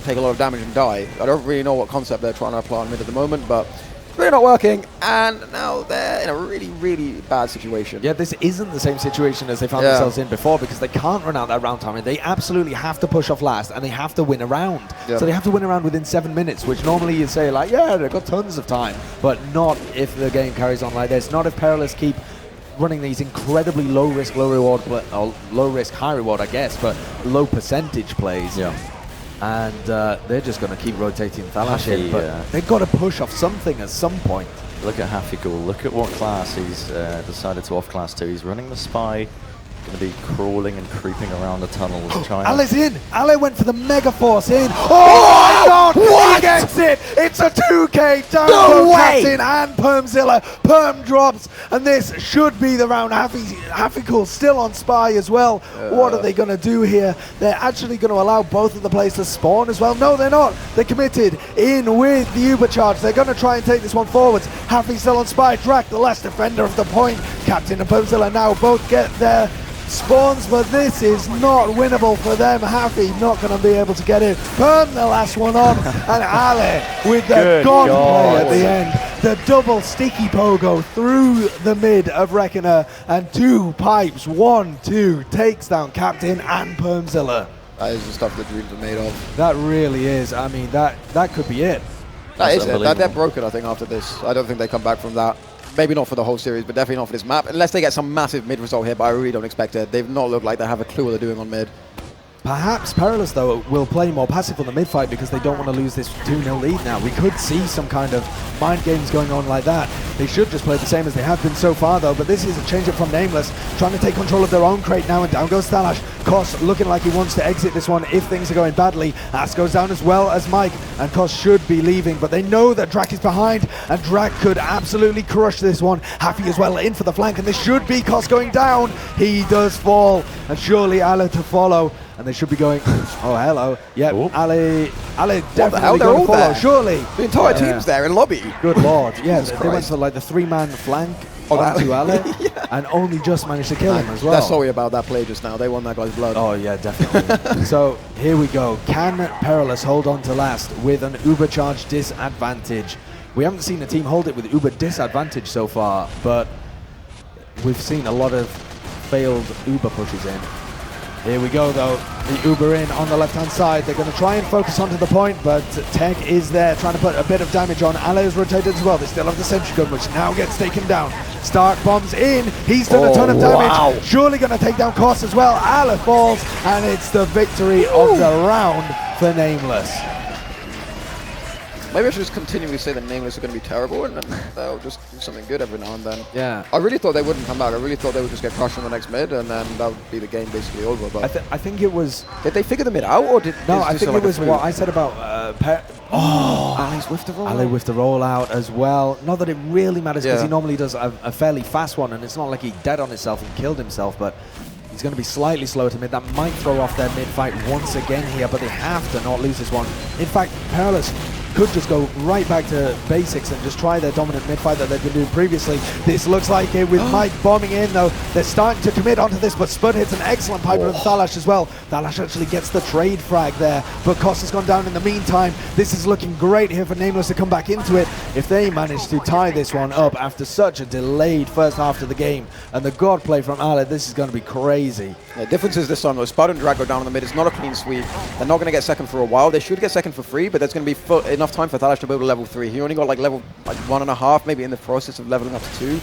take a lot of damage and die. I don't really know what concept they're trying to apply on mid at the moment, but it's really not working, and now they're in a really, really bad situation. Yeah, this isn't the same situation as they found themselves in before, because they can't run out that round time, and they absolutely have to push off last, and they have to win a round. Yeah. So they have to win a round within 7 minutes, which normally you'd say, like, yeah, they've got tons of time, but not if the game carries on like this. Not if Perilous keep running these incredibly low risk, low reward, or low risk, high reward, I guess, but low percentage plays. Yeah. And they're just going to keep rotating Falash in, but yeah. they've got to push off something at some point. Look at Hafigul. Look at what class he's decided to off class to. He's running the spy. Going to be crawling and creeping around the tunnels. Ale's in. Ale went for the Mega Force in. Oh my God! What? He gets it. It's a 2K down No from way! Captain and Permzilla. Perm drops, and this should be the round. Hafigul still on spy as well. What are they going to do here? They're actually going to allow both of the players to spawn as well. No, they're not. They're committed in with the Uber charge. They're going to try and take this one forwards. Hafi still on spy. Drak, the last defender of the point. Captain and Permzilla now both get their spawns, but this is not winnable for them. Happy not going to be able to get it. Perm the last one on, and Ale with the Good god God. play at the end. The double sticky pogo through the mid of Reckoner, and 2 pipes, 1-2, takes down Captain and Permzilla. That is the stuff that dreams are made of. That really is. I mean, that could be it. That is it. They're unbelievable. broken, I think, after this. I don't think they come back from that. Maybe not for the whole series, but definitely not for this map. Unless they get some massive mid result here, but I really don't expect it. They've not looked like they have a clue what they're doing on mid. Perhaps Perilous, though, will play more passive on the mid-fight because they don't want to lose this 2-0 lead now. We could see some kind of mind games going on like that. They should just play the same as they have been so far, though, but this is a change-up from nameLess, trying to take control of their own crate now, and down goes Thalash. Kos looking like he wants to exit this one if things are going badly. Ass goes down as well as Mike, and Kos should be leaving, but they know that Drak is behind, and Drak could absolutely crush this one. Happy as well in for the flank, and this should be Kos going down. He does fall, and surely Ale to follow. And they should be going, oh, hello. Yep, Oop. Ale definitely They're going all to follow, there. surely. The entire team's there in lobby. Good lord. Yeah, they went Christ. for like the 3-man flank Oh, that- onto Ale, and only just managed to kill him as well. They're sorry about that play just now. They won that guy's blood. Oh, yeah, definitely. So here we go. Can Perilous hold on to last with an Uber charge disadvantage? We haven't seen a team hold it with Uber disadvantage so far, but we've seen a lot of failed Uber pushes in. Here we go, though. The Uber in on the left-hand side. They're going to try and focus onto the point, but Tech is there trying to put a bit of damage on. Ale is rotated as well. They still have the sentry gun, which now gets taken down. Stark bombs in. He's done a ton of damage. Wow. Surely going to take down Kos as well. Ale falls, and it's the victory of the round for nameLess. Maybe I should just continually say that nameLess are going to be terrible, and then they'll just do something good every now and then. Yeah. I really thought they wouldn't come back. I really thought they would just get crushed on the next mid, and then that would be the game basically over. But I think it was... did they figure the mid out, or did No, is I this think like it a was fluke? what I said about... Ali's with the roll. Ale with the rollout as well. Not that it really matters because Yeah. he normally does a fairly fast one, and it's not like he dead on himself and killed himself, but he's going to be slightly slower to mid. That might throw off their mid fight once again here, but they have to not lose this one. In fact, Perilous could just go right back to basics and just try their dominant mid-fight that they've been doing previously. This looks like it with Mike bombing in, though. They're starting to commit onto this, but Spud hits an excellent piper and Thalash as well. Thalash actually gets the trade frag there, but Koss has gone down in the meantime. This is looking great here for nameLess to come back into it. If they manage to tie this one up after such a delayed first half of the game, and the god play from Ale, this is going to be crazy. The difference is this time, though, Spud and Drag go down in the mid. It's not a clean sweep. They're not going to get second for a while. They should get second for free, but there's going to be enough time for Thalash to build a level 3. He only got like level 1.5, maybe in the process of leveling up to 2,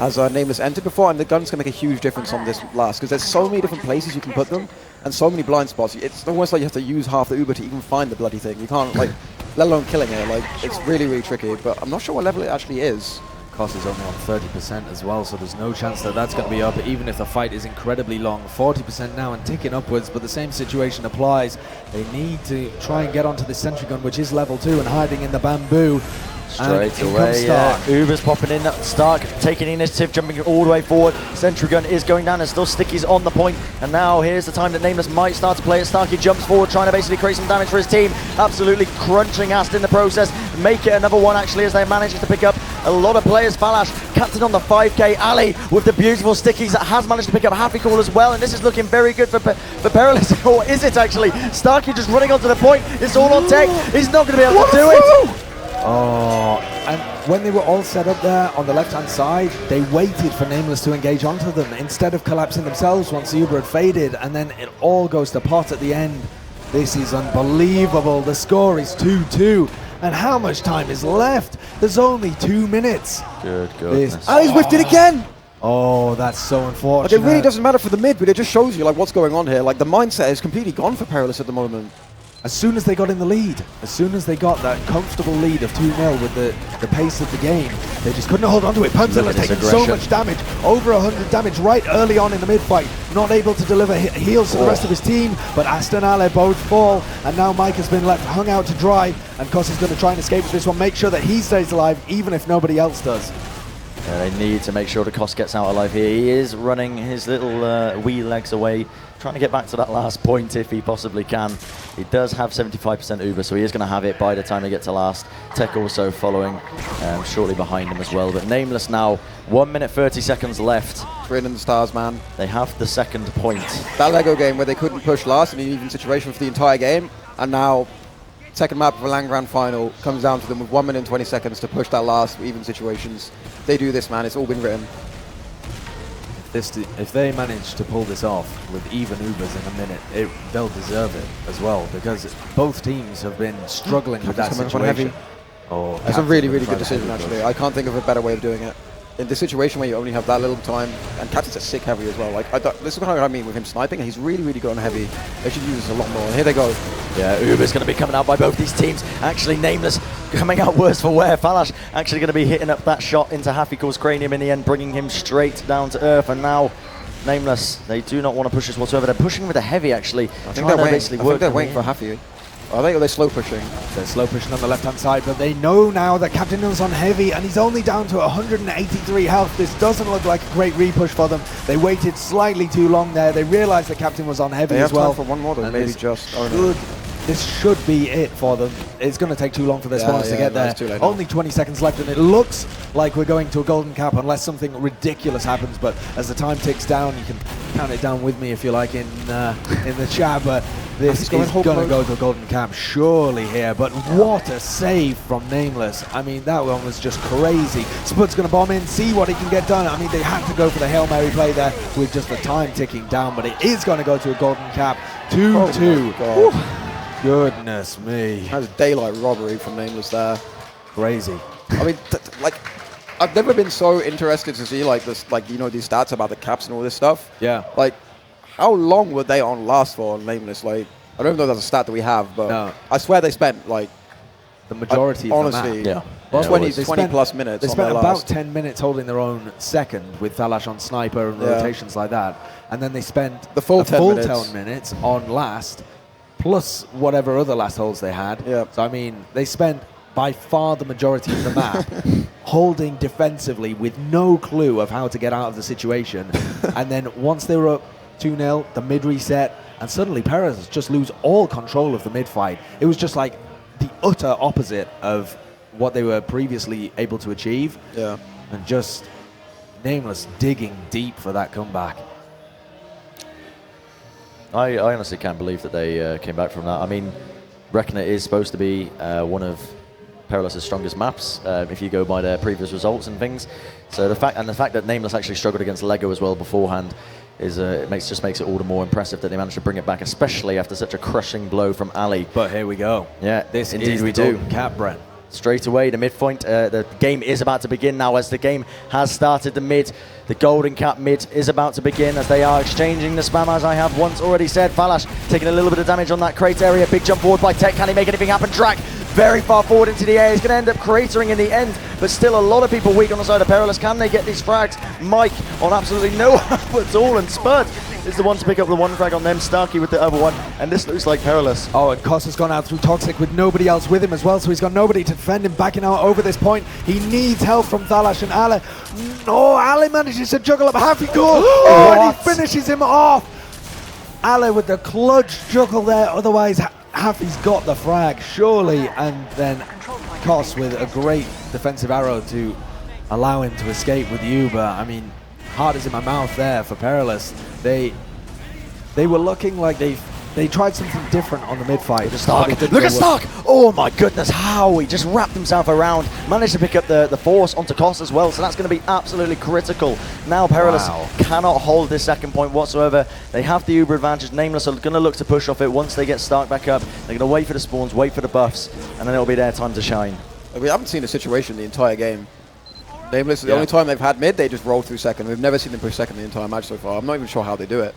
as nameLess entered before, and the gun's going to make a huge difference on this last, because there's so many different places you can put them, and so many blind spots. It's almost like you have to use half the Uber to even find the bloody thing. You can't, like, let alone killing it. Like, it's really, really tricky, but I'm not sure what level it actually is. Koss is only on 30% as well, so there's no chance that that's going to be up, even if the fight is incredibly long. 40% now and ticking upwards, but the same situation applies. They need to try and get onto this sentry gun, which is level 2 and hiding in the bamboo. Straight away, yeah. Uber's popping in. Stark taking initiative, jumping all the way forward. Sentry gun is going down. There's still Stickies on the point. And now here's the time that nameLess might start to play it. Starkey jumps forward, trying to basically create some damage for his team. Absolutely crunching Ast in the process. Make it another one, actually, as they manage to pick up a lot of players. Thalash, captain on the 5k. Ali with the beautiful Stickies that has managed to pick up Happy Call as well. And this is looking very good for Perilous. Or is it actually? Starkey just running onto the point. It's all on tech. He's not going to be able to do it. Oh, and when they were all set up there on the left-hand side, they waited for nameLess to engage onto them instead of collapsing themselves once the Uber had faded, and then it all goes to pot at the end. This is unbelievable. The score is 2-2, and how much time is left? There's only 2 minutes. Good goodness. And he's whiffed it again! Oh, that's so unfortunate. Like, it really doesn't matter for the mid, but it just shows you like what's going on here. Like, the mindset is completely gone for Perilous at the moment. As soon as they got in the lead, as soon as they got that comfortable lead of 2-0 with the pace of the game, they just couldn't hold on to it. Panzilla taking so much damage, over 100 damage right early on in the mid-fight, not able to deliver heals to the rest of his team, but Aston and Ale both fall, and now Mike has been left hung out to dry, and Koss is going to try and escape with this one, make sure that he stays alive, even if nobody else does. They need to make sure that Koss gets out alive here. He is running his little wee legs away, trying to get back to that last point if he possibly can. He does have 75% Uber, so he is going to have it by the time they get to last. Tech also following shortly behind him as well. But nameLess now, 1 minute 30 seconds left. Written in the stars, man. They have the second point. That Lego game where they couldn't push last in an even situation for the entire game, and now second map of a LAN Grand Final comes down to them with 1 minute and 20 seconds to push that last even situations. They do this, man. It's all been written. If they manage to pull this off with even Ubers in a minute, they'll deserve it as well, because both teams have been struggling with that situation. Oh, that's a really, really good decision, actually. I can't think of a better way of doing it. In the situation where you only have that little time, and Captain's a sick heavy as well. Like, this is kind of what I mean with him sniping, and he's really, really good on heavy. They should use this a lot more. And here they go. Yeah, Uber's going to be coming out by both these teams. Actually, nameLess coming out worse for wear. Thalash actually going to be hitting up that shot into Hafikal's cranium in the end, bringing him straight down to earth. And now, nameLess, they do not want to push this whatsoever. They're pushing with a heavy, actually. I think they're waiting for Hafi. Are they, or they're slow pushing? They're slow pushing on the left-hand side, but they know now that Captain Nill's on heavy, and he's only down to 183 health. This doesn't look like a great repush for them. They waited slightly too long there. They realized that Captain was on heavy as well. They have time for one more, though, maybe just. This should be it for them. It's going to take too long for their spawners to get there. Only 20 seconds left, and it looks like we're going to a golden cap unless something ridiculous happens. But as the time ticks down, you can count it down with me if you like in the chat. But this is going to go to a golden cap surely here. But what a save from nameLess. I mean, that one was just crazy. Spud's going to bomb in, see what he can get done. I mean, they had to go for the Hail Mary play there with just the time ticking down. But it is going to go to a golden cap. 2-2. Goodness me. That's daylight robbery from nameLess there. Crazy. I mean, like, I've never been so interested to see like this, like, you know, these stats about the caps and all this stuff. Yeah. Like, how long were they on last for on nameLess? Like, I don't know if that's a stat that we have, but I swear they spent like the majority of the map. Yeah. Well, 20 plus minutes. They spent about 10 minutes holding their own second with Thalash on sniper and rotations like that, and then they spent the full 10 minutes on last, plus whatever other last holds they had. Yeah. So I mean, they spent by far the majority of the map holding defensively with no clue of how to get out of the situation. And then once they were up 2-0, the mid reset, and suddenly Perilous just lose all control of the mid fight. It was just like the utter opposite of what they were previously able to achieve. Yeah. And just nameLess digging deep for that comeback. I honestly can't believe that they came back from that. I mean, Reckoner is supposed to be one of Perilous' strongest maps, if you go by their previous results and things. So the fact that nameLess actually struggled against Lego as well beforehand is just makes it all the more impressive that they managed to bring it back, especially after such a crushing blow from Ali. But here we go. Yeah, This indeed is we the do. golden cap, Bren. Straight away, the midpoint, the game is about to begin now as the game has started. The golden cap mid is about to begin as they are exchanging the spam, as I have once already said. Falash taking a little bit of damage on that crate area. Big jump forward by Tech. Can he make anything happen? Drak very far forward into the air. He's going to end up cratering in the end, but still a lot of people weak on the side of Perilous. Can they get these frags? Mike on absolutely no help at all, and Spud is the one to pick up the one frag on them. Starkey with the other one, and this looks like Perilous. Oh, and Koss has gone out through Toxic with nobody else with him as well, so he's got nobody to defend him backing out over this point. He needs help from Thalash and Ale. No, Ale manages to juggle up half. He goes, and he finishes him off. Ale with the clutch juggle there, otherwise Happy's got the frag, surely, and then Koss with a great defensive arrow to allow him to escape with Uber. I mean, heart is in my mouth there for Perilous. They were looking like they tried something different on the mid-fight. Look at Stark! Oh my goodness, how he just wrapped himself around. Managed to pick up the force onto Koss as well, so that's going to be absolutely critical. Now Perilous cannot hold this second point whatsoever. They have the Uber advantage. nameLess are going to look to push off it once they get Stark back up. They're going to wait for the spawns, wait for the buffs, and then it'll be their time to shine. We haven't seen a situation the entire game. nameLess, the only time they've had mid, they just roll through second. We've never seen them push second the entire match so far. I'm not even sure how they do it.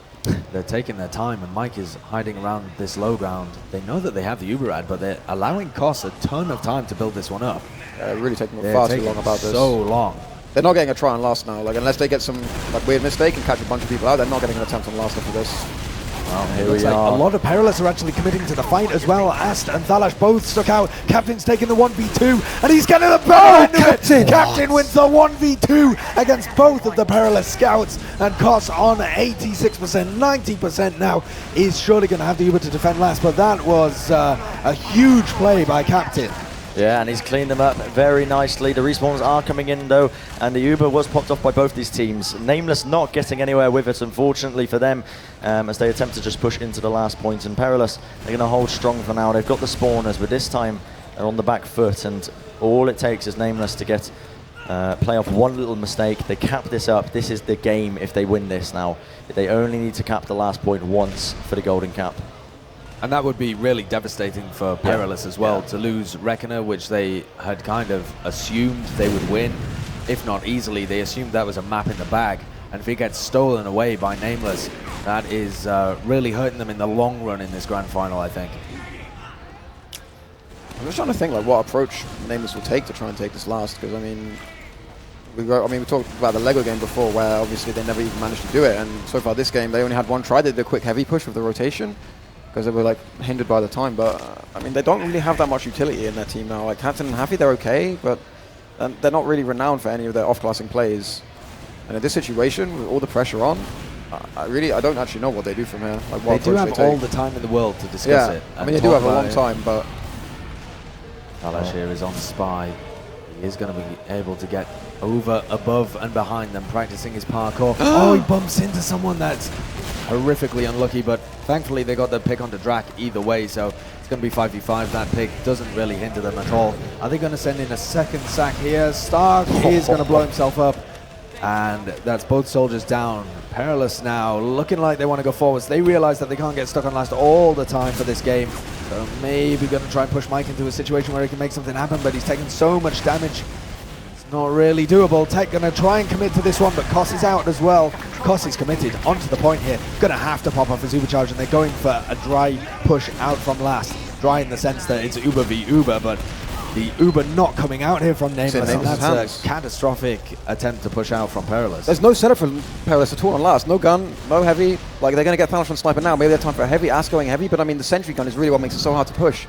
They're taking their time, and Mike is hiding around this low ground. They know that they have the Uber ad, but they're allowing Koss a ton of time to build this one up. Really taking far too long about this. So long. They're not getting a try on last now. Like, unless they get some weird mistake and catch a bunch of people out, they're not getting an attempt on last after this. Well, here we are. A lot of Perilous are actually committing to the fight as well. Ast and Thalash both stuck out. Captain's taking the 1v2, and he's getting the better end of it. Captain wins the 1v2 against both of the Perilous scouts, and Koss on 86%, 90% now is surely going to have the Uber to defend last, but that was a huge play by Captain. Yeah, and he's cleaned them up very nicely. The respawns are coming in though, and the Uber was popped off by both these teams. nameLess not getting anywhere with it, unfortunately for them, as they attempt to just push into the last point. And Perilous, they're going to hold strong for now. They've got the spawners, but this time they're on the back foot, and all it takes is nameLess to get play off one little mistake. They cap this up. This is the game if they win this now. They only need to cap the last point once for the golden cap. And that would be really devastating for Perilous as well, to lose Reckoner, which they had kind of assumed they would win. If not easily, they assumed that was a map in the bag. And if it gets stolen away by nameLess, that is really hurting them in the long run in this grand final, I think. I'm just trying to think what approach nameLess will take to try and take this last, because I mean, we talked about the Lego game before, where obviously they never even managed to do it, and so far this game they only had one try. They did a quick heavy push with the rotation, because they were hindered by the time, but I mean, they don't really have that much utility in their team now. Like Captain and Happy, they're okay, but they're not really renowned for any of their off-classing plays. And in this situation, with all the pressure on, I don't actually know what they do from here. They do have all the time in the world to discuss it. I mean, they do have a long time, but Thalash here is on spy. He is going to be able to get over, above, and behind them, practicing his parkour. Oh, he bumps into someone that's horrifically unlucky, but thankfully they got the pick onto Drak either way, so it's going to be 5v5. That pick doesn't really hinder them at all. Are they going to send in a second sack here? Stark is going to blow himself up, and that's both soldiers down. Perilous now looking like they want to go forwards. They realize that they can't get stuck on last all the time for this game, so maybe going to try and push Mike into a situation where he can make something happen, but he's taking so much damage. Not really doable. Tech going to try and commit to this one, but Koss is out as well. Koss is committed onto the point here. Going to have to pop off his Uber charge, and they're going for a dry push out from last. Dry in the sense that it's Uber v Uber, but the Uber not coming out here from nameLess, and that's a catastrophic attempt to push out from Perilous. There's no setup for Perilous at all on last. No gun, no heavy. They're going to get Thanos from Sniper now. Maybe they have time for a heavy. Ass going heavy, but I mean, the sentry gun is really what makes it so hard to push.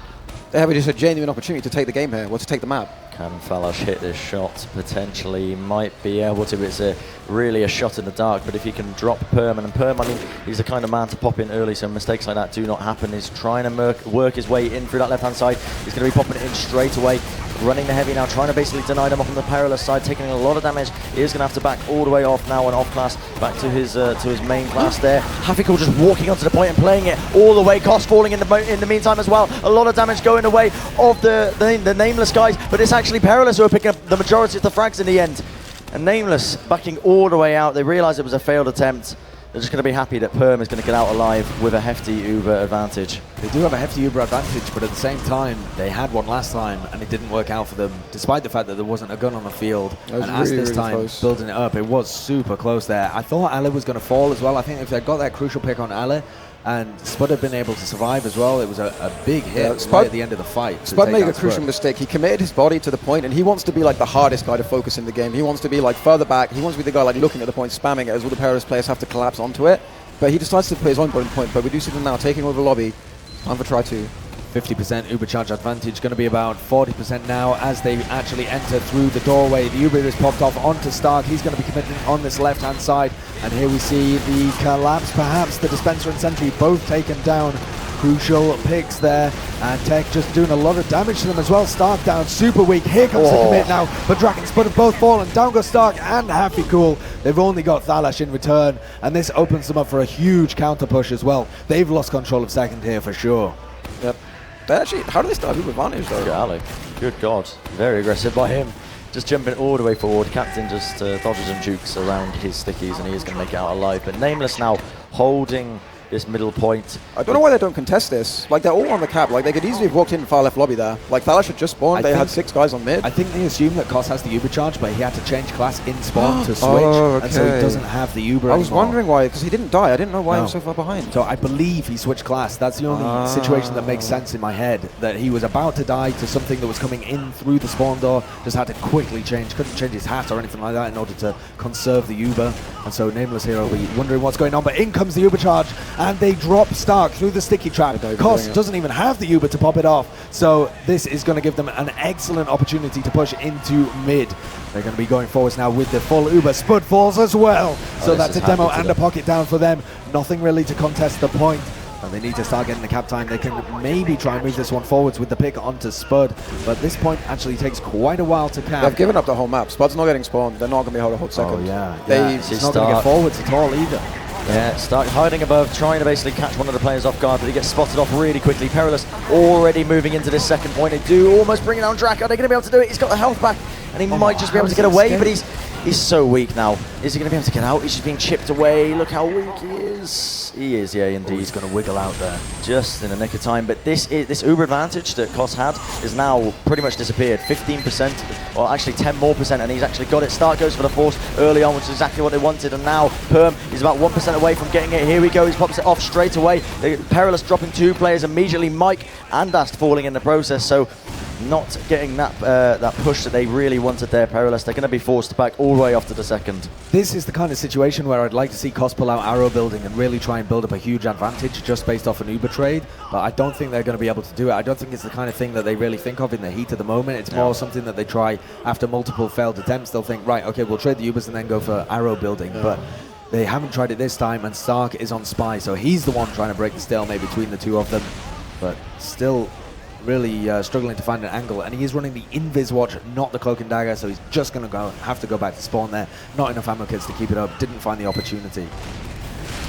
They have just a genuine opportunity to take the game here, or to take the map. Can Falash hit this shot? Potentially he might be able to. It's really a shot in the dark, but if he can drop Perm, and Perm, I mean, he's the kind of man to pop in early, so mistakes like that do not happen. He's trying to work his way in through that left-hand side. He's going to be popping it in straight away. Running the heavy now, trying to basically deny them off on the Perilous side, taking a lot of damage. He is going to have to back all the way off now and off class, back to his main class there. Hafikul just walking onto the point and playing it all the way. Cost falling in the meantime as well. A lot of damage going away of the nameless guys, but it's actually Perilous who are picking up the majority of the frags in the end. And nameless backing all the way out. They realised it was a failed attempt. They're just going to be happy that Perm is going to get out alive with a hefty Uber advantage. They do have a hefty Uber advantage, but at the same time, they had one last time and it didn't work out for them, despite the fact that there wasn't a gun on the field. And as this time, close. Building it up, it was super close there. I thought Ale was going to fall as well. I think if they got that crucial pick on Ale, and Spud had been able to survive as well, it was a big hit right at the end of the fight. Spud made a crucial mistake. He committed his body to the point, and he wants to be like the hardest guy to focus in the game. He wants to be like further back. He wants to be the guy like looking at the point, spamming it, as all the Perilous players have to collapse onto it. But he decides to put his own button point, but we do see them now taking over the lobby. Time for try 2. 50% Uber charge advantage, going to be about 40% now as they actually enter through the doorway. The Uber is popped off onto Stark. He's going to be committing on this left-hand side. And here we see the collapse, perhaps the dispenser and sentry both taken down. Crucial picks there, and Tech just doing a lot of damage to them as well. Stark down, super weak. Here comes the commit now, but Draken Spud have both fallen. Down goes Stark and Hafikul. They've only got Thalash in return, and this opens them up for a huge counter push as well. They've lost control of second here for sure. Yep. They actually, how do they start with advantage though? Golly. Good God. Very aggressive by him. Just jumping all the way forward. Captain just dodges and jukes around his stickies, and he is going to make it out alive. But nameless now holding this middle point. I don't know why they don't contest this. Like, they're all on the cap. Like, they could easily have walked in far left lobby there. Like, Thalash had just spawned. They had 6 guys on mid. I think they assume that Kos has the Uber charge, but he had to change class in spawn to switch, and so he doesn't have the Uber I was anymore. wondering why, because he didn't die. I didn't know why he was so far behind. So I believe he switched class. That's the only situation that makes sense in my head, that he was about to die to something that was coming in through the spawn door, just had to quickly change, couldn't change his hat or anything like that in order to conserve the Uber. And so nameless here will be wondering what's going on, but in comes the Uber charge, and they drop Stark through the sticky trap. Kos doesn't even have the Uber to pop it off, so this is going to give them an excellent opportunity to push into mid. They're going to be going forwards now with the full Uber. Spud falls as well, so that's a demo and a pocket down for them. Nothing really to contest the point, and they need to start getting the cap time. They can maybe try and move this one forwards with the pick onto Spud, but this point actually takes quite a while to cap. They've given up the whole map. Spud's not getting spawned. They're not going to be able to hold second. Oh yeah, He's not going to get forwards at all either. Yeah, Stark hiding above, trying to basically catch one of the players off guard, but he gets spotted off really quickly. Perilous already moving into this second point. They do almost bring down Drac. Are they going to be able to do it? He's got the health back, and he might just be able to get away, but he's so weak now. Is he going to be able to get out? He's just being chipped away. Look how weak he is. He is, yeah, indeed. He's going to wiggle out there. Just in the nick of time. But this Uber advantage that Kos had is now pretty much disappeared. 15%, or actually 10 more percent, and he's actually got it. Stark goes for the force early on, which is exactly what they wanted, and now Perm is about 1% away from getting it. Here we go. He pops it off straight away. Perilous dropping 2 players immediately. Mike and Ast falling in the process, so not getting that push that they really wanted there. Perilous, they're going to be forced back all the way off to the second. This is the kind of situation where I'd like to see Kos pull out arrow building and really try and build up a huge advantage just based off an Uber trade, but I don't think they're going to be able to do it. I don't think it's the kind of thing that they really think of in the heat of the moment. It's more something that they try after multiple failed attempts. They'll think, right, okay, we'll trade the Ubers and then go for arrow building, but they haven't tried it this time, and Stark is on spy, so he's the one trying to break the stalemate between the two of them, but still really struggling to find an angle, and he is running the invis watch, not the cloak and dagger, so he's just going to have to go back to spawn there. Not enough ammo kits to keep it up, didn't find the opportunity.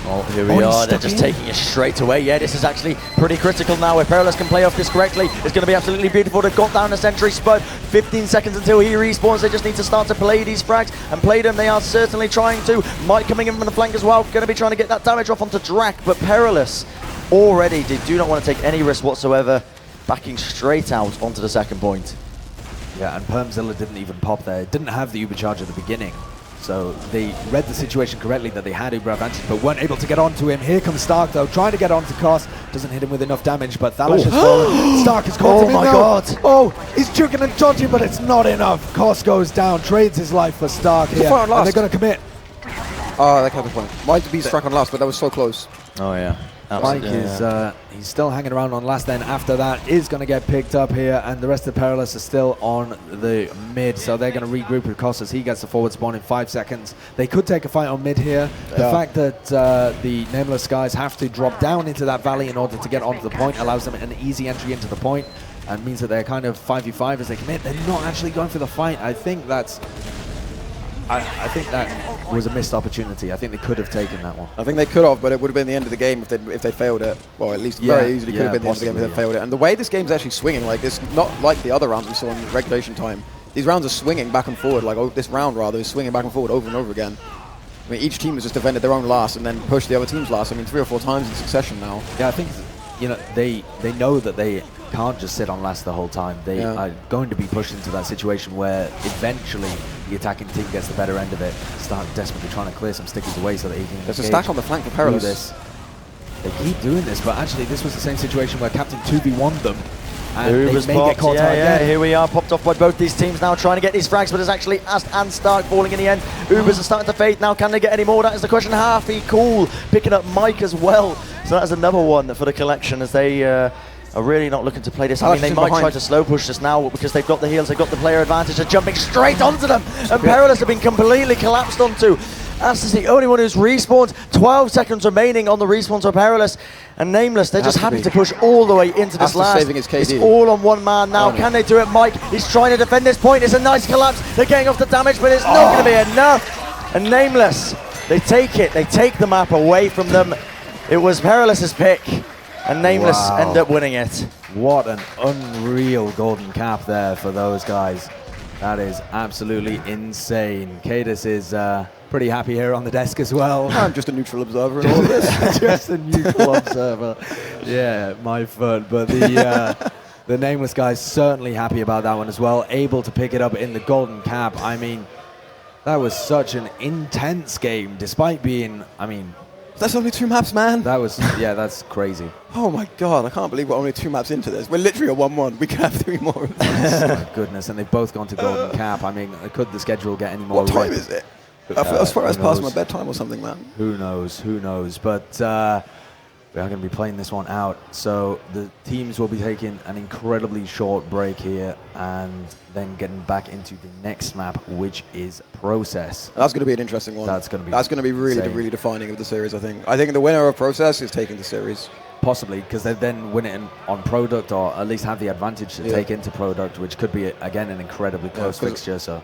Oh, here we are. They're just taking it straight away. Yeah, this is actually pretty critical now. If Perilous can play off this correctly, it's going to be absolutely beautiful. They've got down the sentry. Spud, 15 seconds until he respawns. They just need to start to play these frags and play them. They are certainly trying to. Mike coming in from the flank as well. Going to be trying to get that damage off onto Drac, but Perilous already, they do not want to take any risk whatsoever. Backing straight out onto the second point. Yeah, and Permzilla didn't even pop there. Didn't have the Uber charge at the beginning. So they read the situation correctly that they had Uber advantage, but weren't able to get onto him. Here comes Stark though, trying to get onto Kos. Doesn't hit him with enough damage, but Thalash has fallen. Stark has caught him. Oh my god. Oh, he's juking and dodging, but it's not enough. Kos goes down, trades his life for Stark here, and they're going to commit. Oh, that kept the point. Might be struck on last, but that was so close. Oh yeah. Mike is he's still hanging around on last. Then after that is going to get picked up here, and the rest of the Perilous are still on the mid, so they're going to regroup with Kos as he gets the forward spawn in 5 seconds. They could take a fight on mid here. The fact that the nameless guys have to drop down into that valley in order to get onto the point allows them an easy entry into the point, and means that they're kind of 5v5 as they commit. They're not actually going for the fight. I think that was a missed opportunity. I think they could have taken that one. I think they could have, but it would have been the end of the game if they failed it. Well, at least very easily could have been the end of the game if they failed it. And the way this game's actually swinging, like, it's not like the other rounds we saw in regulation time. These rounds are swinging back and forward, like this round rather is swinging back and forward over and over again. I mean, each team has just defended their own last and then pushed the other team's last. I mean, 3 or 4 times in succession now. Yeah, I think they know that they can't just sit on last the whole time. They are going to be pushed into that situation where eventually the attacking team gets the better end of it, start desperately trying to clear some stickies away so that he can There's a stack on the flank for Perilous. They keep doing this, but actually this was the same situation where Captain 2v1'd them. And Uber's they may get caught out again. Here we are, popped off by both these teams now, trying to get these frags, but it's actually Ast and Stark falling in the end. Ubers are starting to fade now. Can they get any more? That is the question. Harfy, cool, picking up Mike as well. So that's another one for the collection as they are really not looking to play this. I mean, they might try to slow push this now because they've got the heals, they've got the player advantage. They're jumping straight onto them, and Perilous have been completely collapsed onto. Ast is the only one who's respawned. 12 seconds remaining on the respawn to Perilous. And nameLess, they're just happy to push all the way into this last. Saving his KD. It's all on one man now. Can they do it? Mike, he's trying to defend this point. It's a nice collapse. They're getting off the damage, but it's not going to be enough. And nameLess, they take it. They take the map away from them. It was Perilous's pick, and nameLess end up winning it. What an unreal golden cap there for those guys. That is absolutely insane. Kaidus is pretty happy here on the desk as well. I'm just a neutral observer in all of this. Just a neutral observer. Yeah, my fun. But the nameless guy's certainly happy about that one as well. Able to pick it up in the golden cap. I mean, that was such an intense game, despite being, I mean... That's only 2 maps, man. That was, yeah, that's crazy. Oh my God, I can't believe we're only 2 maps into this. We're literally a 1-1. We can have 3 more of these. Oh my goodness, and they've both gone to golden cap. I mean, could the schedule get any more? What time is it? As far as past my bedtime or something, man. Who knows? Who knows? But we are going to be playing this one out. So the teams will be taking an incredibly short break here and then getting back into the next map, which is Process. That's going to be an interesting one. That's going to be really defining of the series, I think. I think the winner of Process is taking the series. Possibly, because they then win it on Product, or at least have the advantage to take into Product, which could be, again, an incredibly close fixture. So.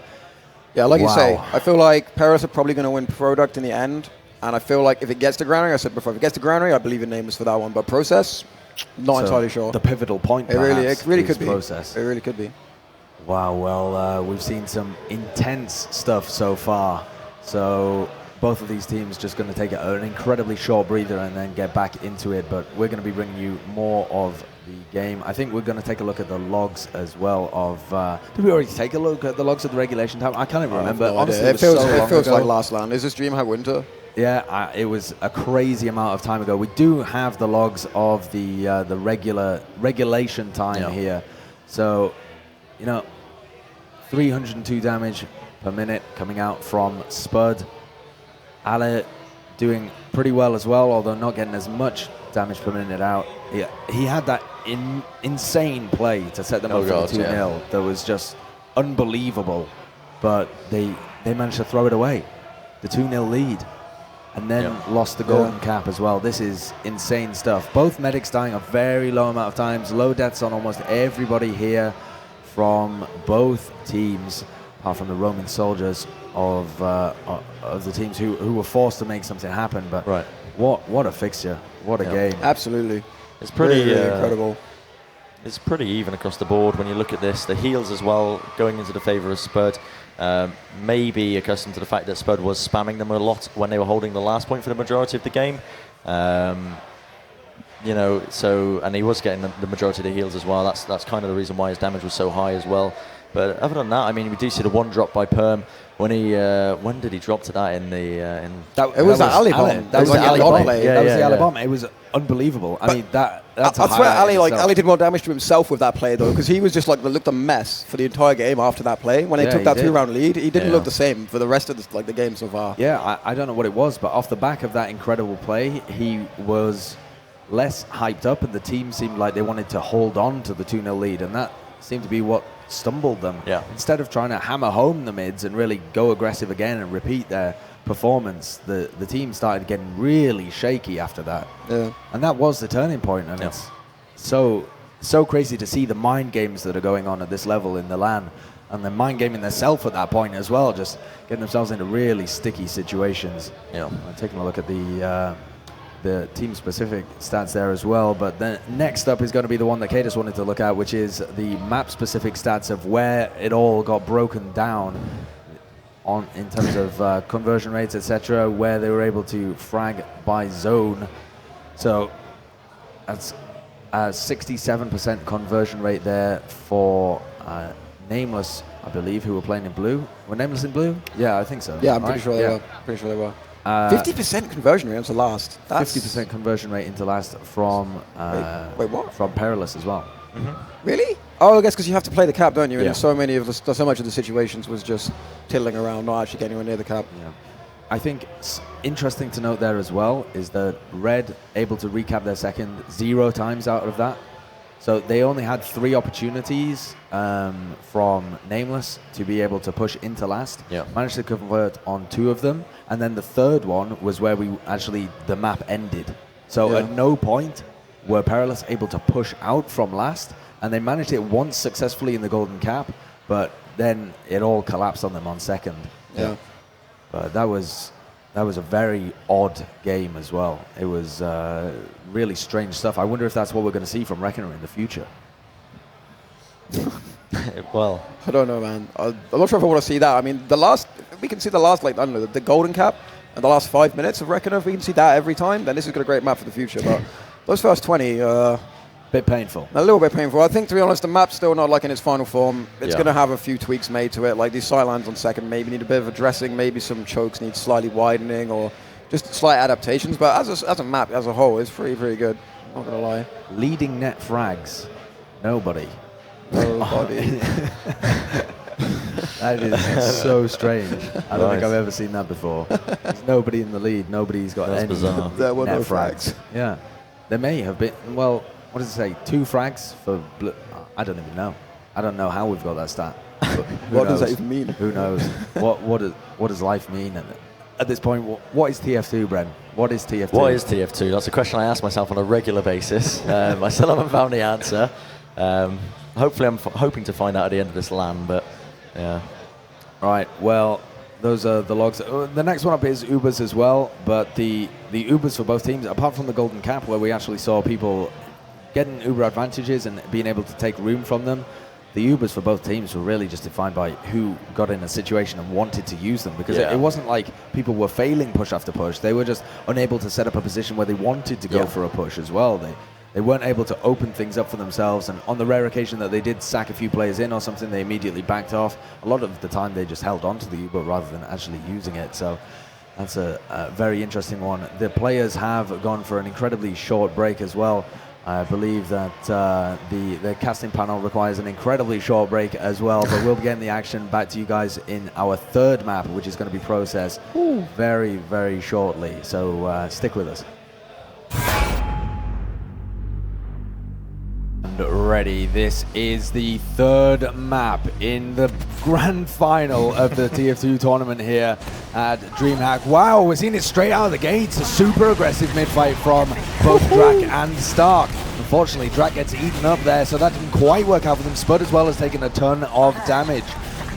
Yeah, like you say, I feel like Perilous are probably going to win Product in the end. And I feel like if it gets to Granary, I said before, if it gets to Granary, I believe in nameLess for that one. But Process, not entirely sure. The pivotal point, it really could be. Process. It really could be. Wow, well, we've seen some intense stuff so far. So both of these teams just going to take an incredibly short breather and then get back into it. But we're going to be bringing you more of the game. I think we're going to take a look at the logs as well of... did we already take a look at the logs of the regulation time? I can't even remember. Honestly, it feels like last land. Is this Dreamhack Winter? Yeah, it was a crazy amount of time ago. We do have the logs of the regulation time here. So, 302 damage per minute coming out from Spud. Ale doing pretty well as well, although not getting as much damage per minute out. He had that insane play to set them up for the 2-0 that was just unbelievable. But they managed to throw it away. The 2-0 lead. And then lost the golden cap as well. This is insane stuff. Both medics dying a very low amount of times. Low deaths on almost everybody here from both teams, apart from the Roman soldiers of the teams who were forced to make something happen. But what a fixture. What a game. Absolutely. It's pretty really incredible. It's pretty even across the board when you look at this. The heals as well going into the favour of Spud. Maybe accustomed to the fact that Spud was spamming them a lot when they were holding the last point for the majority of the game. And he was getting the majority of the heals as well. That's kind of the reason why his damage was so high as well. But other than that, I mean, we do see the one drop by Perm. When did he drop to that in the? It was that alley bomb. That was the alley bomb. Play. That was the alley bomb. It was unbelievable. I mean, that's I swear Ali did more damage to himself with that play though, because he was just looked a mess for the entire game after that play. When they took that 2-round lead, he didn't look the same for the rest of the game so far. Yeah, I don't know what it was, but off the back of that incredible play, he was less hyped up, and the team seemed like they wanted to hold on to the 2-0 lead, and that seemed to be what stumbled them. Yeah. Instead of trying to hammer home the mids and really go aggressive again and repeat their performance, the team started getting really shaky after that. Yeah. And that was the turning point, and it's so crazy to see the mind games that are going on at this level in the LAN, and they're mind gaming themselves at that point as well, just getting themselves into really sticky situations. Yeah. Taking a look at the team-specific stats there as well, but then next up is going to be the one that Kaidus wanted to look at, which is the map-specific stats of where it all got broken down in terms of conversion rates, etc., where they were able to frag by zone. So that's a 67% conversion rate there for nameLess, I believe, who were playing in blue. Were nameLess in blue? Yeah, I think so. Yeah, I'm pretty sure they were. Pretty sure they were. 50% conversion rate into last. 50% conversion rate into last from wait, what? From Perilous as well. Really? Oh, I guess because you have to play the cap, don't you? Yeah. And so much of the situations was just tiddling around, not actually getting anywhere near the cap. Yeah. I think it's interesting to note there as well is that Red able to recap their second 0 times out of that. So they only had 3 opportunities from nameLess to be able to push into last. Yeah. Managed to convert on 2 of them, and then the third one was where the map ended. So at no point were Perilous able to push out from last, and they managed it once successfully in the golden cap, but then it all collapsed on them on second. Yeah. But that was a very odd game as well. It was really strange stuff. I wonder if that's what we're going to see from Reckoner in the future. Well, I don't know, man. I'm not sure if I want to see that. I mean, we can see the last, like, I don't know, the golden cap and the last 5 minutes of Reckoner. If we can see that every time, then this is a great map for the future. But those first 20, bit painful. a little bit painful. I think, to be honest, the map's still not like in its final form. It's going to have a few tweaks made to it. Like these sidelines on second maybe need a bit of addressing. Maybe some chokes need slightly widening or just slight adaptations. But as a map as a whole, it's pretty, pretty good. Not going to lie. Leading net frags. Nobody. Nobody. That is so strange. I don't think I've ever seen that before. There's nobody in the lead. Nobody's got any bizarre. There were net no frags. frags. Yeah. There may have been. Well, what does it say? 2 frags for blue. I don't even know. I don't know how we've got that stat. What does that even mean? Who knows? What does life mean? And at this point, what is TF2, Bren? What is TF2? what is TF2? That's a question I ask myself on a regular basis. I still haven't found the answer. Hopefully, I'm hoping to find out at the end of this LAN, but yeah. Right, well, those are the logs. The next one up is Ubers as well, but the Ubers for both teams, apart from the golden cap, where we actually saw people getting Uber advantages and being able to take room from them, the Ubers for both teams were really just defined by who got in a situation and wanted to use them, because it wasn't like people were failing push after push. They were just unable to set up a position where they wanted to go for a push as well. They weren't able to open things up for themselves, and on the rare occasion that they did sack a few players in or something, they immediately backed off. A lot of the time they just held on to the Uber rather than actually using it. So that's a very interesting one. The players have gone for an incredibly short break as well. I believe that the casting panel requires an incredibly short break as well, but we'll be getting the action back to you guys in our third map, which is going to be processed very, very shortly. So stick with us. Ready. This is the third map in the grand final of the TF2 tournament here at Dreamhack. Wow, we're seeing it straight out of the gates. A super aggressive mid-fight from both Drak and Stark. Unfortunately, Drak gets eaten up there, so that didn't quite work out for them. Spud as well has taken a ton of damage.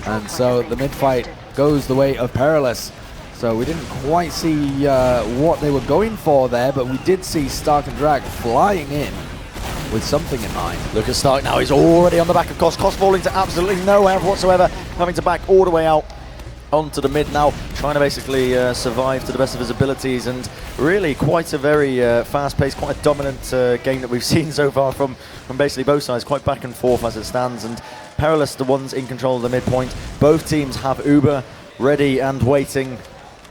And so the mid-fight goes the way of Perilous. So we didn't quite see what they were going for there, but we did see Stark and Drak flying in with something in mind. Look at Stark now, he's already on the back of Koss. Koss falling to absolutely nowhere whatsoever, having to back all the way out onto the mid now, trying to basically survive to the best of his abilities, and really quite a very fast-paced, quite a dominant game that we've seen so far from basically both sides, quite back and forth as it stands, and Perilous the ones in control of the midpoint. Both teams have Uber ready and waiting,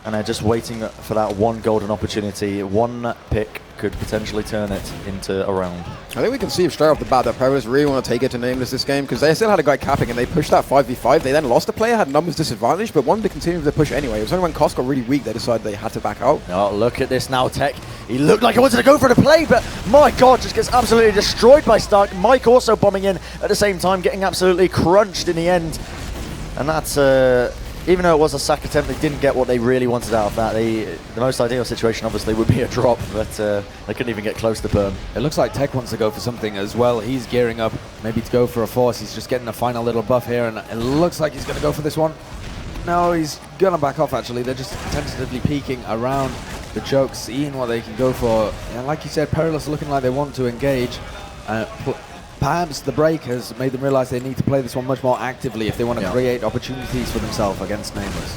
and they're just waiting for that one golden opportunity. One pick could potentially turn it into a round. I think we can see straight off the bat that Perilous really want to take it to nameLess this game, because they still had a guy capping and they pushed that 5v5. They then lost a player, had numbers disadvantage, but wanted to continue the push anyway. It was only when Koss got really weak they decided they had to back out. Oh, look at this now. Tech He looked like he wanted to go for the play, but my God, just gets absolutely destroyed by Stark. Mike also bombing in at the same time, getting absolutely crunched in the end. And that's, even though it was a sack attempt, they didn't get what they really wanted out of that. The most ideal situation, obviously, would be a drop, but they couldn't even get close to Perm. It looks like Tech wants to go for something as well. He's gearing up, maybe to go for a force. He's just getting a final little buff here, and it looks like he's going to go for this one. No, he's going to back off, actually. They're just tentatively peeking around the choke, seeing what they can go for. And like you said, Perilous looking like they want to engage. Perhaps the break has made them realize they need to play this one much more actively if they want to create opportunities for themselves against nameLess.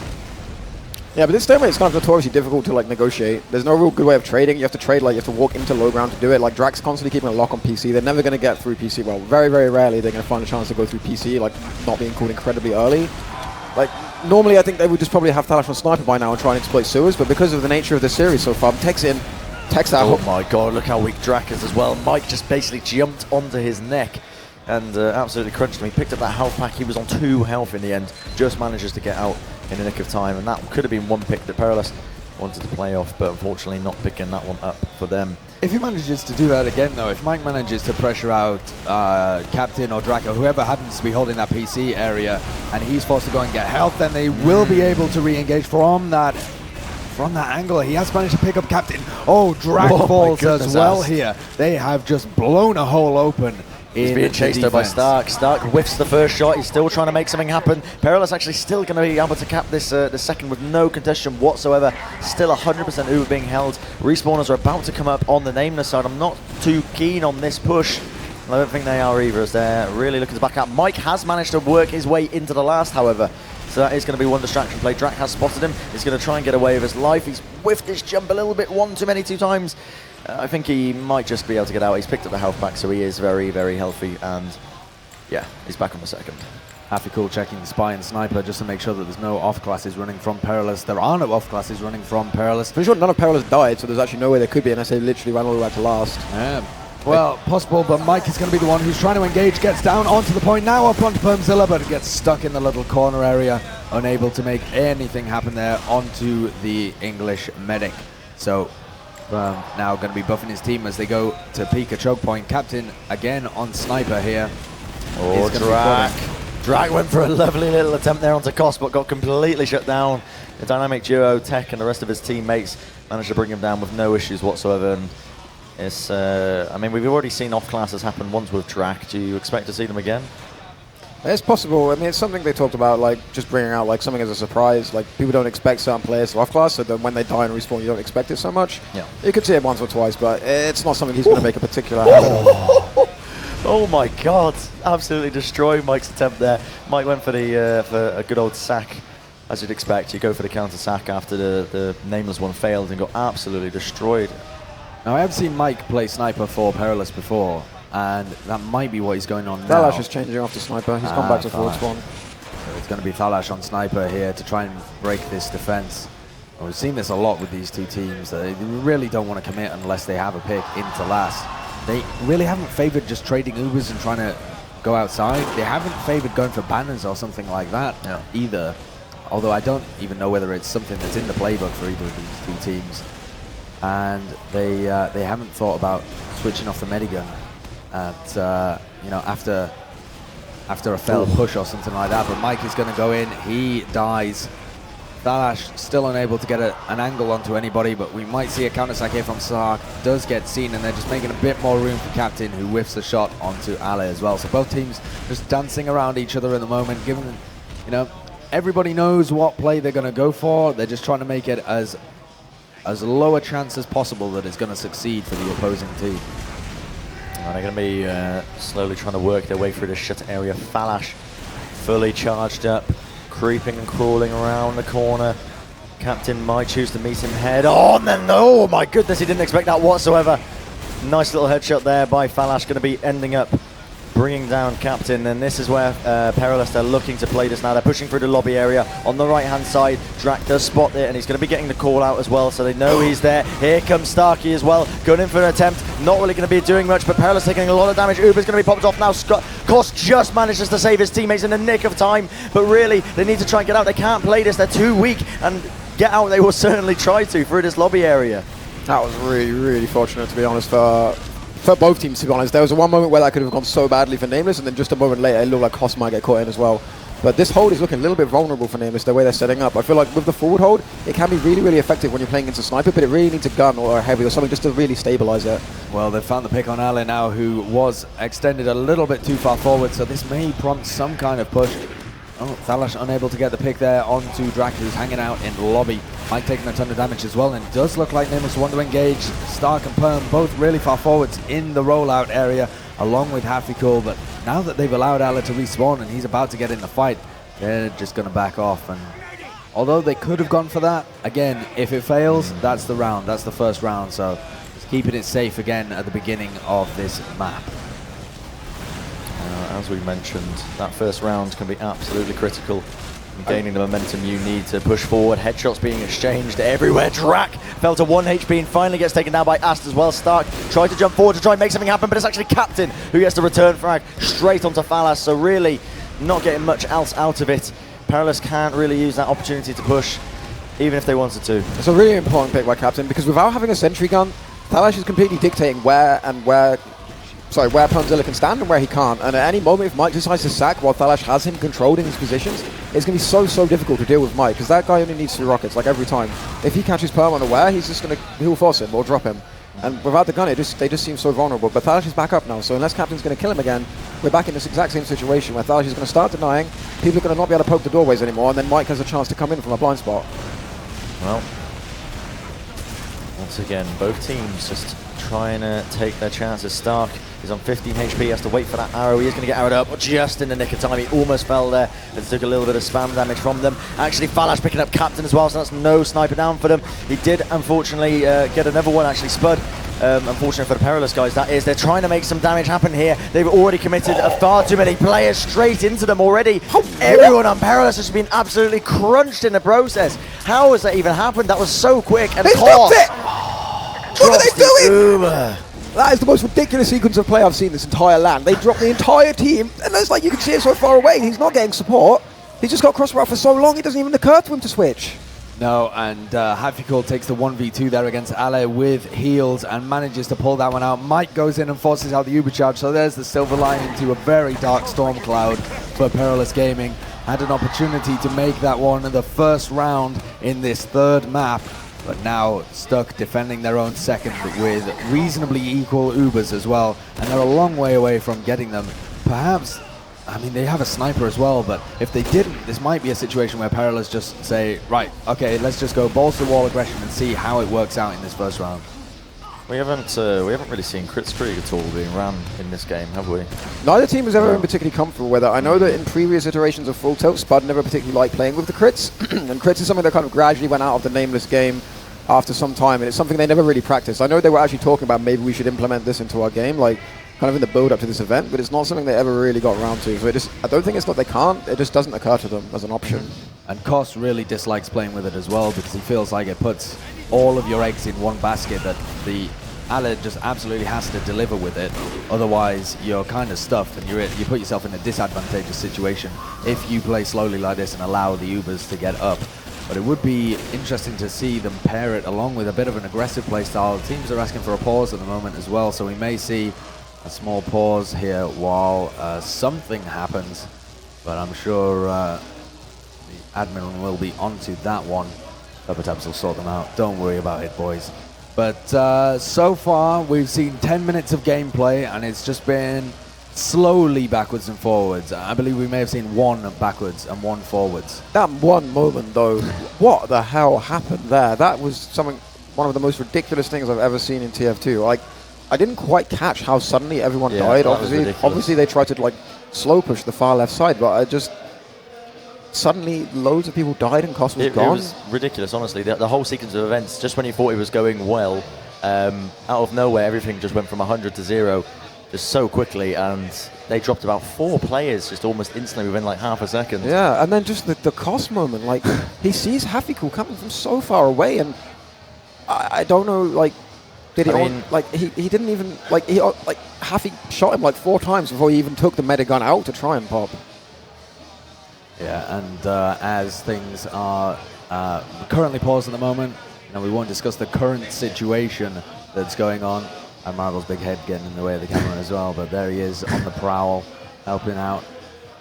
Yeah, but this stalemate is kind of notoriously difficult to like negotiate. There's no real good way of trading. You have to trade, like you have to walk into low ground to do it. Like Drax constantly keeping a lock on PC. They're never going to get through PC. Well, very, very rarely they're going to find a chance to go through PC, like not being called incredibly early. Like normally I think they would just probably have Thalash on Sniper by now and try and exploit sewers, but because of the nature of the series so far, Tech's in, Tech's out. Oh my God, look how weak Drac is as well. Mike just basically jumped onto his neck and absolutely crunched him. He picked up that health pack. He was on 2 health in the end. Just manages to get out in the nick of time, and that could have been one pick that Perilous wanted to play off, but unfortunately not picking that one up for them. If he manages to do that again, though, if Mike manages to pressure out Captain or Draco, whoever happens to be holding that PC area, and he's forced to go and get health, then they will be able to re-engage from that angle. He has managed to pick up Captain. Oh, Drac falls as well here. They have just blown a hole open. He's being chased though by Stark. Stark whiffs the first shot. He's still trying to make something happen. Perilous actually still going to be able to cap this the second with no contestation whatsoever. Still 100% Uber being held. Respawners are about to come up on the nameless side. I'm not too keen on this push. I don't think they are either, as they're really looking to back out. Mike has managed to work his way into the last, however. So that is going to be one distraction play. Drac has spotted him. He's going to try and get away with his life. He's whiffed his jump a little bit, one too many 2 times. I think he might just be able to get out. He's picked up the health back, so he is very, very healthy. And yeah, he's back on the second. Happy Cool checking the Spy and Sniper just to make sure that there's no off classes running from Perilous. There are no off classes running from Perilous. Pretty sure none of Perilous died, so there's actually no way there could be unless they literally ran all the way back to last. Yeah. Well, possible, but Mike is going to be the one who's trying to engage, gets down onto the point, now up onto Permzilla, but gets stuck in the little corner area, unable to make anything happen there onto the English medic. So now going to be buffing his team as they go to peek a choke point. Captain again on Sniper here. Oh, Drac went for a lovely little attempt there onto Koss, but got completely shut down. The dynamic duo, Tech, and the rest of his teammates managed to bring him down with no issues whatsoever. And it's, I mean, we've already seen off classes happen once with Drac. Do you expect to see them again? It's possible. I mean, it's something they talked about, like just bringing out like something as a surprise. Like people don't expect certain players to off class, so that when they die and respawn, you don't expect it so much. Yeah, you could see it once or twice, but it's not something he's going to make a particular habit of. Oh my God! Absolutely destroyed Mike's attempt there. Mike went for the for a good old sack, as you'd expect. You go for the counter sack after the nameless one failed and got absolutely destroyed. Now I have seen Mike play Sniper for Perilous before, and that might be what he's going on now. Thalash is changing off to Sniper. He's gone back to forward spawn. So it's going to be Thalash on Sniper here to try and break this defense. And we've seen this a lot with these two teams. They really don't want to commit unless they have a pick into last. They really haven't favored just trading Ubers and trying to go outside. They haven't favored going for banners or something like that either. Although I don't even know whether it's something that's in the playbook for either of these two teams. And they haven't thought about switching off the medigun at you know, after a failed push or something like that. But Mike is going to go in. He dies. Thalash still unable to get an angle onto anybody, but we might see a counter-attack here from Sark. Does get seen, and they're just making a bit more room for Captain, who whiffs a shot onto Ale as well. So both teams just dancing around each other at the moment, given, you know, everybody knows what play they're going to go for. They're just trying to make it as low a chance as possible that it's going to succeed for the opposing team. And they're going to be slowly trying to work their way through the shut area. Thalash fully charged up, creeping and crawling around the corner. Captain might choose to meet him head on, and oh my goodness, he didn't expect that whatsoever. Nice little headshot there by Thalash, going to be ending up bringing down Captain, and this is where Perilous, they're looking to play this now. They're pushing through the lobby area on the right-hand side. Drac does spot it, and he's going to be getting the call out as well, so they know he's there. Here comes Starkey as well, going in for an attempt. Not really going to be doing much, but Perilous taking a lot of damage. Uber's going to be popped off now. Koss just manages to save his teammates in the nick of time, but really, they need to try and get out. They can't play this. They're too weak, and get out they will certainly try to through this lobby area. That was really, really fortunate, to be honest, for both teams, to be honest. There was one moment where that could have gone so badly for nameLess, and then just a moment later, it looked like Koss might get caught in as well. But this hold is looking a little bit vulnerable for nameLess, the way they're setting up. I feel like with the forward hold, it can be really, really effective when you're playing against a sniper, but it really needs a gun or a heavy or something just to really stabilize it. Well, they've found the pick on Ale now, who was extended a little bit too far forward, so this may prompt some kind of push. Oh, Thalash unable to get the pick there onto Drac, who's hanging out in lobby. Mike taking a ton of damage as well, and it does look like nameLess want to engage. Stark and Perm both really far forwards in the rollout area, along with Hafikul, but now that they've allowed Ale to respawn and he's about to get in the fight, they're just going to back off. And although they could have gone for that, again, if it fails, that's the round, that's the first round, so just keeping it safe again at the beginning of this map. As we mentioned, that first round can be absolutely critical in gaining the momentum you need to push forward. Headshots being exchanged everywhere. Drac fell to 1 HP and finally gets taken down by Ast as well. Stark tried to jump forward to try and make something happen, but it's actually Captain who gets the return frag straight onto Thalas, so really not getting much else out of it. Perilous can't really use that opportunity to push, even if they wanted to. It's a really important pick by Captain, because without having a sentry gun, Thalash is completely dictating where Permzilla can stand and where he can't. And at any moment, if Mike decides to sack while Thalash has him controlled in his positions, it's going to be so difficult to deal with Mike, because that guy only needs 2 rockets, like every time. If he catches Perm unaware, he'll force him or drop him. And without the gun, they just seem so vulnerable. But Thalash is back up now, so unless Captain's going to kill him again, we're back in this exact same situation where Thalash is going to start denying, people are going to not be able to poke the doorways anymore, and then Mike has a chance to come in from a blind spot. Well, once again, both teams just trying to take their chances. Stark is on 15 HP, has to wait for that arrow. He is going to get arrowed up just in the nick of time. He almost fell there, but took a little bit of spam damage from them. Actually, Thalash picking up Captain as well, so that's no sniper down for them. He did, unfortunately, get another one, actually, Spud. Unfortunately for the Perilous guys, that is. They're trying to make some damage happen here. They've already committed far too many players straight into them already. Everyone on Perilous has been absolutely crunched in the process. How has that even happened? That was so quick. And They stopped it! What are they doing? Uber. That is the most ridiculous sequence of play I've seen this entire land. They dropped the entire team, and it's like you can see it so far away. He's not getting support. He's just got crossbar for so long, it doesn't even occur to him to switch. No, and Hafikul takes the 1v2 there against Ale with heals and manages to pull that one out. Mike goes in and forces out the Uber charge, so there's the silver lining to a very dark storm cloud for Perilous Gaming. Had an opportunity to make that one in the first round in this third map, but now stuck defending their own second with reasonably equal Ubers as well, and they're a long way away from getting them. Perhaps, I mean, they have a sniper as well, but if they didn't, this might be a situation where Perilous just say, right, okay, let's just go balls to wall aggression and see how it works out in this first round. We haven't really seen Kritzkrieg at all being ran in this game, have we? Neither team has ever been particularly comfortable with it. I know that in previous iterations of Full Tilt, Spud never particularly liked playing with the crits, and crits is something that kind of gradually went out of the nameLess game after some time, and it's something they never really practiced. I know they were actually talking about maybe we should implement this into our game, like kind of in the build-up to this event, but it's not something they ever really got around to. So I don't think it's not they can't, it just doesn't occur to them as an option. And Koss really dislikes playing with it as well, because he feels like it puts all of your eggs in one basket, that the Ale just absolutely has to deliver with it, otherwise you're kind of stuffed and you put yourself in a disadvantageous situation if you play slowly like this and allow the Ubers to get up. But it would be interesting to see them pair it along with a bit of an aggressive playstyle. Teams are asking for a pause at the moment as well, so we may see a small pause here while something happens, but I'm sure the admin will be onto that one. Tabs will sort them out. Don't worry about it, boys. But so far, we've seen 10 minutes of gameplay, and it's just been slowly backwards and forwards. I believe we may have seen one backwards and one forwards. That one moment, though, what the hell happened there? That was one of the most ridiculous things I've ever seen in TF2. Like, I didn't quite catch how suddenly everyone died. Obviously, they tried to like slow push the far left side, but I just suddenly loads of people died and Koss was gone. It was ridiculous, honestly. The whole sequence of events, just when you thought it was going well, out of nowhere, everything just went from 100 to 0 just so quickly, and they dropped about 4 players just almost instantly within like half a second. Yeah, and then just the Koss moment, like he sees Hafikul coming from so far away, and I don't know, like, did he didn't even, like, Hafi shot him like 4 times before he even took the medigun out to try and pop. Yeah, and as things are currently paused at the moment, Now, we won't discuss the current situation that's going on. And Marvel's big head getting in the way of the camera as well, but there he is on the prowl, helping out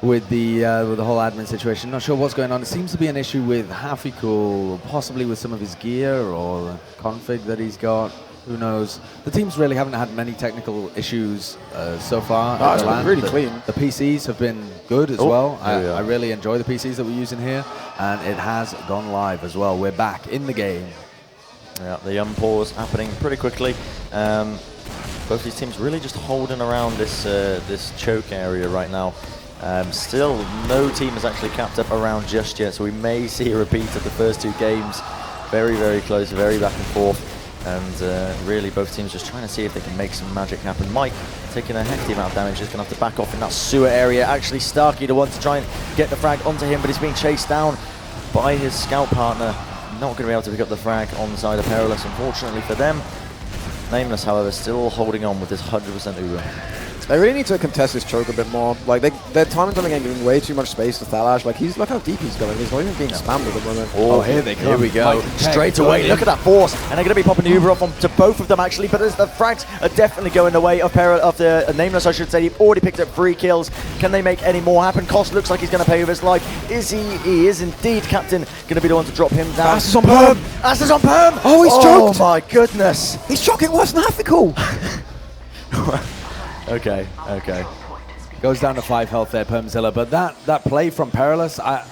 with the whole admin situation. Not sure what's going on. It seems to be an issue with Hafikool, possibly with some of his gear or the config that he's got. Who knows? The teams really haven't had many technical issues so far. It's been really clean. The PCs have been good as well. I really enjoy the PCs that we're using here, and it has gone live as well. We're back in the game. Yeah, the unpause happening pretty quickly. Both these teams really just holding around this choke area right now. Still, no team has actually capped up around just yet, so we may see a repeat of the first two games. Very, very close, very back and forth. And really, both teams just trying to see if they can make some magic happen. Mike taking a hefty amount of damage, just going to have to back off in that sewer area. Actually, Starkey, the one to try and get the frag onto him, but he's being chased down by his scout partner. Not going to be able to pick up the frag on the side of Perilous, unfortunately for them. nameLess, however, still holding on with this 100% Uber. They really need to contest this choke a bit more. Like, their timing's on the game giving way too much space to Thalash. Like, look how deep he's going. He's not even being spammed at the moment. Oh, here they come. Here we go. Straight away. Look at that force. And they're going to be popping the Uber off onto both of them, actually. But the frags are definitely going the way of the nameLess, I should say. He's already picked up 3 kills. Can they make any more happen? Kost looks like he's going to pay with his life. Is he? He is indeed. Captain going to be the one to drop him down. Ass is on perm. Ass is on perm. Oh, he's choked. Oh, my goodness. He's choking worse than Hafikool. Okay. Goes down to 5 health there, Permzilla. But that play from Perilous, I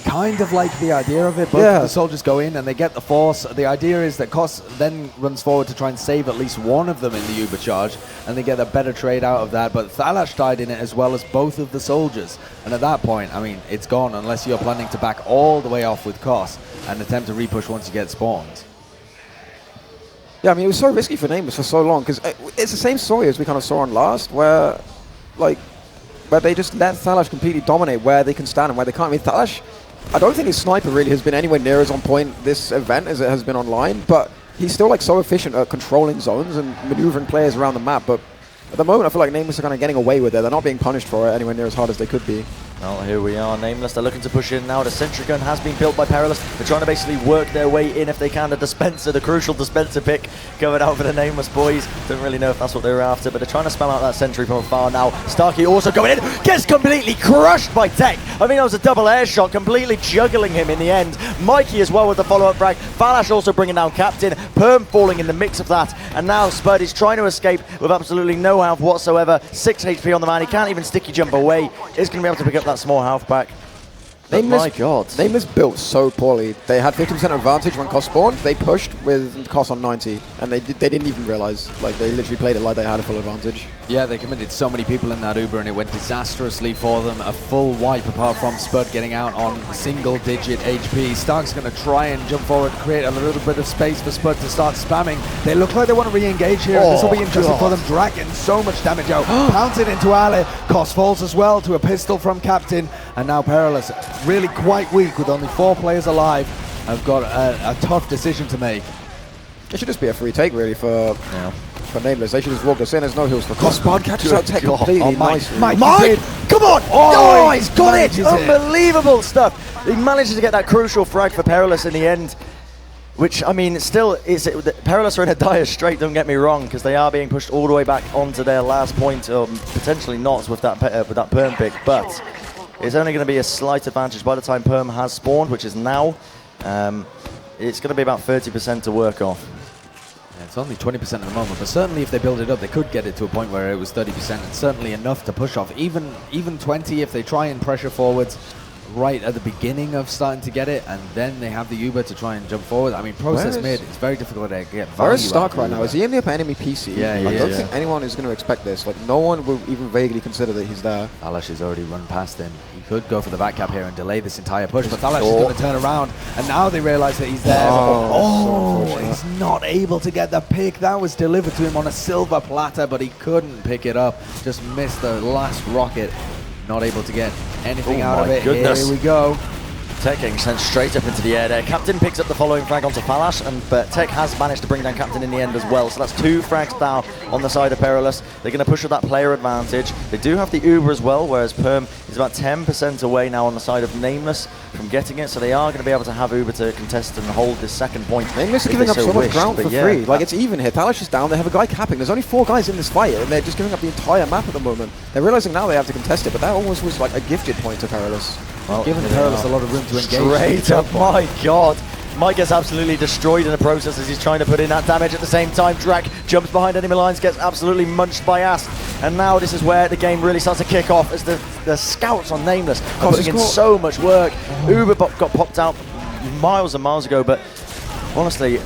kind of like the idea of it. Both of the soldiers go in and they get the force. The idea is that Kost then runs forward to try and save at least one of them in the Uber charge, and they get a better trade out of that. But Thalash died in it as well as both of the soldiers. And at that point, I mean, it's gone unless you're planning to back all the way off with Kost and attempt to repush once you get spawned. Yeah, I mean, it was so risky for nameLess for so long, because it's the same story as we kind of saw on last, where they just let Thalash completely dominate where they can stand and where they can't. I mean, Thalash, I don't think his sniper really has been anywhere near as on point this event as it has been online, but he's still like so efficient at controlling zones and maneuvering players around the map. But at the moment, I feel like nameLess are kind of getting away with it. They're not being punished for it anywhere near as hard as they could be. Well, here we are, nameLess. They're looking to push in now. The sentry gun has been built by Perilous. They're trying to basically work their way in if they can. The dispenser, the crucial dispenser pick going out for the nameLess boys. Don't really know if that's what they were after, but they're trying to spam out that sentry from afar now. Starkey also going in, gets completely crushed by Tech. I mean, that was a double air shot, completely juggling him in the end. Mikey as well with the follow-up frag. Thalash also bringing down Captain. Perm falling in the mix of that. And now Spud is trying to escape with absolutely no health whatsoever. 6 HP on the man. He can't even sticky jump away. He's going to be able to pick up that small health back. My God. nameLess built so poorly. They had 50% advantage when Kost spawned. They pushed with Kost on 90, and they didn't even realize. Like, they literally played it like they had a full advantage. Yeah, they committed so many people in that Uber, and it went disastrously for them. A full wipe apart from Spud getting out on single-digit HP. Stark's going to try and jump forward, create a little bit of space for Spud to start spamming. They look like they want to re-engage here. This will be interesting for them. Dragging so much damage out. Pouncing into Ali. Kost falls as well to a pistol from Captain. And now Perilous, really quite weak with only 4 players alive, have got a tough decision to make. It should just be a free take, really, for nameLess. They should just walk us in. There's no heals for Kost. Spud catches out Tech completely nicely. Mike! Come on! Oh, he's got it! Unbelievable stuff. He manages to get that crucial frag for Perilous in the end. Which, I mean, still, Perilous are in a dire strait, don't get me wrong, because they are being pushed all the way back onto their last point, potentially not with that Perm pick, but it's only going to be a slight advantage by the time Perm has spawned, which is now. It's going to be about 30% to work off. Yeah, it's only 20% at the moment, but certainly if they build it up, they could get it to a point where it was 30%, and certainly enough to push off. Even 20 if they try and pressure forwards right at the beginning of starting to get it, and then they have the Uber to try and jump forward. I mean, process mid, it's very difficult to get value. Where is Stark right now? Is he in the enemy PC? Yeah, I don't think anyone is going to expect this. Like, no one will even vaguely consider that he's there. Thalash has already run past him. He could go for the back cap here and delay this entire push, but Thalash is going to turn around, and now they realize that he's there. So he's not able to get the pick. That was delivered to him on a silver platter, but he couldn't pick it up. Just missed the last rocket. Not able to get anything out of it. Goodness. Here we go. Tech getting sent straight up into the air there. Captain picks up the following frag onto Palash, but Tech has managed to bring down Captain in the end as well. So that's 2 frags down on the side of Perilous. They're going to push with that player advantage. They do have the Uber as well, whereas Perm is about 10% away now on the side of nameLess from getting it. So they are going to be able to have Uber to contest and hold this second point. nameLess is giving up so much ground for free. Like, it's even here. Palash is down. They have a guy capping. There's only 4 guys in this fight, and they're just giving up the entire map at the moment. They're realizing now they have to contest it, but that almost was like a gifted point to Perilous. Well, giving Perilous a lot of room to engage. Straight up, my God. Mike gets absolutely destroyed in the process as he's trying to put in that damage. At the same time, Drak jumps behind enemy lines, gets absolutely munched by Ast. And now this is where the game really starts to kick off, as the scouts on nameLess are putting in so much work. Uber got popped out miles and miles ago, but honestly,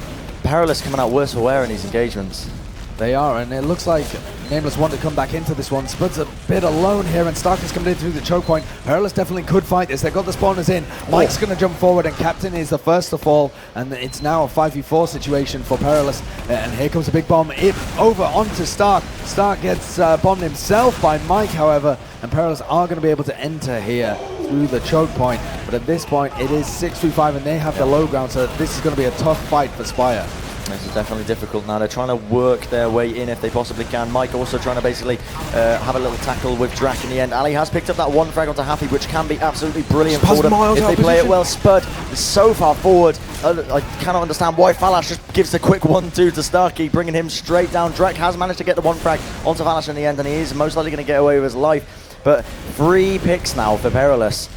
Perilous coming out worse for wear in these engagements. They are, and it looks like nameLess want to come back into this one. Spud's a bit alone here, and Stark is coming in through the choke point. Perilous definitely could fight this. They've got the spawners in. Mike's going to jump forward, and Captain is the first to fall, and it's now a 5v4 situation for Perilous. And here comes a big bomb over onto Stark. Stark gets bombed himself by Mike, however, and Perilous are going to be able to enter here through the choke point. But at this point, it is 6v5, and they have the low ground, so this is going to be a tough fight for Spire. This is definitely difficult now. They're trying to work their way in if they possibly can. Mike also trying to basically have a little tackle with Drak in the end. Ali has picked up that 1 frag onto Happy, which can be absolutely brilliant for them if they play it well. Spud is so far forward. I cannot understand why Falash just gives the quick 1-2 to Starkey, bringing him straight down. Drak has managed to get the 1 frag onto Falash in the end, and he is most likely going to get away with his life. But 3 picks now for Perilous.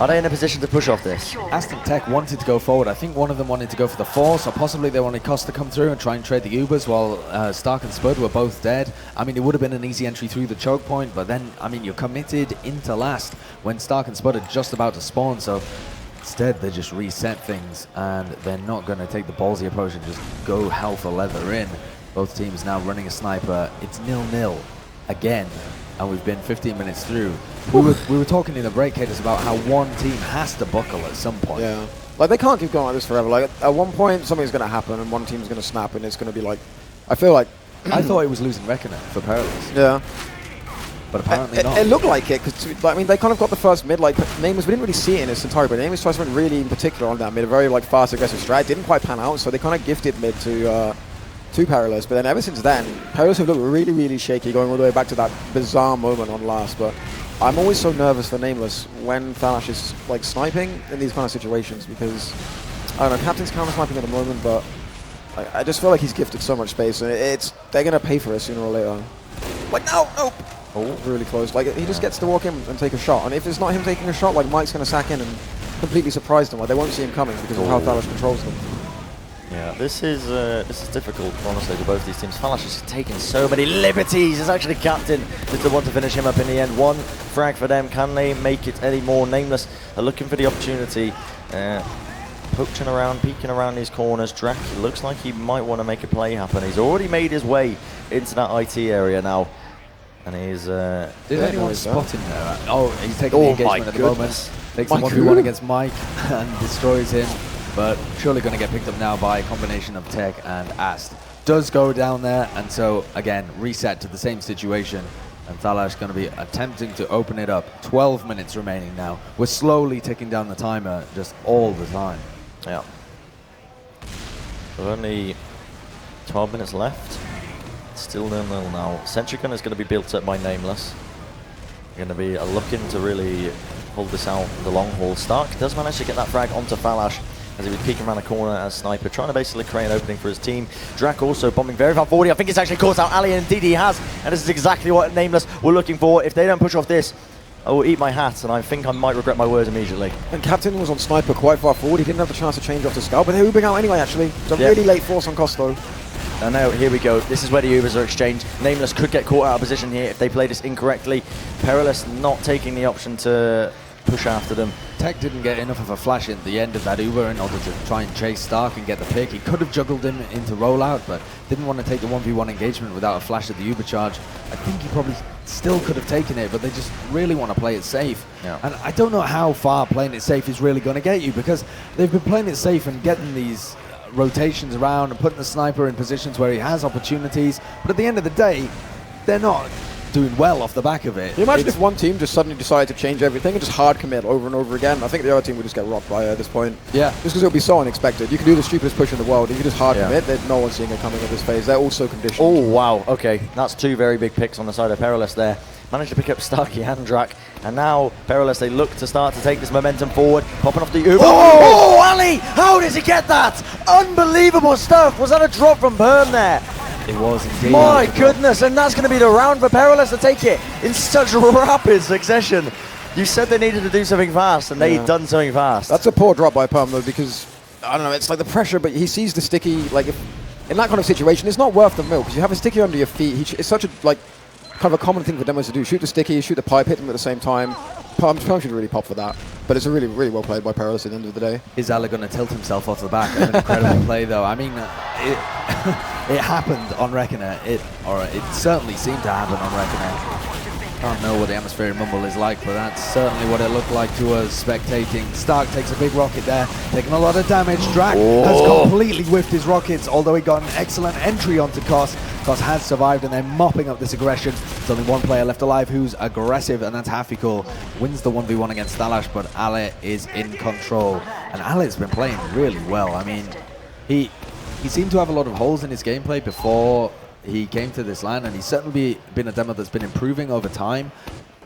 Are they in a position to push off this? Ast and Tech wanted to go forward. I think one of them wanted to go for the 4, so possibly they wanted Cost to come through and try and trade the Ubers while Stark and Spud were both dead. I mean, it would have been an easy entry through the choke point, but then, I mean, you're committed into last when Stark and Spud are just about to spawn, so instead they just reset things, and they're not going to take the ballsy approach and just go hell for leather in. Both teams now running a sniper. It's 0-0 again, and we've been 15 minutes through. We were talking in the break, Kaidus, about how one team has to buckle at some point. Yeah. Like, they can't keep going like this forever. Like, at one point, something's going to happen, and one team's going to snap, and it's going to be like... I feel like... I thought it was losing Reckoner for Perilous. Yeah. But apparently not. It looked like it, because, I mean, they kind of got the first mid, like, nameLess, we didn't really see it in its entirety, but nameLess tried something really in particular on that mid, a very, like, fast, aggressive strat. Didn't quite pan out, so they kind of gifted mid to Perilous, but then ever since then, Perilous have looked really, really shaky, going all the way back to that bizarre moment on last, but I'm always so nervous for nameLess when Falash is, like, sniping in these kind of situations, because, I don't know, Captain's counter-sniping at the moment, but I just feel like he's gifted so much space, and they're going to pay for it sooner or later. Like, no! Oh, really close. Like, he just gets to walk in and take a shot, and if it's not him taking a shot, like, Mike's going to sack in and completely surprise them. Like, they won't see him coming because of how Falash controls them. Yeah, this is difficult, honestly, for both these teams. Falash has taken so many liberties. It's actually Captain is the one to finish him up in the end. 1 frag for them. Can they make it any more? nameLess are looking for the opportunity. Poaching around, peeking around these corners. Drak, it looks like he might want to make a play happen. He's already made his way into that IT area now. And he's... Did anyone spot him there? Oh, he's taking the engagement at the moment. Takes the 1v1 against Mike and destroys him. But surely going to get picked up now by a combination of Tech and Ast. Does go down there, and so, again, reset to the same situation. And Falash going to be attempting to open it up. 12 minutes remaining now. We're slowly ticking down the timer just all the time. Yeah. There are only 12 minutes left. Still 0-0 now. Sentry Gun is going to be built up by nameLess. Going to be looking to really hold this out in the long haul. Stark does manage to get that frag onto Falash as he was peeking around the corner as Sniper, trying to basically create an opening for his team. Drak also bombing very far forward. I think he's actually caught out Ali, and indeed he has. And this is exactly what nameLess were looking for. If they don't push off this, I will eat my hat, and I think I might regret my words immediately. And Captain was on Sniper quite far forward. He didn't have the chance to change off to Scout, but they're Ubering out anyway, actually. It's a really late force on Costo. And now, here we go. This is where the Ubers are exchanged. nameLess could get caught out of position here if they play this incorrectly. Perilous not taking the option to push after them. Tech didn't get enough of a flash at the end of that Uber in order to try and chase Stark and get the pick. He could have juggled him into rollout, but didn't want to take the 1v1 engagement without a flash at the Uber charge. I think he probably still could have taken it, but they just really want to play it safe. Yeah. And I don't know how far playing it safe is really going to get you, because they've been playing it safe and getting these rotations around and putting the Sniper in positions where he has opportunities, but at the end of the day, they're not doing well off the back of it. Can you imagine if one team just suddenly decided to change everything and just hard commit over and over again? I think the other team would just get rocked by it at this point. Yeah. Just because it would be so unexpected. You can do the stupidest push in the world. If you just hard commit, there's no one seeing it coming at this phase. They're all so conditioned. Oh, wow. Okay, that's two very big picks on the side of Perilous there. Managed to pick up Starkey and Drak. And now Perilous, they look to start to take this momentum forward. Popping off the Uber. Oh, Ali! How does he get that? Unbelievable stuff. Was that a drop from Bren there? It was indeed. My goodness, and that's going to be the round for Perilous to take it in such rapid succession. You said they needed to do something fast, and they'd done something fast. That's a poor drop by Perm, though, because, I don't know, it's like the pressure, but he sees the sticky, like, if, in that kind of situation, it's not worth the mill, because you have a sticky under your feet. It's such a, like, kind of a common thing for demos to do. Shoot the sticky, shoot the pipe, hit them at the same time. Perm should really pop for that. But it's a really, really well played by Perilous at the end of the day. Is Ale going to tilt himself off the back? An incredible play, though. I mean, it happened on Reckoner. It certainly seemed to happen on Reckoner. Can't know what the atmospheric mumble is like, but that's certainly what it looked like to us spectating. Stark takes a big rocket there, taking a lot of damage. Drak has completely whiffed his rockets, although he got an excellent entry onto Kos. Kos has survived, and they're mopping up this aggression. There's only one player left alive who's aggressive, and that's Hafikul. Wins the 1v1 against Thalash, but Ale is in control. And Ale's been playing really well. I mean, he seemed to have a lot of holes in his gameplay before he came to this LAN, and he's certainly been a demo that's been improving over time.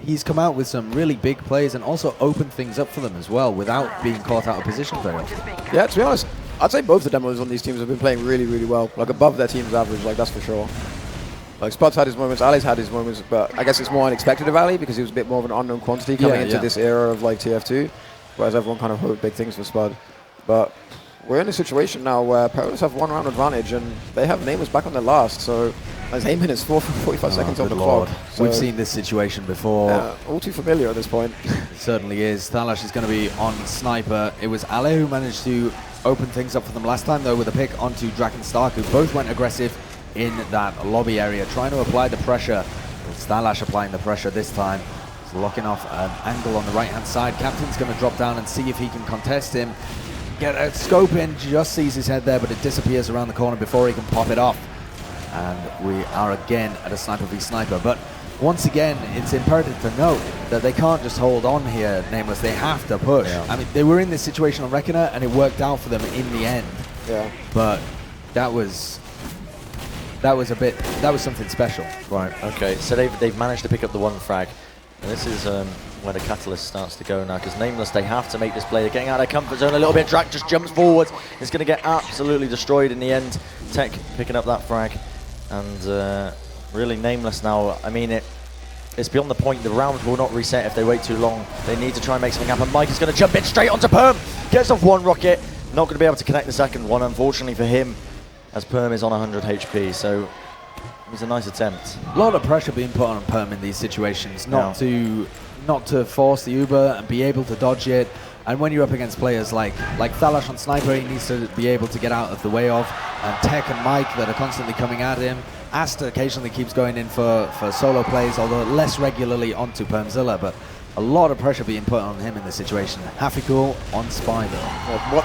He's come out with some really big plays and also opened things up for them as well without being caught out of position very often. Yeah, to be honest, I'd say both the demos on these teams have been playing really, really well. Like, above their team's average, like, that's for sure. Like, Spud's had his moments, Ali's had his moments, but I guess it's more unexpected of Ali because he was a bit more of an unknown quantity coming into this era of, like, TF2, whereas everyone kind of hoped big things for Spud. But we're in a situation now where Perilous have one round advantage, and they have nameLess back on their last, so there's 8 minutes, 45 seconds on the clock. So we've seen this situation before. Yeah, all too familiar at this point. It certainly is. Thalash is going to be on Sniper. It was Ale who managed to open things up for them last time, though, with a pick onto Drak and Stark, who both went aggressive in that lobby area, trying to apply the pressure. It's Thalash applying the pressure this time. He's locking off an angle on the right-hand side. Captain's going to drop down and see if he can contest him. Get a scope in, just sees his head there, but it disappears around the corner before he can pop it off. And we are again at a sniper v sniper. But once again, it's imperative to note that they can't just hold on here, nameLess. They have to push. Yeah. I mean, they were in this situation on Reckoner, and it worked out for them in the end. Yeah. But that was something special. Right. Okay. So they've managed to pick up the one frag, and this is where the catalyst starts to go now, because nameLess, they have to make this play. They're getting out of their comfort zone a little bit. Drak just jumps forward. It's going to get absolutely destroyed in the end. Tech picking up that frag, and really nameLess now. I mean, it's beyond the point. The round will not reset if they wait too long. They need to try and make something happen. Mike is going to jump in straight onto Perm. Gets off one rocket. Not going to be able to connect the second one, unfortunately for him, as Perm is on 100 HP. So it was a nice attempt. A lot of pressure being put on Perm in these situations, not to force the Uber and be able to dodge it. And when you're up against players like Thalash on Sniper, he needs to be able to get out of the way of. And Tech and Mike that are constantly coming at him. Asta occasionally keeps going in for solo plays, although less regularly onto Permzilla. But a lot of pressure being put on him in this situation. Hafikul on Spider.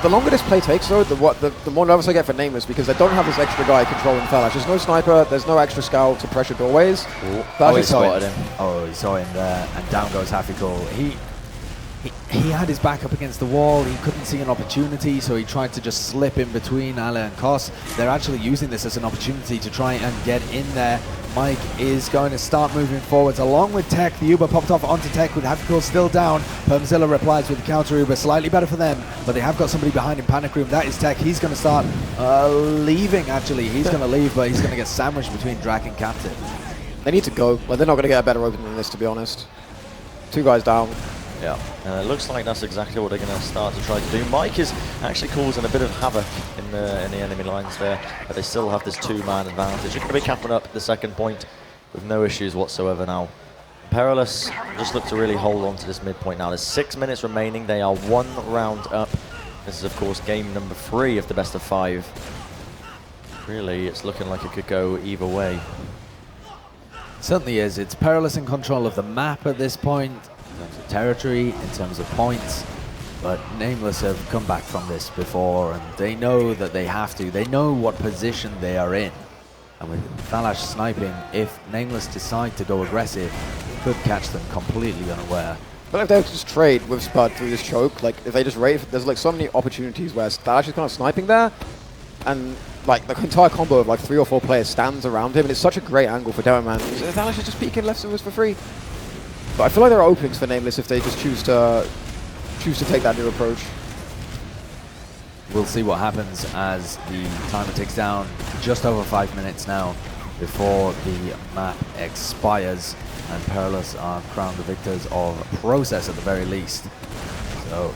The longer this play takes, though, the more nervous I get for nameLess, because they don't have this extra guy controlling Thalash. There's no sniper, there's no extra scout to pressure doorways. Oh, he spotted him. Oh, he saw him there, and down goes Hafikul. He had his back up against the wall. He couldn't see an opportunity, so he tried to just slip in between Ale and Kos. They're actually using this as an opportunity to try and get in there. Mike is going to start moving forwards along with Tech. The Uber popped off onto Tech with Hafikul still down. Permzilla replies with the counter Uber, slightly better for them, but they have got somebody behind in Panic Room. That is Tech. He's going to start leaving, actually. He's going to leave, but he's going to get sandwiched between Drak and Captain. They need to go. Well, they're not going to get a better opening than this, to be honest. 2 guys down. Yeah, it looks like that's exactly what they're going to start to try to do. Mike is actually causing a bit of havoc in the enemy lines there, but they still have this 2-man advantage. They're going to be capping up the second point with no issues whatsoever now. Perilous just look to really hold on to this midpoint now. There's 6 minutes remaining. They are 1 round up. This is, of course, game number 3 of the best of 5. Really, it's looking like it could go either way. Certainly is. It's Perilous in control of the map at this point. In terms of territory, in terms of points, but nameLess have come back from this before, and they know that they have to. They know what position they are in. And with Thalash sniping, if nameLess decide to go aggressive, it could catch them completely unaware. But if they just trade with Spud through this choke, like if they just raid, there's like so many opportunities where Thalash is kind of sniping there, and like the entire combo of like 3 or 4 players stands around him, and it's such a great angle for Demoman. Thalash is just peeking left sewers for free. But I feel like there are openings for nameLess if they just choose to take that new approach. We'll see what happens as the timer ticks down. Just over 5 minutes now before the map expires, and Perilous are crowned the victors of Process at the very least. So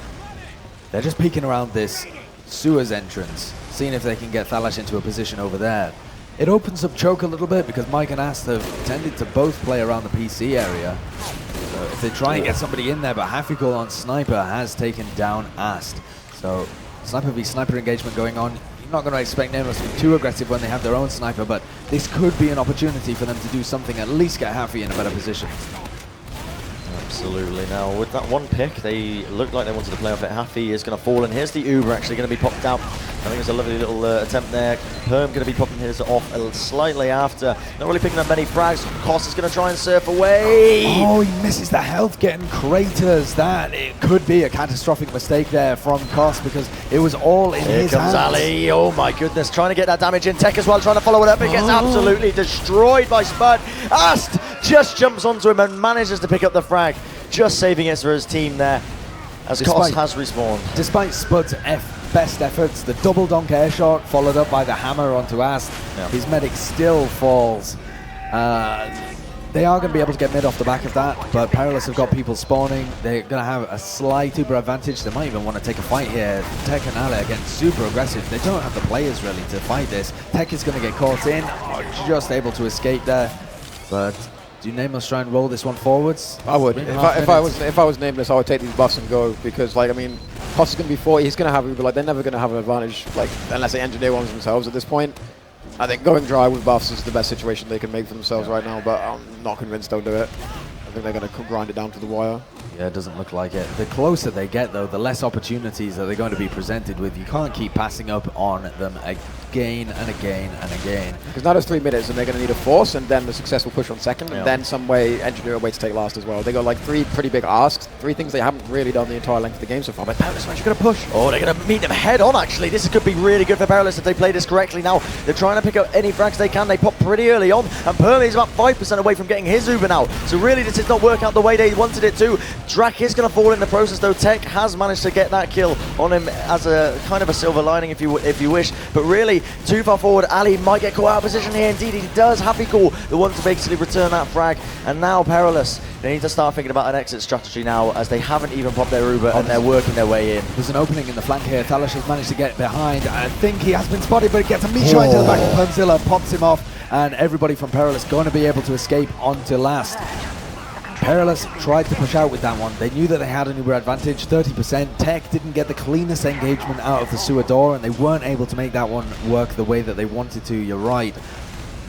they're just peeking around this sewers entrance, seeing if they can get Thalash into a position over there. It opens up choke a little bit because Mike and Ast have tended to both play around the PC area. So if they try and get somebody in there, but Hafiko on Sniper has taken down Ast. So Sniper v Sniper engagement going on. You're not going to expect nameLess to be too aggressive when they have their own Sniper, but this could be an opportunity for them to do something, at least get Hafi in a better position. Absolutely. Now, with that one pick, they look like they wanted to play off it. Hafi is going to fall, and here's the Uber actually going to be popped out. I think it's a lovely little attempt there. Perm going to be popping his off slightly after. Not really picking up many frags. Koss is going to try and surf away. Oh, he misses the health getting craters. That it could be a catastrophic mistake there from Koss because it was all in his Here comes hands. Ali. Oh my goodness, trying to get that damage in. Tech as well, trying to follow it up. It gets absolutely destroyed by Spud. Ast just jumps onto him and manages to pick up the frag. Just saving it for his team there as Koss has respawned. Despite Spud's best efforts, the double donk air shot followed up by the hammer onto Ast. Yeah. His medic still falls. They are going to be able to get mid off the back of that, but Perilous have got people spawning. They're going to have a slight Uber advantage. They might even want to take a fight here. Tech and Ale again, super aggressive. They don't have the players really to fight this. Tech is going to get caught in, just able to escape there. But do nameLess try and roll this one forwards? I would. If I was nameLess, I would take these buffs and go, because like I mean, Koss is going to be 40. He's going to have Uber. Like they're never going to have an advantage, like unless they engineer ones themselves at this point. I think going dry with buffs is the best situation they can make for themselves right now, but I'm not convinced they'll do it. I think they're going to grind it down to the wire. Yeah, it doesn't look like it. The closer they get, though, the less opportunities that they're going to be presented with. You can't keep passing up on them again and again and again. Because now there's 3 minutes, and they're going to need a force, and then the successful push on second, Yeah. and then some way engineer a way to take last as well. They got like 3 pretty big asks, 3 things they haven't really done the entire length of the game so far. But Perilous are actually going to push. Oh, they're going to meet them head on, actually. This could be really good for Perilous if they play this correctly. Now, they're trying to pick up any frags they can. They pop pretty early on, and Perm is about 5% away from getting his Uber now. So really, this did not work out the way they wanted it to. Drak is going to fall in the process, though. Tech has managed to get that kill on him as a kind of a silver lining, if you wish. But really, too far forward. Ali might get caught out of position here. Indeed, he does. Hafiko, the one to basically return that frag. And now Perilous, they need to start thinking about an exit strategy now, as they haven't even popped their Uber and they're working their way in. There's an opening in the flank here. Thalash has managed to get behind. I think he has been spotted, but it gets a meat shot into the back of Permzilla, pops him off, and everybody from Perilous going to be able to escape onto last. Perilous tried to push out with that one. They knew that they had an Uber advantage, 30%. Tech didn't get the cleanest engagement out of the sewer door, and they weren't able to make that one work the way that they wanted to. You're right.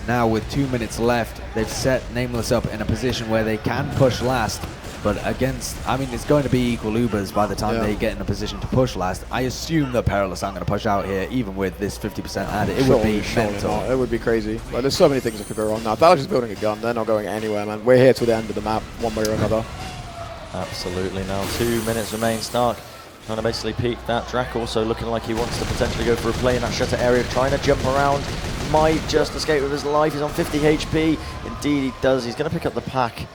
Now with 2 minutes left, they've set nameLess up in a position where they can push last, but against, I mean, it's going to be equal Ubers by the time they get in a position to push last. I assume that Perilous aren't going to push out here, even with this 50% add. It would be mental. Not. It would be crazy. Like, there's so many things that could go wrong now. Thalash is building a gun. They're not going anywhere, man. We're here till the end of the map, one way or another. Absolutely. Now 2 minutes remain. Stark trying to basically peek that. Drak also looking like he wants to potentially go for a play in that shutter area, trying to jump around. Might just escape with his life. He's on 50 HP. Indeed, he does. He's going to pick up the pack.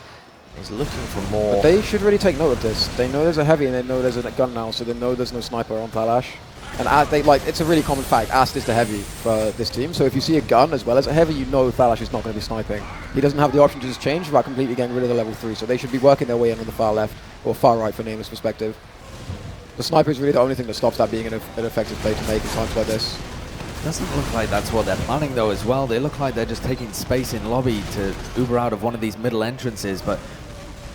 He's looking for more. But they should really take note of this. They know there's a heavy and they know there's a gun now, so they know there's no sniper on Thalash. And they it's a really common fact. Ast is the heavy for this team. So if you see a gun as well as a heavy, you know Thalash is not going to be sniping. He doesn't have the option to just change without completely getting rid of the level 3. So they should be working their way in on the far left or far right for nameLess perspective. The sniper is really the only thing that stops that being an effective play to make in times like this. Doesn't look like that's what they're planning though as well. They look like they're just taking space in lobby to Uber out of one of these middle entrances, but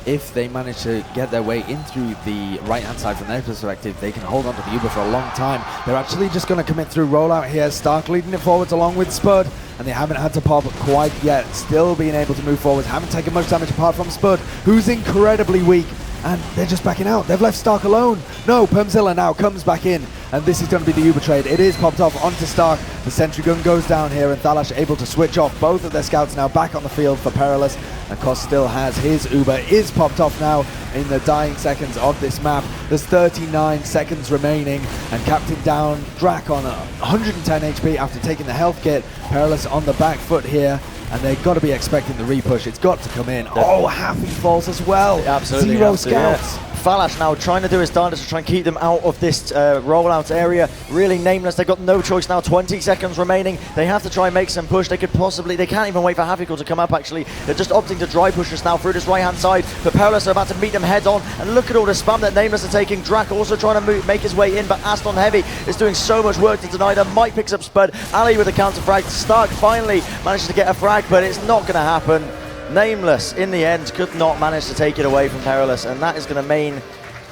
if they manage to get their way in through the right-hand side from their perspective, they can hold on to the Uber for a long time. They're actually just going to commit through rollout here. Stark leading it forwards along with Spud, and they haven't had to pop quite yet. Still being able to move forwards. Haven't taken much damage apart from Spud, who's incredibly weak. and they're just backing out. They've left Stark alone. No, Permzilla now comes back in, and this is going to be the Uber trade. It is popped off onto Stark. The sentry gun goes down here, and Thalash able to switch off. Both of their scouts now back on the field for Perilous, and Koss still has his Uber. Is popped off now in the dying seconds of this map. There's 39 seconds remaining, and Captain down, Drac on 110 HP after taking the health kit. Perilous on the back foot here, and they've got to be expecting the repush. It's got to come in. Oh, Happy falls as well. Absolutely. Zero scouts. Yeah. Thalash now trying to do his darndest to try and keep them out of this rollout area. Really nameless. They've got no choice now. 20 seconds remaining. They have to try and make some push. They can't even wait for Havical to come up, actually. They're just opting to dry push us now through this right-hand side. But Perilous are about to meet them head on. And look at all the spam that nameless are taking. Drac also trying to make his way in, but Aston Heavy is doing so much work to deny them. Mike picks up Spud. Ali with a counter frag. Stark finally manages to get a frag, but it's not going to happen. nameLess in the end could not manage to take it away from Perilous, and that is going to mean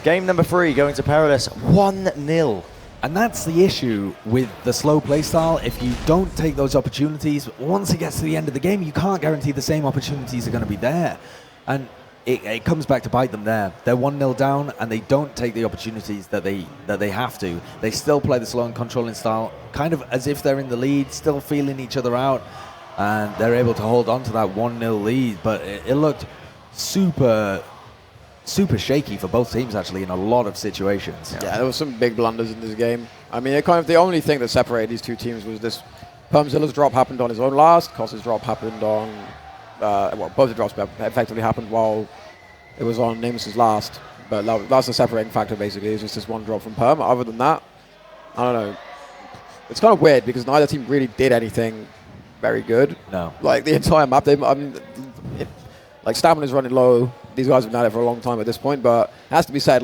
game number 3 going to Perilous 1-0. And that's the issue with the slow playstyle. If you don't take those opportunities, once it gets to the end of the game, you can't guarantee the same opportunities are going to be there. And it comes back to bite them there. They're 1-0 down, and they don't take the opportunities that they have to. They still play the slow and controlling style, kind of as if they're in the lead, still feeling each other out, and they're able to hold on to that 1-0 lead. But it looked super shaky for both teams, actually, in a lot of situations. Yeah, there were some big blunders in this game. I mean, the only thing that separated these two teams was this. Permzilla's drop happened on his own last. Koss's drop happened on... both the drops effectively happened while it was on nameLess's last. But that's the separating factor, basically. It's just this one drop from Perm. Other than that, I don't know. It's kind of weird because neither team really did anything very good. No. Like, the entire map, Stamina's running low. These guys have been at it for a long time at this point, but it has to be said,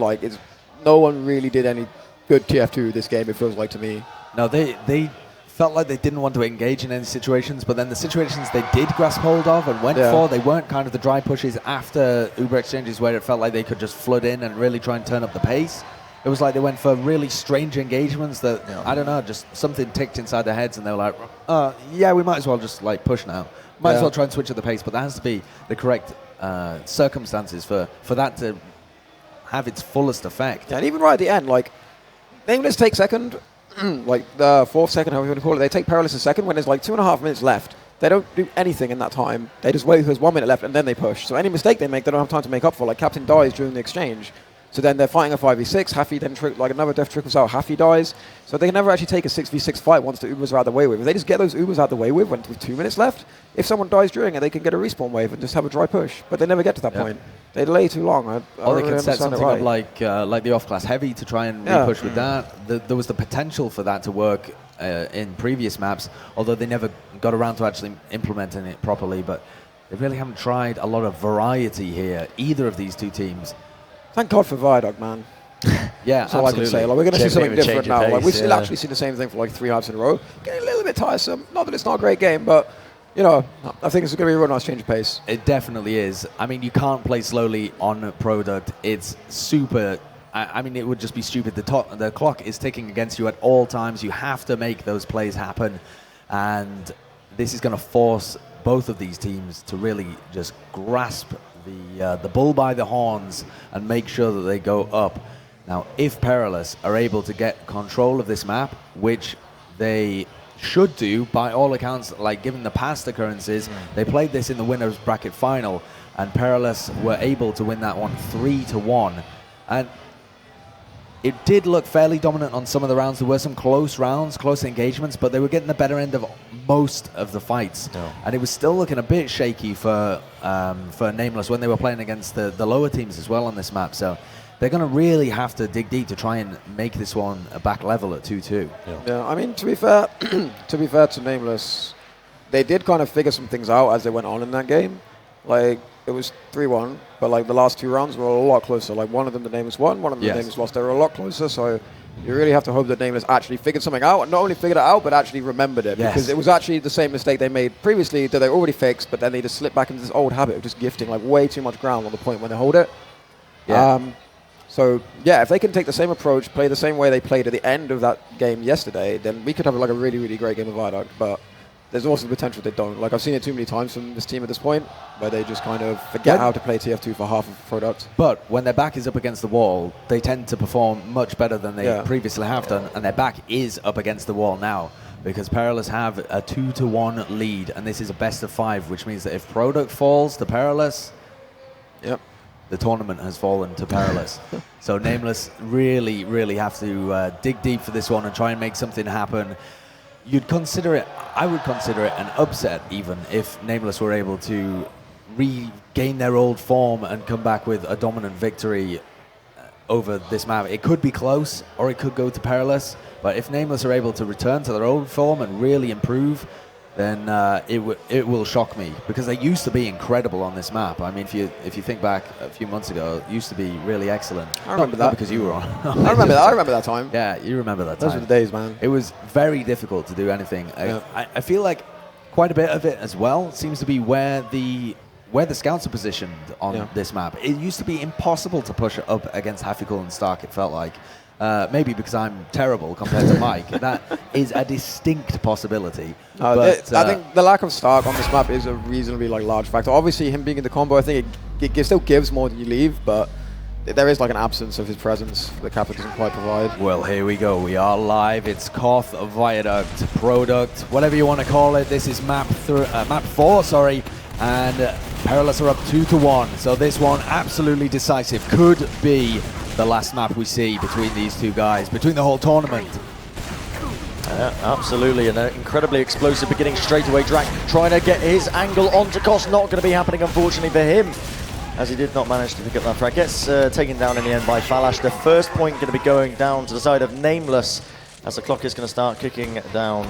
no one really did any good TF2 this game, it feels like to me. No, they felt like they didn't want to engage in any situations, but then the situations they did grasp hold of and went for, they weren't kind of the dry pushes after Uber exchanges where it felt like they could just flood in and really try and turn up the pace. It was like they went for really strange engagements that, I don't know, just something ticked inside their heads, and they were like, yeah, we might as well just push now. Might as well try and switch at the pace, but there has to be the correct circumstances for that to have its fullest effect. Yeah, and even right at the end, nameLess take second, the 4th second, however you want to call it, they take Perilous a second when there's 2.5 minutes left. They don't do anything in that time. They just wait, there's 1 minute left, and then they push. So any mistake they make, they don't have time to make up for. Captain dies during the exchange. So then they're fighting a 5v6. Haffy then another death trickles out. Haffy dies. So they can never actually take a 6v6 fight once the Ubers are out of the way with. If they just get those Ubers out of the way with 2 minutes left, if someone dies during it, they can get a respawn wave and just have a dry push. But they never get to that point. They delay too long. Or they can set something up like the off-class heavy to try and repush with that. There was the potential for that to work in previous maps, although they never got around to actually implementing it properly. But they really haven't tried a lot of variety here, either of these two teams. Thank God for Viaduct, man. Yeah, that's all I can say. We're going to see something different now. Pace, we've still actually seen the same thing for 3 halves in a row. Getting a little bit tiresome. Not that it's not a great game, but I think it's going to be a real nice change of pace. It definitely is. I mean, you can't play slowly on a product. It's super. I mean, it would just be stupid. The clock is ticking against you at all times. You have to make those plays happen, and this is going to force both of these teams to really just grasp the bull by the horns and make sure that they go up. Now, if Perilous are able to get control of this map, which they should do by all accounts, given the past occurrences, they played this in the winners bracket final, and Perilous were able to win that one 3-1. And it did look fairly dominant on some of the rounds. There were some close rounds, close engagements, but they were getting the better end of most of the fights. No. And it was still looking a bit shaky for nameLess when they were playing against the lower teams as well on this map. So they're going to really have to dig deep to try and make this one a back level at 2-2. Yeah, I mean, to be fair to nameLess, they did kind of figure some things out as they went on in that game. It was 3-1, but the last 2 rounds were a lot closer. One of them the nameLess won, one of them the nameLess lost. They were a lot closer, so you really have to hope that nameLess actually figured something out, and not only figured it out, but actually remembered it. Because it was actually the same mistake they made previously that they already fixed, but then they just slipped back into this old habit of just gifting way too much ground on the point when they hold it. So, if they can take the same approach, play the same way they played at the end of that game yesterday, then we could have a really, really great game of Viaduct. But there's also the potential they don't. Like, I've seen it too many times from this team at this point, where they just kind of forget how to play TF2 for half of the product. But when their back is up against the wall, they tend to perform much better than they previously have done, and their back is up against the wall now, because Perilous have a 2-1 lead, and this is a best of 5, which means that if product falls to Perilous, the tournament has fallen to Perilous. So nameLess really, really have to dig deep for this one and try and make something happen. You'd consider it, I would consider it an upset even if nameLess were able to regain their old form and come back with a dominant victory over this map. It could be close or it could go to Perilous, but if nameLess are able to return to their old form and really improve, then it will shock me, because they used to be incredible on this map. I mean, if you think back a few months ago, it used to be really excellent. I remember that. Not because you were on. I remember that time. Yeah, you remember that time. Those were the days, man. It was very difficult to do anything. I feel like quite a bit of it as well seems to be where the scouts are positioned on this map. It used to be impossible to push up against Hafikul and Stark, it felt like. Maybe because I'm terrible compared to Mike. That is a distinct possibility. But, I think the lack of Stark on this map is a reasonably large factor. Obviously, him being in the combo, I think it still gives more than you leave, but there is like an absence of his presence that Kappa doesn't quite provide. Well, here we go. We are live. It's Koth, Viaduct, Product, whatever you want to call it. This is map 4, sorry. And Perilous are up 2-1. So this one absolutely decisive. Could be the last map we see between these two guys, between the whole tournament. Absolutely, and an incredibly explosive beginning straight away. Drak trying to get his angle onto Koth. Not going to be happening, unfortunately, for him, as he did not manage to pick up that frag. Gets taken down in the end by Falash. The first point going to be going down to the side of nameLess, as the clock is going to start kicking down.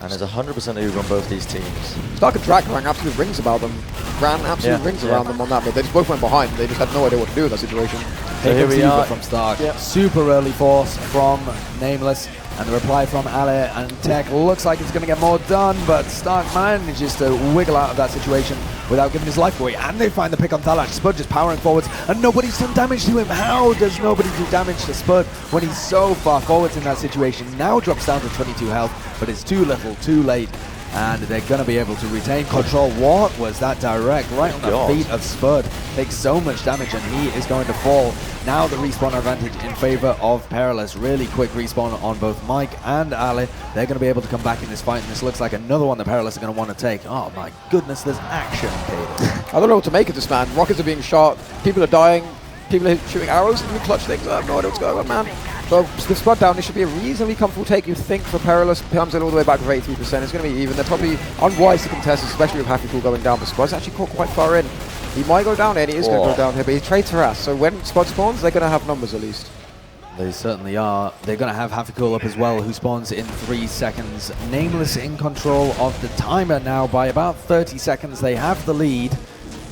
And there's 100% Oog on both these teams. Stark and Drak rang absolute rings about them. Ran absolute rings around them on that, but they just both went behind. They just had no idea what to do in that situation. So here we are from Stark. Super early force from nameLess, and the reply from Ale and Tech looks like it's going to get more done, but Stark manages to wiggle out of that situation without giving his life away. And they find the pick on Talash. Spud just powering forwards, and nobody's done damage to him. How does nobody do damage to Spud when he's so far forwards in that situation? Now drops down to 22 health, but it's too little, too late. And they're going to be able to retain control. What was that direct? Right on the feet of Spud. Takes so much damage, and he is going to fall. Now the respawn advantage in favor of Perilous. Really quick respawn on both Mike and Ali. They're going to be able to come back in this fight, and this looks like another one that Perilous are going to want to take. Oh my goodness, there's action, Kaidus. I don't know what to make of this, man. Rockets are being shot, people are dying, people are shooting arrows and clutch things. I have no idea what's going on, man. So the Spud down, this should be a reasonably comfortable take, you think, for Perilous. Comes in all the way back with 83%. It's going to be even. They're probably unwise to contest, especially with Hafikul going down, but Spud's actually caught quite far in. He might go down here, and he is going to go down here, but he trades harass. So when Spud spawns, they're going to have numbers at least. They certainly are. They're going to have Hafikul up as well, who spawns in 3 seconds. nameLess in control of the timer now by about 30 seconds. They have the lead,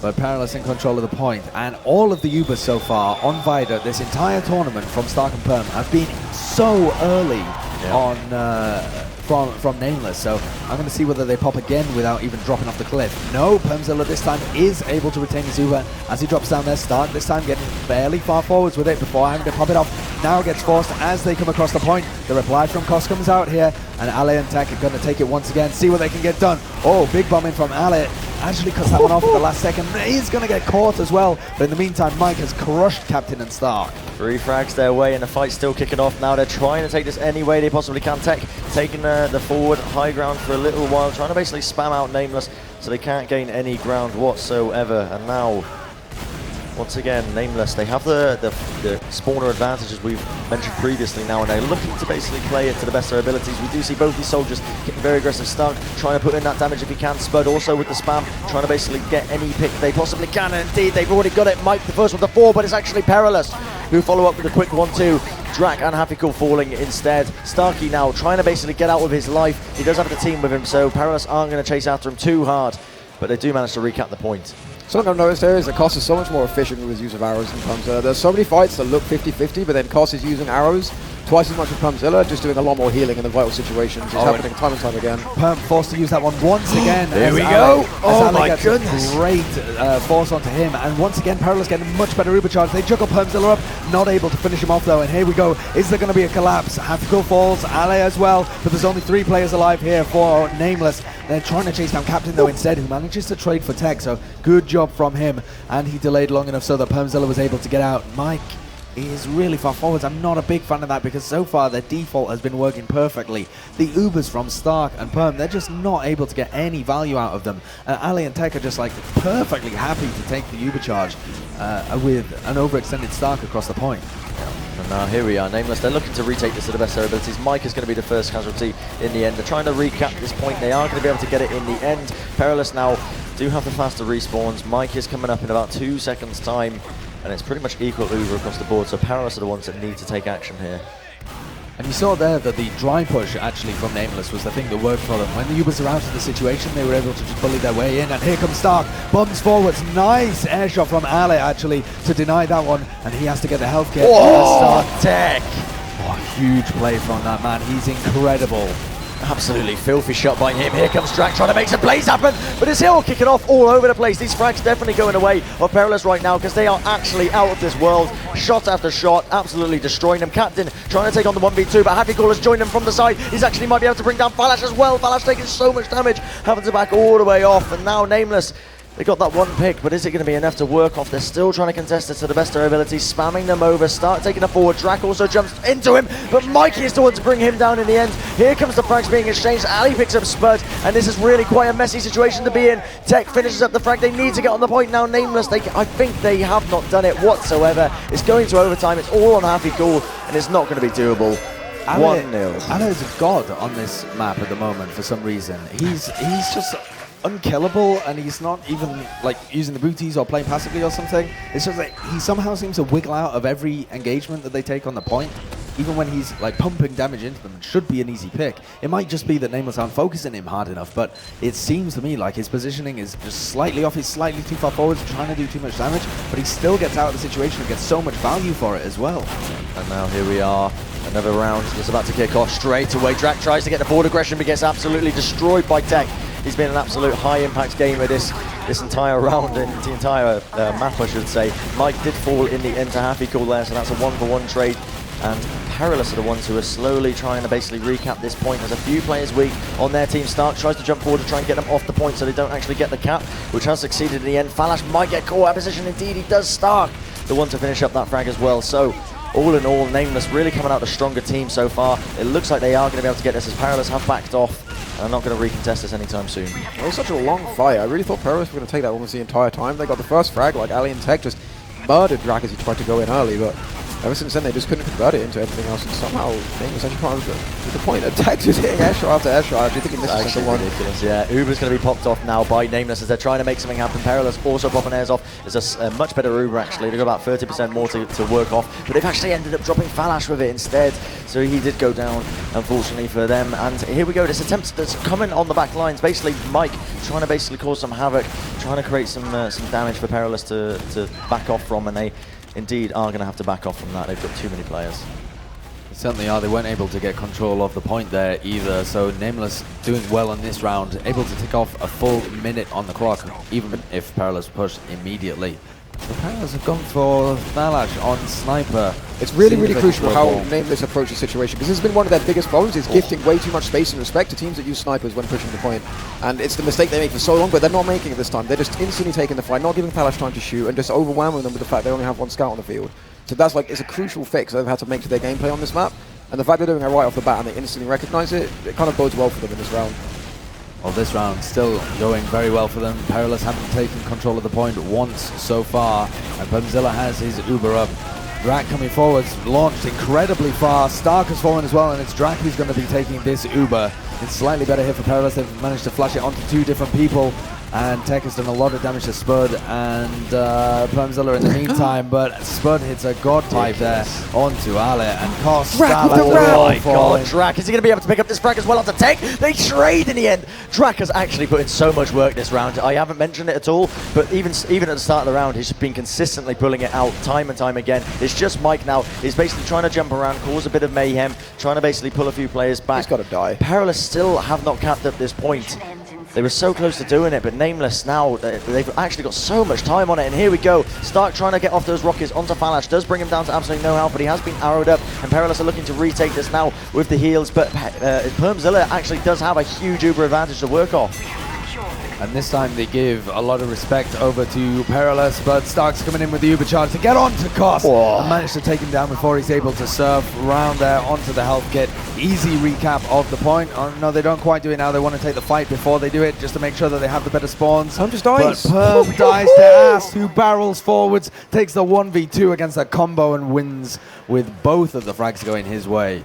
but Perilous in control of the point. And all of the Ubers so far on Viaduct this entire tournament from Stark and Perm have been so early on from nameLess. So I'm going to see whether they pop again without even dropping off the cliff. No, Permzilla this time is able to retain his Uber as he drops down there. Stark this time getting fairly far forwards with it before having to pop it off. Now gets forced as they come across the point. The reply from Koth comes out here, and Ale and Tech are going to take it once again, see what they can get done. Oh, big bombing from Ale. Actually cuts that one off at the last second. He's going to get caught as well, but in the meantime, Mike has crushed Captain and Stark. 3 frags their way, and the fight's still kicking off now. They're trying to take this any way they possibly can. Tech taking the forward high ground for a little while, trying to basically spam out nameLess so they can't gain any ground whatsoever. And now, once again, nameLess, they have the spawner advantage, as we've mentioned previously now, and they're looking to basically play it to the best of their abilities. We do see both these soldiers getting very aggressive. Stark trying to put in that damage if he can. Spud also with the spam, trying to basically get any pick they possibly can, and indeed they've already got it. Mike the first one to fall, but it's actually Perilous who follow up with a quick 1-2. Drak and Hafikul falling instead. Starkey now trying to basically get out with his life. He does have the team with him, so Perilous aren't going to chase after him too hard, but they do manage to recap the point. Something I've noticed here is that Koth is so much more efficient with his use of arrows sometimes. There's so many fights that look 50-50, but then Koth is using arrows twice as much as Pumpzilla, just doing a lot more healing in the vital situations. It's happening time and time again. Perm forced to use that one once again. Here we go. Oh my goodness. Great force onto him. And once again, Perilous getting a much better Uber charge. They juggle Pumpzilla up, not able to finish him off though. And here we go. Is there going to be a collapse? Hafiko falls, Ale as well. But there's only 3 players alive here for nameLess. They're trying to chase down Captain though instead, who manages to trade for tech. So good job from him. And he delayed long enough so that Pumpzilla was able to get out. Mike is really far forwards. I'm not a big fan of that because so far their default has been working perfectly. The Ubers from Stark and Perm, they're just not able to get any value out of them. Ali and Tech are just like perfectly happy to take the Uber charge with an overextended Stark across the point. And now here we are, nameLess. They're looking to retake this to the best of their abilities. Mike is going to be the first casualty in the end. They're trying to recap this point. They are going to be able to get it in the end. Perilous now do have the faster respawns. Mike is coming up in about 2 seconds time, and it's pretty much equal Uber across the board. So Perilous are the ones that need to take action here. And you saw there that the dry push actually from nameLess was the thing that worked for them. When the Ubers are out of the situation, they were able to just bully their way in. And here comes Stark, bombs forwards. Nice air shot from Ale actually to deny that one. And he has to get the health kit. Oh, Tech! Oh, huge play from that man. He's incredible. Absolutely filthy shot by him. Here comes Drac trying to make some plays happen, but it's Hill kicking off all over the place. These frags definitely going away of Perilous right now because they are actually out of this world. Shot after shot, absolutely destroying them. Captain trying to take on the 1v2, but Happy Call has joined him from the side. He's actually might be able to bring down Falash as well. Falash taking so much damage, having to back all the way off, and now nameLess. They got that one pick, but is it going to be enough to work off? They're still trying to contest it to the best of their ability, spamming them over, start taking it forward. Drac also jumps into him, but Mikey is the one to bring him down in the end. Here comes the frags being exchanged. Ali picks up Spud, and this is really quite a messy situation to be in. Tech finishes up the frag. They need to get on the point now. nameLess, I think they have not done it whatsoever. It's going to overtime. It's all on Happy Cool, and it's not going to be doable. 1-0. Ale is a god on this map at the moment for some reason. He's just unkillable, and he's not even like using the booties or playing passively or something. It's just like he somehow seems to wiggle out of every engagement that they take on the point, even when he's like pumping damage into them. It should be an easy pick. It might just be that nameLess aren't focusing him hard enough, but it seems to me like his positioning is just slightly off. He's slightly too far forwards, trying to do too much damage, but he still gets out of the situation and gets so much value for it as well. And now here we are. Another round is about to kick off straight away. Drac tries to get the forward aggression, but gets absolutely destroyed by Tech. He's been an absolute high-impact gamer this entire round, the entire map, I should say. Mike did fall in the end to Happy Call there, so that's a 1-for-1 trade. And Perilous are the ones who are slowly trying to basically recap this point. There's a few players weak on their team. Stark tries to jump forward to try and get them off the point so they don't actually get the cap, which has succeeded in the end. Falash might get caught out of position. Indeed, he does. Stark, the one to finish up that frag as well. So all in all, nameLess really coming out the stronger team so far. It looks like they are going to be able to get this as Perilous have backed off and are not going to recontest this anytime soon. It was such a long fight. I really thought Perilous were going to take that almost the entire time. They got the first frag, like Ali and Tech just murdered Drac as he tried to go in early, but ever since then they just couldn't convert it into anything else, and somehow nameLess actually can't with the point. Tech just hitting air shot after air shot. I think this is the one. Ridiculous, yeah. Uber's going to be popped off now by nameLess as they're trying to make something happen. Perilous also popping airs off. It's a much better Uber actually. They've got about 30% more to work off, but they've actually ended up dropping Falash with it instead. So he did go down, unfortunately for them. And here we go. This attempt that's coming on the back lines. Basically, Mike trying to basically cause some havoc, trying to create some damage for Perilous to back off from, and they indeed are going to have to back off from that. They've got too many players. They certainly are. They weren't able to get control of the point there either. So nameLess doing well on this round, able to tick off a full minute on the clock, even if Perilous pushed immediately. The Perilous have gone for Falash on Sniper. It's really crucial how nameLess approach the situation, because this has been one of their biggest problems, is gifting way too much space and respect to teams that use snipers when pushing the point. And it's the mistake they make for so long, but they're not making it this time. They're just instantly taking the fight, not giving Falash time to shoot, and just overwhelming them with the fact they only have one scout on the field. So that's like, it's a crucial fix they've had to make to their gameplay on this map. And the fact they're doing it right off the bat and they instantly recognize it, it kind of bodes well for them in this round. Well, this round still going very well for them. Perilous haven't taken control of the point once so far, and Pumpzilla has his Uber up. Drac coming forwards, launched incredibly far. Stark has fallen as well, and it's Drac who's going to be taking this Uber. It's slightly better here for Perilous. They've managed to flash it onto 2 different people, And Tech has done a lot of damage to Spud and Permzilla in the meantime, but Spud hits a god pipe there onto Ale and costs Drac with the Ale round. Oh my falling. god, Drac, is he going to be able to pick up this frag as well onto Tech? They trade in the end. Drac has actually put in so much work this round. I haven't mentioned it at all, but even at the start of the round, he's been consistently pulling it out time and time again. It's just Mike now. He's basically trying to jump around, cause a bit of mayhem, trying to basically pull a few players back. He's got to die. Perilous still have not capped up this point. They were so close to doing it, but nameLess now, they've actually got so much time on it. And here we go. Stark trying to get off those rockets onto Falash. Does bring him down to absolutely no health, but he has been arrowed up. And Perilous are looking to retake this now with the heals. But Permzilla actually does have a huge uber advantage to work off. And this time they give a lot of respect over to Perilous, but Stark's coming in with the Uber charge to get onto Koss and manage to take him down before he's able to surf around there onto the health kit. Easy recap of the point. Oh, no, they don't quite do it now. They want to take the fight before they do it, just to make sure that they have the better spawns. Just dies. But Perm dies to Ass, who barrels forwards, takes the 1v2 against a combo and wins with both of the frags going his way.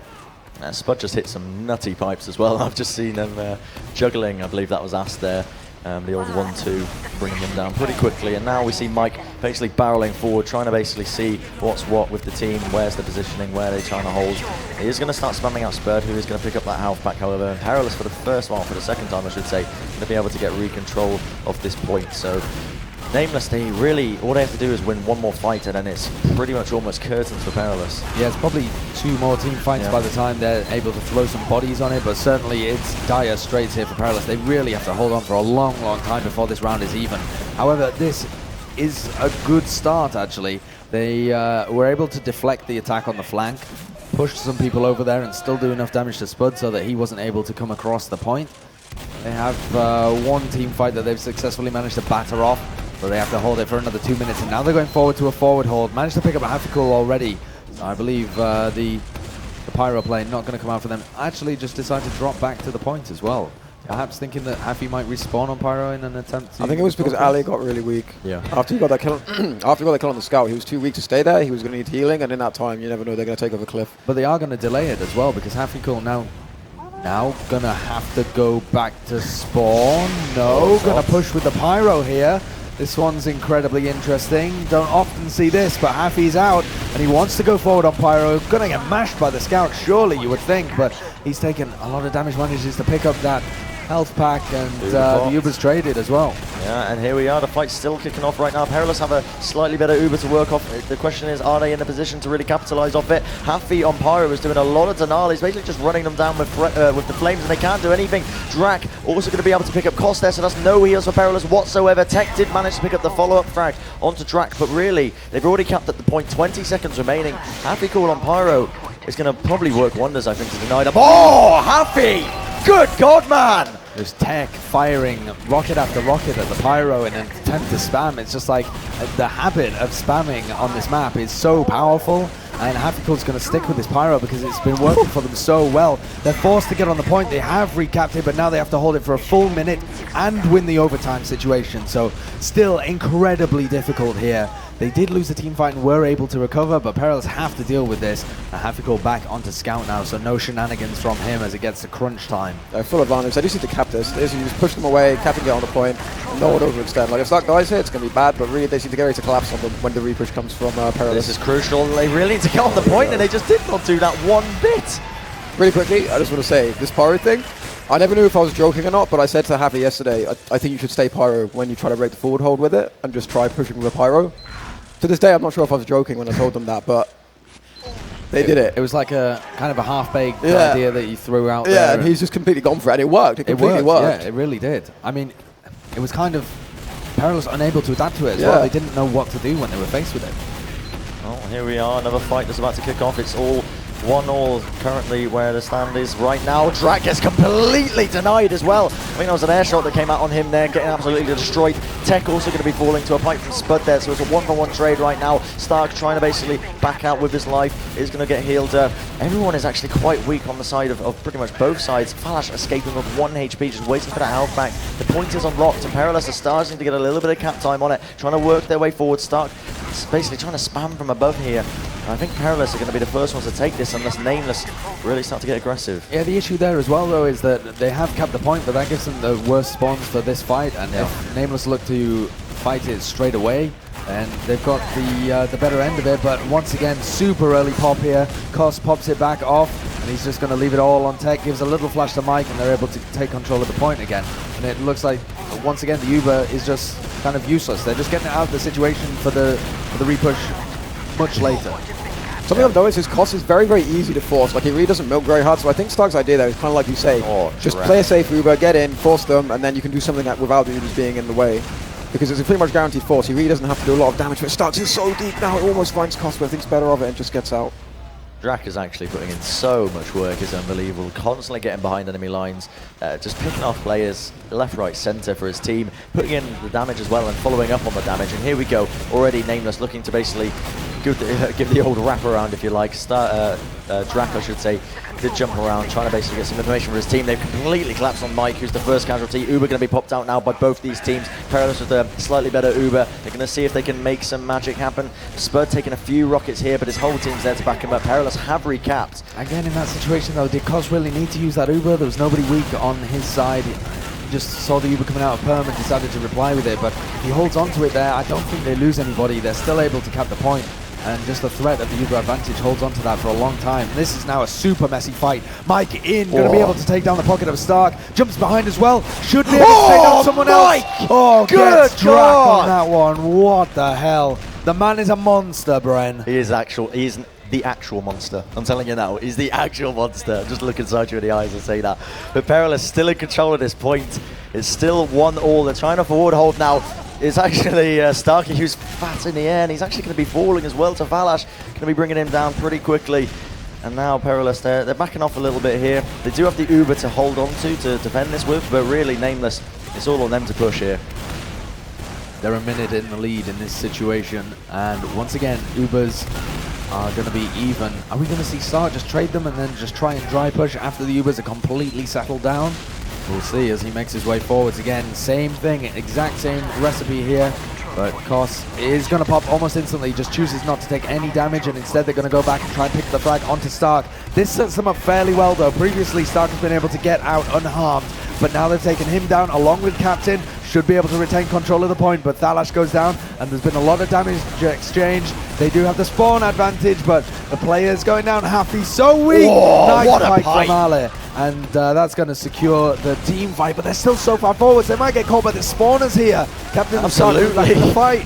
Spud just hit some nutty pipes as well. I've just seen him juggling. I believe that was Ass there. The old 1-2, bringing him down pretty quickly. And now we see Mike basically barreling forward, trying to basically see what's what with the team, where's the positioning, where they're trying to hold. He is going to start spamming out Spud, who is going to pick up that health back, however. And Perilous for the second time, I should say, going to be able to get recontrol of this point. So nameLess, all they have to do is win one more fight, and then it's pretty much almost curtains for Perilous. Yeah, it's probably 2 more team fights by the time they're able to throw some bodies on it, but certainly it's dire straits here for Perilous. They really have to hold on for a long, long time before this round is even. However, this is a good start, actually. They were able to deflect the attack on the flank, push some people over there, and still do enough damage to Spud so that he wasn't able to come across the point. They have one team fight that they've successfully managed to batter off, so they have to hold it for another 2 minutes, and now they're going forward to a forward hold. Managed to pick up a Hafikul already. So I believe the Pyro plane not going to come out for them. Actually just decided to drop back to the point as well. Perhaps thinking that Hafi might respawn on Pyro in an attempt to... I think it was because Ali got really weak. Yeah. After he got that kill, after he got that kill on the scout, he was too weak to stay there. He was going to need healing, and in that time, you never know, they're going to take over the cliff. But they are going to delay it as well, because Hafikul now going to have to go back to spawn. No, going to push with the Pyro here. This one's incredibly interesting. Don't often see this, but Hafi's out, and he wants to go forward on Pyro. Gonna get mashed by the scout, surely, you would think, but he's taken a lot of damage, manages to pick up that health pack, and the Uber's traded as well. Yeah, and here we are. The fight's still kicking off right now. Perilous have a slightly better Uber to work off. The question is, are they in a position to really capitalize off it? Hafi on Pyro is doing a lot of denial. He's basically just running them down with the flames, and they can't do anything. Drac also going to be able to pick up Koss there, so that's no heals for Perilous whatsoever. Tech did manage to pick up the follow-up frag onto Drac, but really, they've already capped at the point. 20 seconds remaining. Hafi call on Pyro is going to probably work wonders, I think, to deny them. Oh, Hafi! Good God, man! There's Tech firing rocket after rocket at the Pyro in an attempt to spam. It's just like the habit of spamming on this map is so powerful, and Hafikul's going to stick with this Pyro because it's been working for them so well. They're forced to get on the point. They have recapped it, but now they have to hold it for a full minute and win the overtime situation. So still incredibly difficult here. They did lose the team fight and were able to recover, but Perilous have to deal with this. And have to go back onto Scout now, so no shenanigans from him as it gets to crunch time. Full advantage. They just need to cap this. You just push them away, cap and get on the point, and no one overextend. Like, if Stark dies here, it's going to be bad, but really they seem to get ready to collapse on them when the repush comes from Perilous. This is crucial. They really need to get on the point, and they just did not do that one bit. Really quickly, I just want to say, this Pyro thing, I never knew if I was joking or not, but I said to Happy yesterday, I think you should stay Pyro when you try to break the forward hold with it, and just try pushing with a Pyro. To this day, I'm not sure if I was joking when I told them that, but they did it. It was like a kind of a half-baked idea that you threw out there. Yeah, and he's just completely gone for it, and it worked. It completely worked. Yeah, it really did. I mean, it was kind of Perilous unable to adapt to it as well. They didn't know what to do when they were faced with it. Well, here we are, another fight that's about to kick off. It's all 1-all currently where the stand is right now. Drac gets completely denied as well. I think there was an air shot that came out on him there, getting absolutely destroyed. Tech also going to be falling to a pipe from Spud there, so it's a 1-for-1 trade right now. Stark trying to basically back out with his life, is going to get healed. Everyone is actually quite weak on the side of pretty much both sides. Falash escaping with 1 HP, just waiting for that health back. The point is unlocked, and Perilous are starting to get a little bit of cap time on it, trying to work their way forward. Stark basically trying to spam from above here. And I think Perilous are going to be the first ones to take this unless nameLess really start to get aggressive. Yeah, the issue there as well, though, is that they have capped the point, but that gives them the worst spawns for this fight. And if nameLess look to fight it straight away, and they've got the better end of it. But once again, super early pop here. Koss pops it back off, and he's just going to leave it all on tech. Gives a little flash to Mike, and they're able to take control of the point again. And it looks like, once again, the Uber is just kind of useless. They're just getting out of the situation for the repush much later. Something I've noticed is Koss is very, very easy to force. Like, he really doesn't milk very hard. So I think Stark's idea there is kind of like you say, just play a safe Uber, get in, force them, and then you can do something without the Ubers being in the way. Because it's a pretty much guaranteed force. He really doesn't have to do a lot of damage. But Starks is so deep now, it almost finds Koss, but thinks better of it and just gets out. Drak is actually putting in so much work, it's unbelievable. Constantly getting behind enemy lines, just picking off players left, right, center for his team, putting in the damage as well and following up on the damage. And here we go, already nameLess looking to basically give the old wrap around, if you like. Drak, I should say, did jump around, trying to basically get some information for his team. They've completely collapsed on Mike, who's the first casualty. Uber going to be popped out now by both these teams. Perilous with a slightly better Uber. They're going to see if they can make some magic happen. Spud taking a few rockets here, but his whole team's there to back him up. Perilous have recapped. Again, in that situation, though, did Koss really need to use that Uber? There was nobody weak on his side. He just saw the Uber coming out of perm and decided to reply with it, but if he holds on to it there, I don't think they lose anybody. They're still able to cap the point. And just the threat of the Uber advantage holds on to that for a long time. This is now a super messy fight. Mike in, going to be able to take down the pocket of Stark. Jumps behind as well. Should be able to take down someone else. Oh, gets Drak on that one. What the hell? The man is a monster, Bren. He is the actual monster. I'm telling you now, he's the actual monster. Just look inside you in the eyes and say that. But Perilous still in control at this point. It's still 1-1. They're trying to forward hold now. It's actually Starkey who's fat in the air, and he's actually going to be falling as well to Valash. Going to be bringing him down pretty quickly. And now Perilous, they're backing off a little bit here. They do have the Uber to hold on to defend this with, but really nameLess, it's all on them to push here. They're a minute in the lead in this situation, and once again, Ubers are going to be even. Are we going to see Stark just trade them and then just try and dry push after the Ubers are completely settled down? We'll see as he makes his way forwards again. Same thing, exact same recipe here. But Koss is going to pop almost instantly, just chooses not to take any damage, and instead they're going to go back and try and pick the frag onto Stark. This sets them up fairly well, though. Previously, Stark has been able to get out unharmed, but now they've taken him down along with Captain. Should be able to retain control of the point, but Thalash goes down, and there's been a lot of damage exchanged. They do have the spawn advantage, but the player's going down half. He's so weak. Nice what a fight fight from Ale. And that's going to secure the team fight, but they're still so far forwards. They might get caught by the spawners here. Captain Absolutely. back in the fight.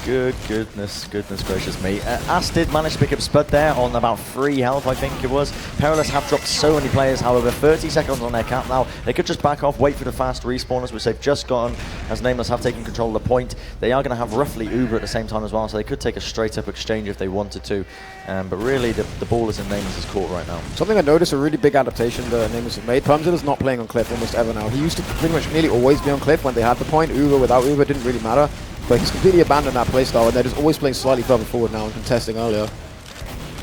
Goodness gracious me. As did manage to pick up Spud there on about 3 health, I think it was. Perilous have dropped so many players, however, 30 seconds on their cap now. They could just back off, wait for the fast respawners, which they've just gotten, as nameLess have taken control of the point. They are going to have roughly Uber at the same time as well, so they could take a straight-up exchange if they wanted to. But really, the ball is in nameLess's court right now. Something I noticed, a really big adaptation that nameLess have made. Pumzilla's not playing on Cliff almost ever now. He used to pretty much nearly always be on Cliff when they had the point. Uber without Uber didn't really matter. But he's completely abandoned that playstyle, and they're just always playing slightly further forward now and contesting earlier.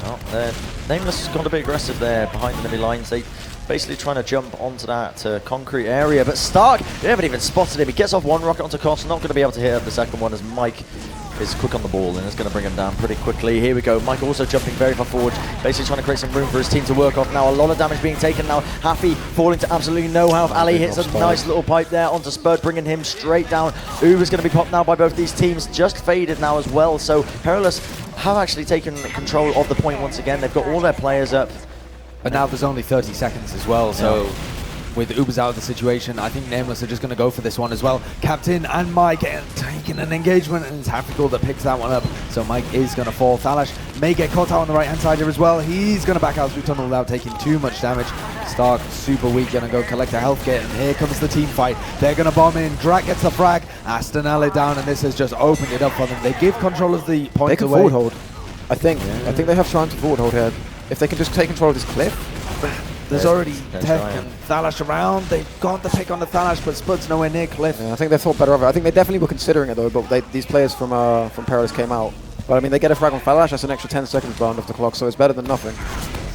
Well, nameLess has gone a bit aggressive there behind the enemy lines. They basically trying to jump onto that concrete area, but Stark, they haven't even spotted him. He gets off one rocket onto Koss, not going to be able to hit up the second one as Mike is quick on the ball and is going to bring him down pretty quickly. Here we go, Mike also jumping very far forward, basically trying to create some room for his team to work off now. A lot of damage being taken now. Happy falling to absolutely no health. Ali hits a nice little pipe there onto Spud, bringing him straight down. Uber's going to be popped now by both these teams, just faded now as well. So Perilous have actually taken control of the point once again. They've got all their players up. But now there's only 30 seconds as well, so with Ubers out of the situation, I think nameLess are just going to go for this one as well. Captain and Mike taking an engagement, and it's Happy that picks that one up. So Mike is going to fall. Thalash may get caught out on the right-hand side here as well. He's going to back out through tunnel without taking too much damage. Stark, super weak, going to go collect a health kit, and here comes the team fight. They're going to bomb in. Drak gets the frag. Aston Ale down, and this has just opened it up for them. They give control of the point away. They can forward hold, I think. I think they have time to forward hold here. If they can just take control of this cliff. There's already Tech and Thalash around. They've got the pick on the Thalash, but Spud's nowhere near Cliff. Yeah, I think they thought better of it. I think they definitely were considering it though, but these players from Perilous came out. But I mean, they get a frag on Thalash, that's an extra 10 seconds burned off the clock, so it's better than nothing.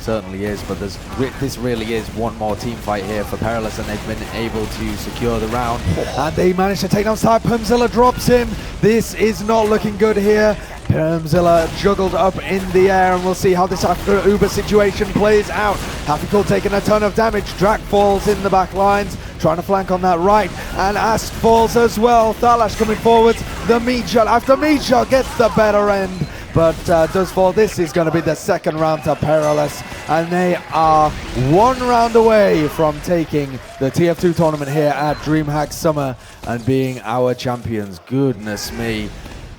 Certainly is, but this really is one more team fight here for Perilous, and they've been able to secure the round. And they managed to take down Stark. Pumzilla drops him. This is not looking good here. Permzilla juggled up in the air, and we'll see how this after Uber situation plays out. Happy taking a ton of damage. Drac falls in the back lines, trying to flank on that right, and Ast falls as well. Thalash coming forwards. The meat shot after meat shot gets the better end, but does fall. This is going to be the second round to Perilous, and they are 1 round away from taking the TF2 tournament here at Dreamhack Summer and being our champions. Goodness me.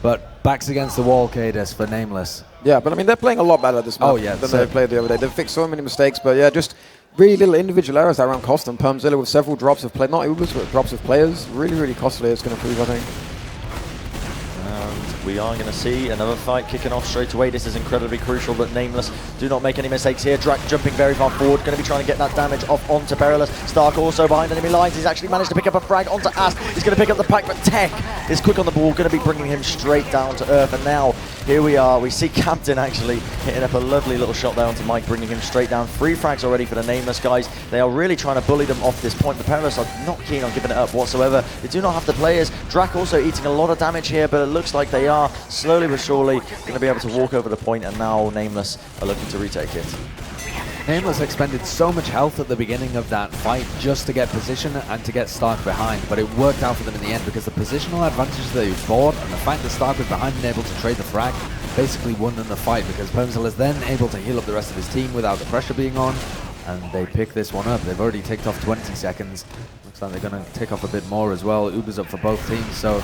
But backs against the wall, kaidus, for nameLess. Yeah, but I mean, they're playing a lot better this map than they played the other day. They've fixed so many mistakes, but yeah, just really little individual errors that round cost them. Permzilla with several drops of play, not Ubers, but drops of players. Really, really costly. It's going to prove, I think. And we are going to see another fight kicking off straight away. This is incredibly crucial that nameLess do not make any mistakes here. Drac jumping very far forward, going to be trying to get that damage off onto Perilous. Stark also behind enemy lines. He's actually managed to pick up a frag onto Ast. He's going to pick up the pack, but Tech is quick on the ball, going to be bringing him straight down to earth. And now, here we are. We see Captain actually hitting up a lovely little shot there onto Mike, bringing him straight down. 3 frags already for the nameLess guys. They are really trying to bully them off this point. The Perilous are not keen on giving it up whatsoever. They do not have the players. Drac also eating a lot of damage here, but it looks like they are slowly but surely going to be able to walk over the point, and now nameLess are looking to retake it. nameLess expended so much health at the beginning of that fight just to get position and to get Stark behind, but it worked out for them in the end because the positional advantage they bought and the fact that Stark was behind and able to trade the frag basically won them the fight, because Permzilla is then able to heal up the rest of his team without the pressure being on, and they pick this one up. They've already ticked off 20 seconds. Looks like they're going to tick off a bit more as well. Uber's up for both teams, so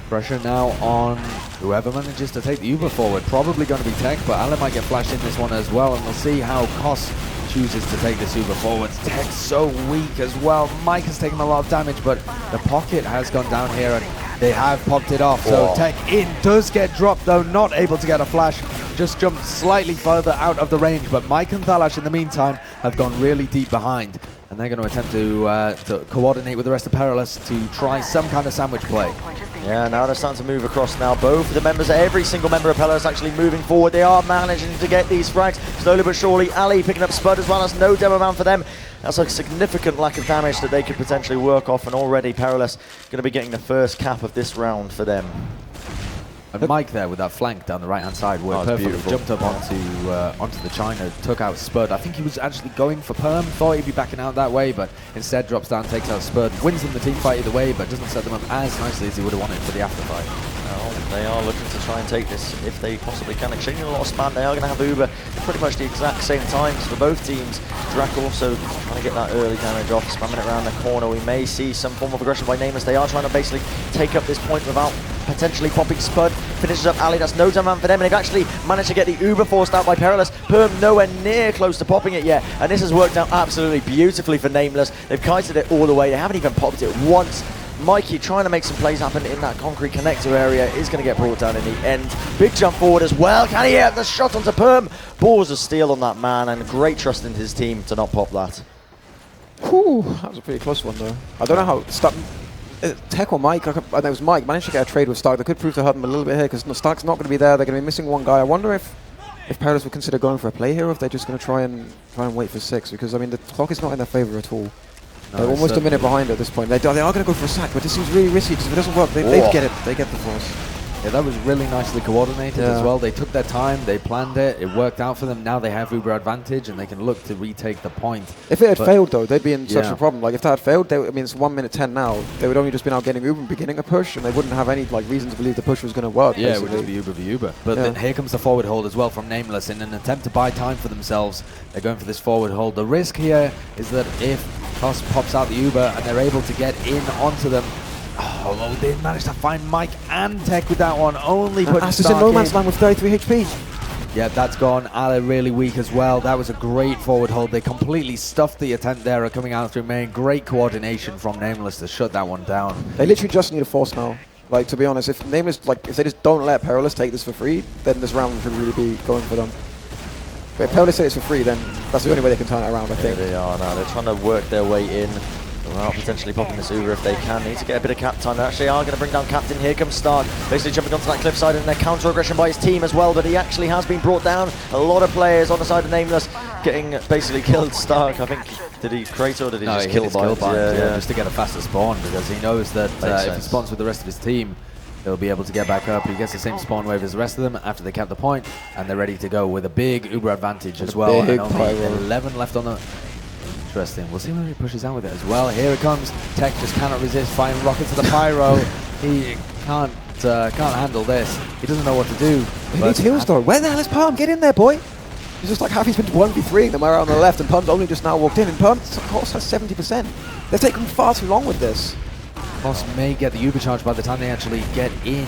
pressure now on whoever manages to take the Uber forward. Probably going to be Tech, but Alan might get flashed in this one as well, and we'll see how Kos chooses to take this Uber forwards. Tech's so weak as well. Mike has taken a lot of damage, but the pocket has gone down here, and they have popped it off. So Tech in does get dropped, though not able to get a flash. Just jumped slightly further out of the range, but Mike and Thalash in the meantime have gone really deep behind, and they're going to attempt to coordinate with the rest of Perilous to try some kind of sandwich play. Yeah, now they're starting to move across now. Both of the members, every single member of Perilous actually moving forward. They are managing to get these frags slowly but surely. Ali picking up Spud as well. That's no demo man for them. That's a significant lack of damage that they could potentially work off, and already Perilous going to be getting the first cap of this round for them. And Mike there with that flank down the right-hand side worked perfectly. Beautiful. Jumped up onto the China, took out Spud. I think he was actually going for Perm, thought he'd be backing out that way, but instead drops down, takes out Spud, wins them the team fight either way, but doesn't set them up as nicely as he would have wanted for the after fight. Well, they are looking to try and take this if they possibly can. Exchanging a lot of spam. They are going to have Uber pretty much the exact same times for both teams. Drac also trying to get that early damage off, spamming it around the corner. We may see some form of aggression by nameLess. They are trying to basically take up this point without potentially popping Spud. Finishes up Ali. That's no demand for them, and they've actually managed to get the Uber forced out by Perilous. Perm nowhere near close to popping it yet, and this has worked out absolutely beautifully for nameLess. They've kited it all the way. They haven't even popped it once. Mikey trying to make some plays happen in that concrete connector area is going to get brought down in the end. Big jump forward as well. Can he get the shot onto Perm? Balls of steel on that man, and great trust in his team to not pop that. Whew, that was a pretty close one though. I don't know how Tech or Mike, I think it was Mike, managed to get a trade with Stark. They could prove to hurt him a little bit here because Stark's not going to be there. They're going to be missing one guy. I wonder if Perilous would consider going for a play here, or if they're just going to try and wait for 6, because I mean the clock is not in their favor at all. No, they're almost a minute behind at this point. They are going to go for a sack, but this seems really risky because if it doesn't work, they get it. They get the force. Yeah, that was really nicely coordinated as well. They took their time, they planned it, it worked out for them. Now they have Uber advantage and they can look to retake the point. If it had failed though, they'd be in such a problem. Like if that had failed, I mean it's 1 minute 10 now. They would only just be now getting Uber and beginning a push, and they wouldn't have any reason to believe the push was going to work. Yeah, basically. It would just be Uber. But then here comes the forward hold as well from nameLess in an attempt to buy time for themselves. They're going for this forward hold. The risk here is that if Kos pops out the Uber and they're able to get in onto them, although they managed to find Mike and Tech with that one, only putting Ast is in no man's land with 33 HP. Yeah, that's gone. Ale really weak as well. That was a great forward hold. They completely stuffed the attempt there coming out through main. Great coordination from nameLess to shut that one down. They literally just need a force now. Like, to be honest, if nameLess, if they just don't let Perilous take this for free, then this round should really be going for them. But if Perilous takes it for free, then that's the only way they can turn it around, I think. They are now. They're trying to work their way in. Well, potentially popping this Uber if they can. Need to get a bit of cap time. They actually are going to bring down Captain. Here comes Stark, basically jumping onto that cliffside, and their counter aggression by his team as well, but he actually has been brought down. A lot of players on the side of nameLess getting basically killed. Stark, I think, did he crate or did he just kill by? Yeah, just to get a faster spawn, because he knows that if he spawns with the rest of his team, He'll be able to get back up. He gets the same spawn wave as the rest of them after they cap the point, and they're ready to go with a big Uber advantage as well. And only 11 left on the... Interesting. We'll see where he pushes out with it as well. Here it comes. Tech just cannot resist firing rockets to the pyro. He can't handle this. He doesn't know what to do. He needs heals though. Where the hell is Palm? Get in there, boy. He's just like Happy's been 1v3 them around on the left, and Palm's only just now walked in, and Palm's cost has 70%. They're taking far too long with this. Boss may get the Uber charge by the time they actually get in.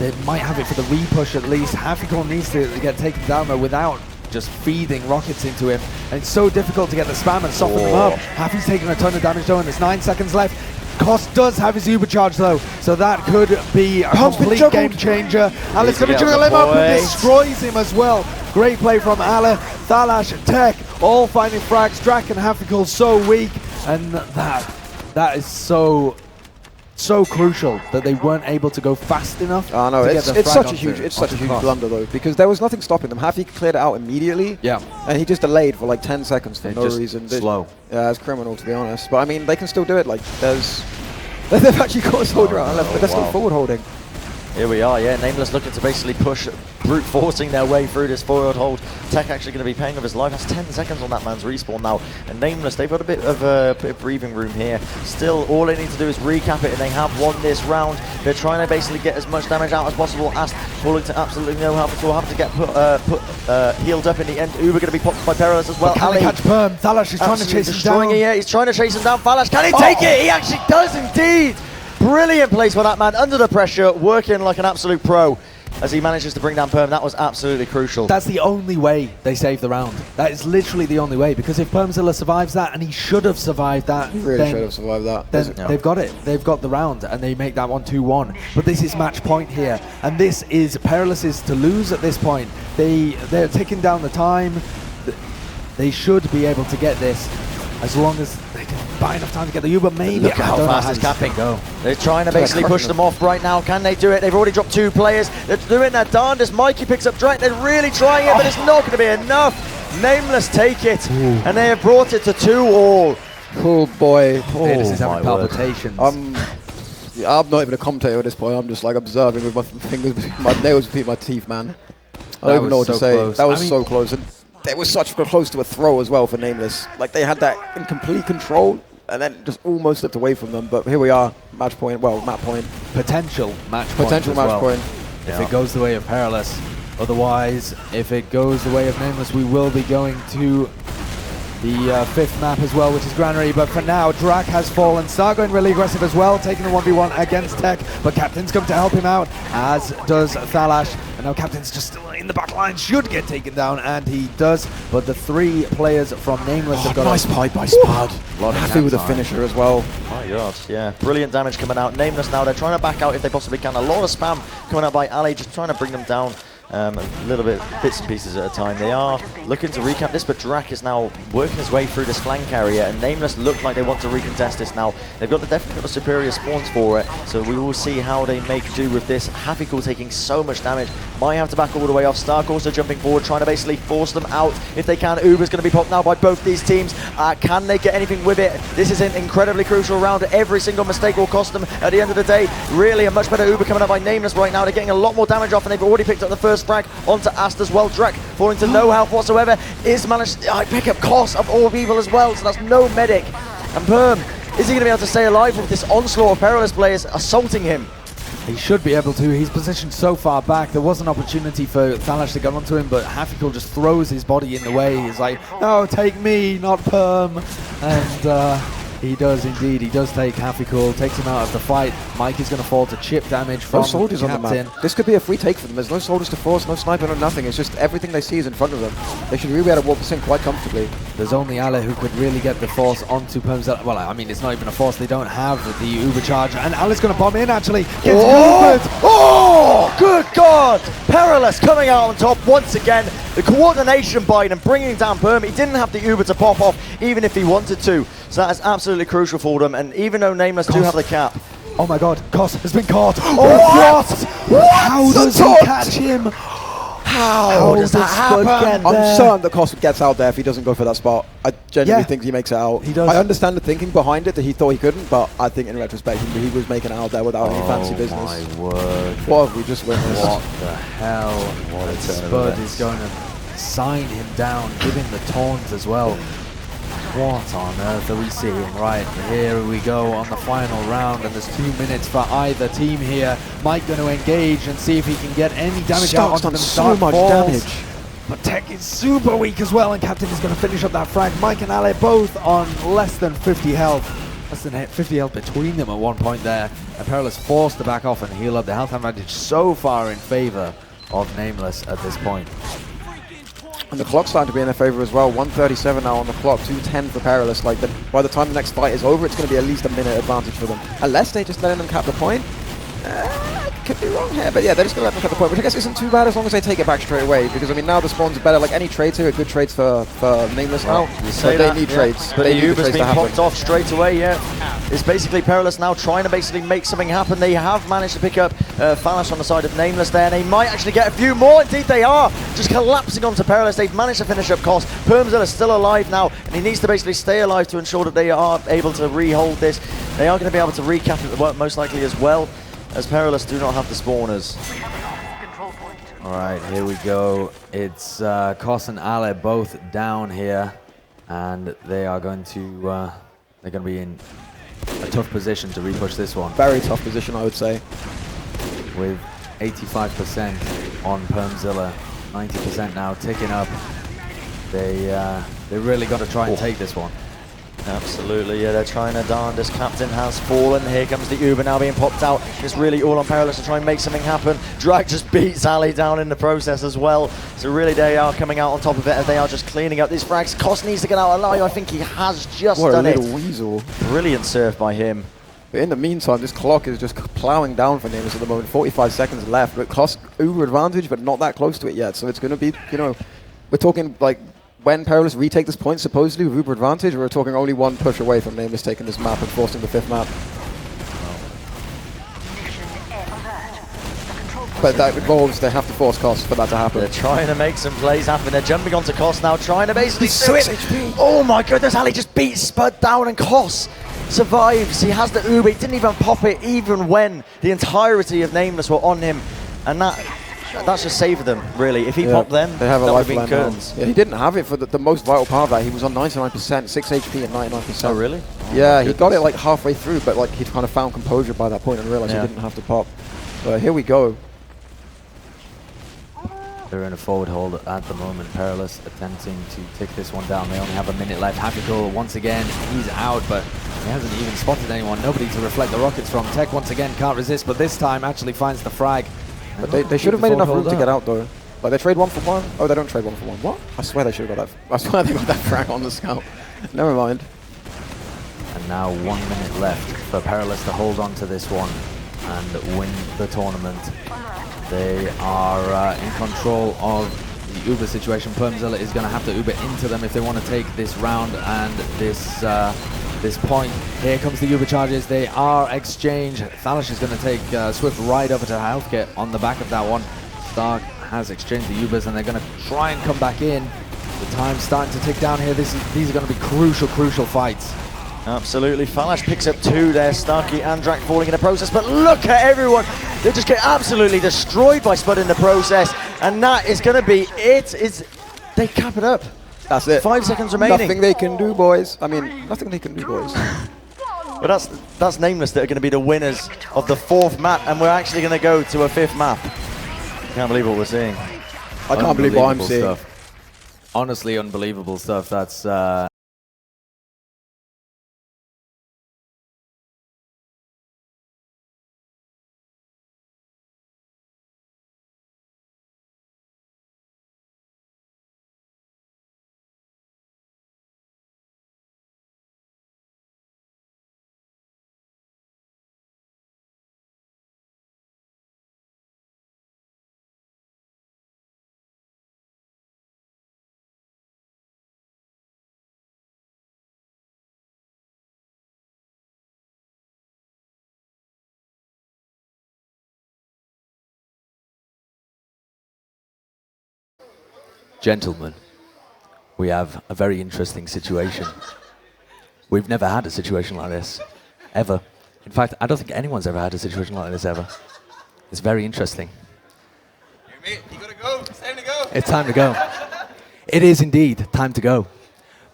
They might have it for the repush at least. Hafikor needs to get taken down though without just feeding rockets into him. And it's so difficult to get the spam and soften them up. Happy's taking a ton of damage though, and there's 9 seconds left. Koss does have his Uber charge though, so that could be a complete game changer. Ali's going to juggle him up and destroys him as well. Great play from Ale. Thalash, Tech, all finding frags. Drak and Hafikul so weak, and that is so crucial that they weren't able to go fast enough. Oh no, it's such a huge blunder though, because there was nothing stopping them. Hafi cleared it out immediately. Yeah. And he just delayed for like 10 seconds for no reason. Slow. Yeah, it's criminal to be honest. But I mean, they can still do it. Like they've actually got a soldier out left, but they're still forward holding. Here we are, yeah. nameLess looking to basically push, brute forcing their way through this forward hold. Tech actually going to be paying with his life. That's 10 seconds on that man's respawn now. And nameLess, they've got a bit of breathing room here. Still, all they need to do is recap it, and they have won this round. They're trying to basically get as much damage out as possible. Ast falling to absolutely no help at all. Having to get healed up in the end. Uber going to be popped by Perilous as well. Can they catch Perm? Thalash is trying to chase him down. Yeah, he's trying to chase him down. Thalash, can he take it? He actually does indeed. Brilliant place for that man, under the pressure, working like an absolute pro as he manages to bring down Perm. That was absolutely crucial. That's the only way they save the round. That is literally the only way, because if Permzilla survives that, and he should have survived that, he really should have survived that. Then they've got it. They've got the round, and they make that one 2-1. But this is match point here, and this is Perilous's to lose at this point. They're ticking down the time. They should be able to get this as long as they can buy enough time to get the Uber. Maybe. Look at how fast it's capping. They're trying to basically push them off right now. Can they do it? They've already dropped 2 players. They're doing their darndest. Mikey picks up Drake. They're really trying it, but it's not going to be enough. nameLess take it, and they have brought it to 2-all. Oh boy. This is having palpitations. I'm not even a commentator at this point. I'm just like observing with my fingers, my nails between my teeth, man. I don't even know what to say. That was so close. And they were such close to a throw as well for nameLess. Like they had that in complete control, and then just almost slipped away from them. But here we are, match point. Well, map point. Potential match point. If it goes the way of Perilous. Otherwise, if it goes the way of nameLess, we will be going to the 5th map as well, which is Granary. But for now, Drak has fallen. Star going really aggressive as well, taking the 1v1 against Tech. But Captain's come to help him out, as does Thalash. And now Captain's just still in the back line, should get taken down, and he does. But the 3 players from nameLess have got nice pipe by Spud. Happy with the finisher as well. My God, yeah. Brilliant damage coming out. nameLess now, they're trying to back out if they possibly can. A lot of spam coming out by Ali, just trying to bring them down. A little bit, bits and pieces at a time. They are looking to recap this, but Drak is now working his way through this flank area, and nameLess look like they want to recontest this now. They've definitely got the superior spawns for it, so we will see how they make do with this. Hafikul taking so much damage, might have to back all the way off. Stark also jumping forward, trying to basically force them out if they can. Uber's going to be popped now by both these teams. Can they get anything with it? This is an incredibly crucial round. Every single mistake will cost them at the end of the day. Really a much better Uber coming up by nameLess right now. They're getting a lot more damage off, and they've already picked up the first frag onto Ast as well. Drak falling to no health whatsoever. Is managed to pick up Koss of all people as well, so that's no medic. And Perm, is he going to be able to stay alive with this onslaught of Perilous players assaulting him? He should be able to. He's positioned so far back. There was an opportunity for Thalash to get onto him, but Hafikul just throws his body in the way. He's like, no, take me, not Perm. And he does indeed. He does take Hafikul, takes him out of the fight. Mike is going to fall to chip damage from soldiers Captain. On the map. This could be a free take for them. There's no soldiers to force, no sniper, no nothing. It's just everything they see is in front of them. They should really be able to walk this in quite comfortably. There's only Ale who could really get the force onto Permzilla. Well, I mean, it's not even a force. They don't have the Uber charge. And Ale's going to bomb in, actually. Gets Oh, good God! Perilous coming out on top once again. The coordination by and bringing down Perm. He didn't have the Uber to pop off, even if he wanted to. So that is absolutely crucial for them. And even though nameLess do have the cap. Oh my God, Koss has been caught. Oh, what? How does he catch him? How does that Spud happen? I'm certain that Cost gets out there if he doesn't go for that spot. I genuinely think he makes it out. He does. I understand the thinking behind it that he thought he couldn't, but I think in retrospect he was making it out there without any fancy business. Oh my word. What have we just witnessed? What the hell? What a turn of Spud events. is going to sign him down, give him the taunt as well. What on earth are we seeing? Right, here we go on the final round, and there's 2 minutes for either team here. Mike going to engage and see if he can get any damage out onto them. so much falls. damage. But Tech is super weak as well, and Captain is going to finish up that frag. Mike and Ale both on less than 50 health. Less than 50 health between them at one point there. And Perilous forced to back off and heal up. The health advantage so far in favor of nameLess at this point. And the clock's starting to be in their favor as well. 1:37 now on the clock, 2:10 for Perilous. Like, by the time the next fight is over, it's going to be at least a minute advantage for them. Unless they're just letting them cap the point. Could be wrong here, but yeah, they're just going to let them cap the point, which I guess isn't too bad as long as they take it back straight away. Because, I mean, now the spawns are better. Like, any trades here are good trades for nameLess now. But they need trades. But they the need the Uber's trades to been happen. popped off straight away, yeah. It's basically Perilous now trying to basically make something happen. They have managed to pick up Phallus on the side of nameLess there, and they might actually get a few more. Indeed they are. Just collapsing onto Perilous. They've managed to finish up Cost. Permzilla is still alive now, and he needs to basically stay alive to ensure that they are able to re-hold this. They are going to be able to recap it most likely as well, as Perilous do not have the spawners. All right, here we go. It's Kos and Ale both down here, and they are going to be in a tough position to repush this one. Very tough position, I would say. With 85% on Permzilla, 90% now ticking up. They really got to try and take this one. Absolutely, yeah, they're trying to darn. This Captain has fallen. Here comes the Uber now being popped out. It's really all on Perilous to try and make something happen. Drag just beats Ali down in the process as well. So really they are coming out on top of it as they are just cleaning up these frags. Cost needs to get out alive. I think he has just What done a it. little weasel. Brilliant serve by him. But in the meantime, this clock is just plowing down for nameLess at the moment. 45 seconds left. But Cost Uber advantage, but not that close to it yet. So it's going to be, you know, we're talking like when Perilous retake this point, supposedly with Uber advantage, we're talking only one push away from nameLess taking this map and forcing the 5th map. But that involves they have to force Cost for that to happen. They're trying to make some plays happen. They're jumping onto Cost now, trying to basically switch. Oh my goodness, Ali just beats Spud down, and Cost survives. He has the Uber. He didn't even pop it even when the entirety of nameLess were on him. And that's just saved them, really. If he popped them, they have a that would have been lifeline now. curtains. Yeah, he didn't have it for the most vital part of that. He was on 99%, 6 HP and 99%. Oh, really? Yeah, he got it like halfway through, but like he'd kind of found composure by that point and realized he didn't have to pop. But here we go. They're in a forward hold at the moment. Perilous attempting to take this one down. They only have a minute left. Happy Goal once again, he's out, but he hasn't even spotted anyone. Nobody to reflect the rockets from. Tech once again can't resist, but this time actually finds the frag. But they should have made enough room to get out though. Like they trade 1-for-1. Oh, they don't trade 1-for-1. What? I swear they should have got that. I swear they got that frag on the scout. Never mind. And now 1 minute left for Perilous to hold on to this one and win the tournament. They are in control of the Uber situation. Permzilla is going to have to Uber into them if they want to take this round and this point. Here comes the Uber charges. They are exchanged. Phallus is going to take Swift right over to health kit on the back of that one. Stark has exchanged the Ubers, and they're going to try and come back in. The time's starting to tick down here. These are going to be crucial fights. Absolutely. Phallus picks up 2 there. Starkey and Drak falling in the process. But look at everyone. They just get absolutely destroyed by Spud in the process. And that is going to be it. They cap it up. That's it. 5 seconds remaining. Nothing they can do, boys. I mean, nothing they can do, boys. But that's nameLess that are going to be the winners of the 4th map. And we're actually going to go to a 5th map. Can't believe what we're seeing. I can't believe what I'm seeing. Stuff. Honestly, unbelievable stuff. That's Gentlemen, we have a very interesting situation. We've never had a situation like this, ever. In fact, I don't think anyone's ever had a situation like this ever. It's very interesting. Hey, mate, you gotta go. It's time to go. It's time to go. It is indeed time to go.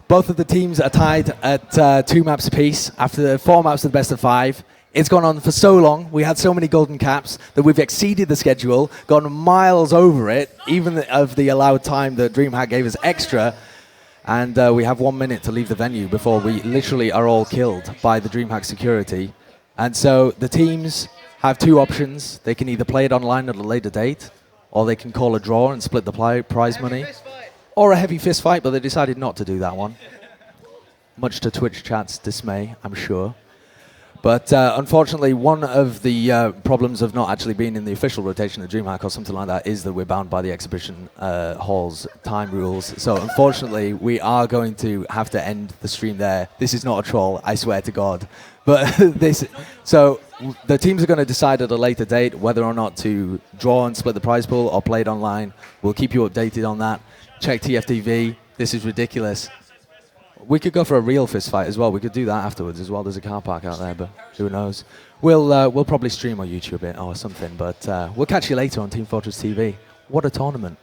Both of the teams are tied at 2 maps apiece after the 4 maps to the best of 5. It's gone on for so long. We had so many golden caps that we've exceeded the schedule, gone miles over it, even of the allowed time that Dreamhack gave us extra. And we have 1 minute to leave the venue before we literally are all killed by the Dreamhack security. And so the teams have 2 options. They can either play it online at a later date, or they can call a draw and split the prize money. Or a heavy fist fight, but they decided not to do that one. Much to Twitch chat's dismay, I'm sure. But unfortunately, one of the problems of not actually being in the official rotation of DreamHack or something like that is that we're bound by the exhibition hall's time rules. So unfortunately, we are going to have to end the stream there. This is not a troll, I swear to God. But so the teams are going to decide at a later date whether or not to draw and split the prize pool or play it online. We'll keep you updated on that. Check TFTV. This is ridiculous. We could go for a real fist fight as well. We could do that afterwards as well. There's a car park out there, but who knows? We'll probably stream or YouTube it or something. But we'll catch you later on Team Fortress TV. What a tournament.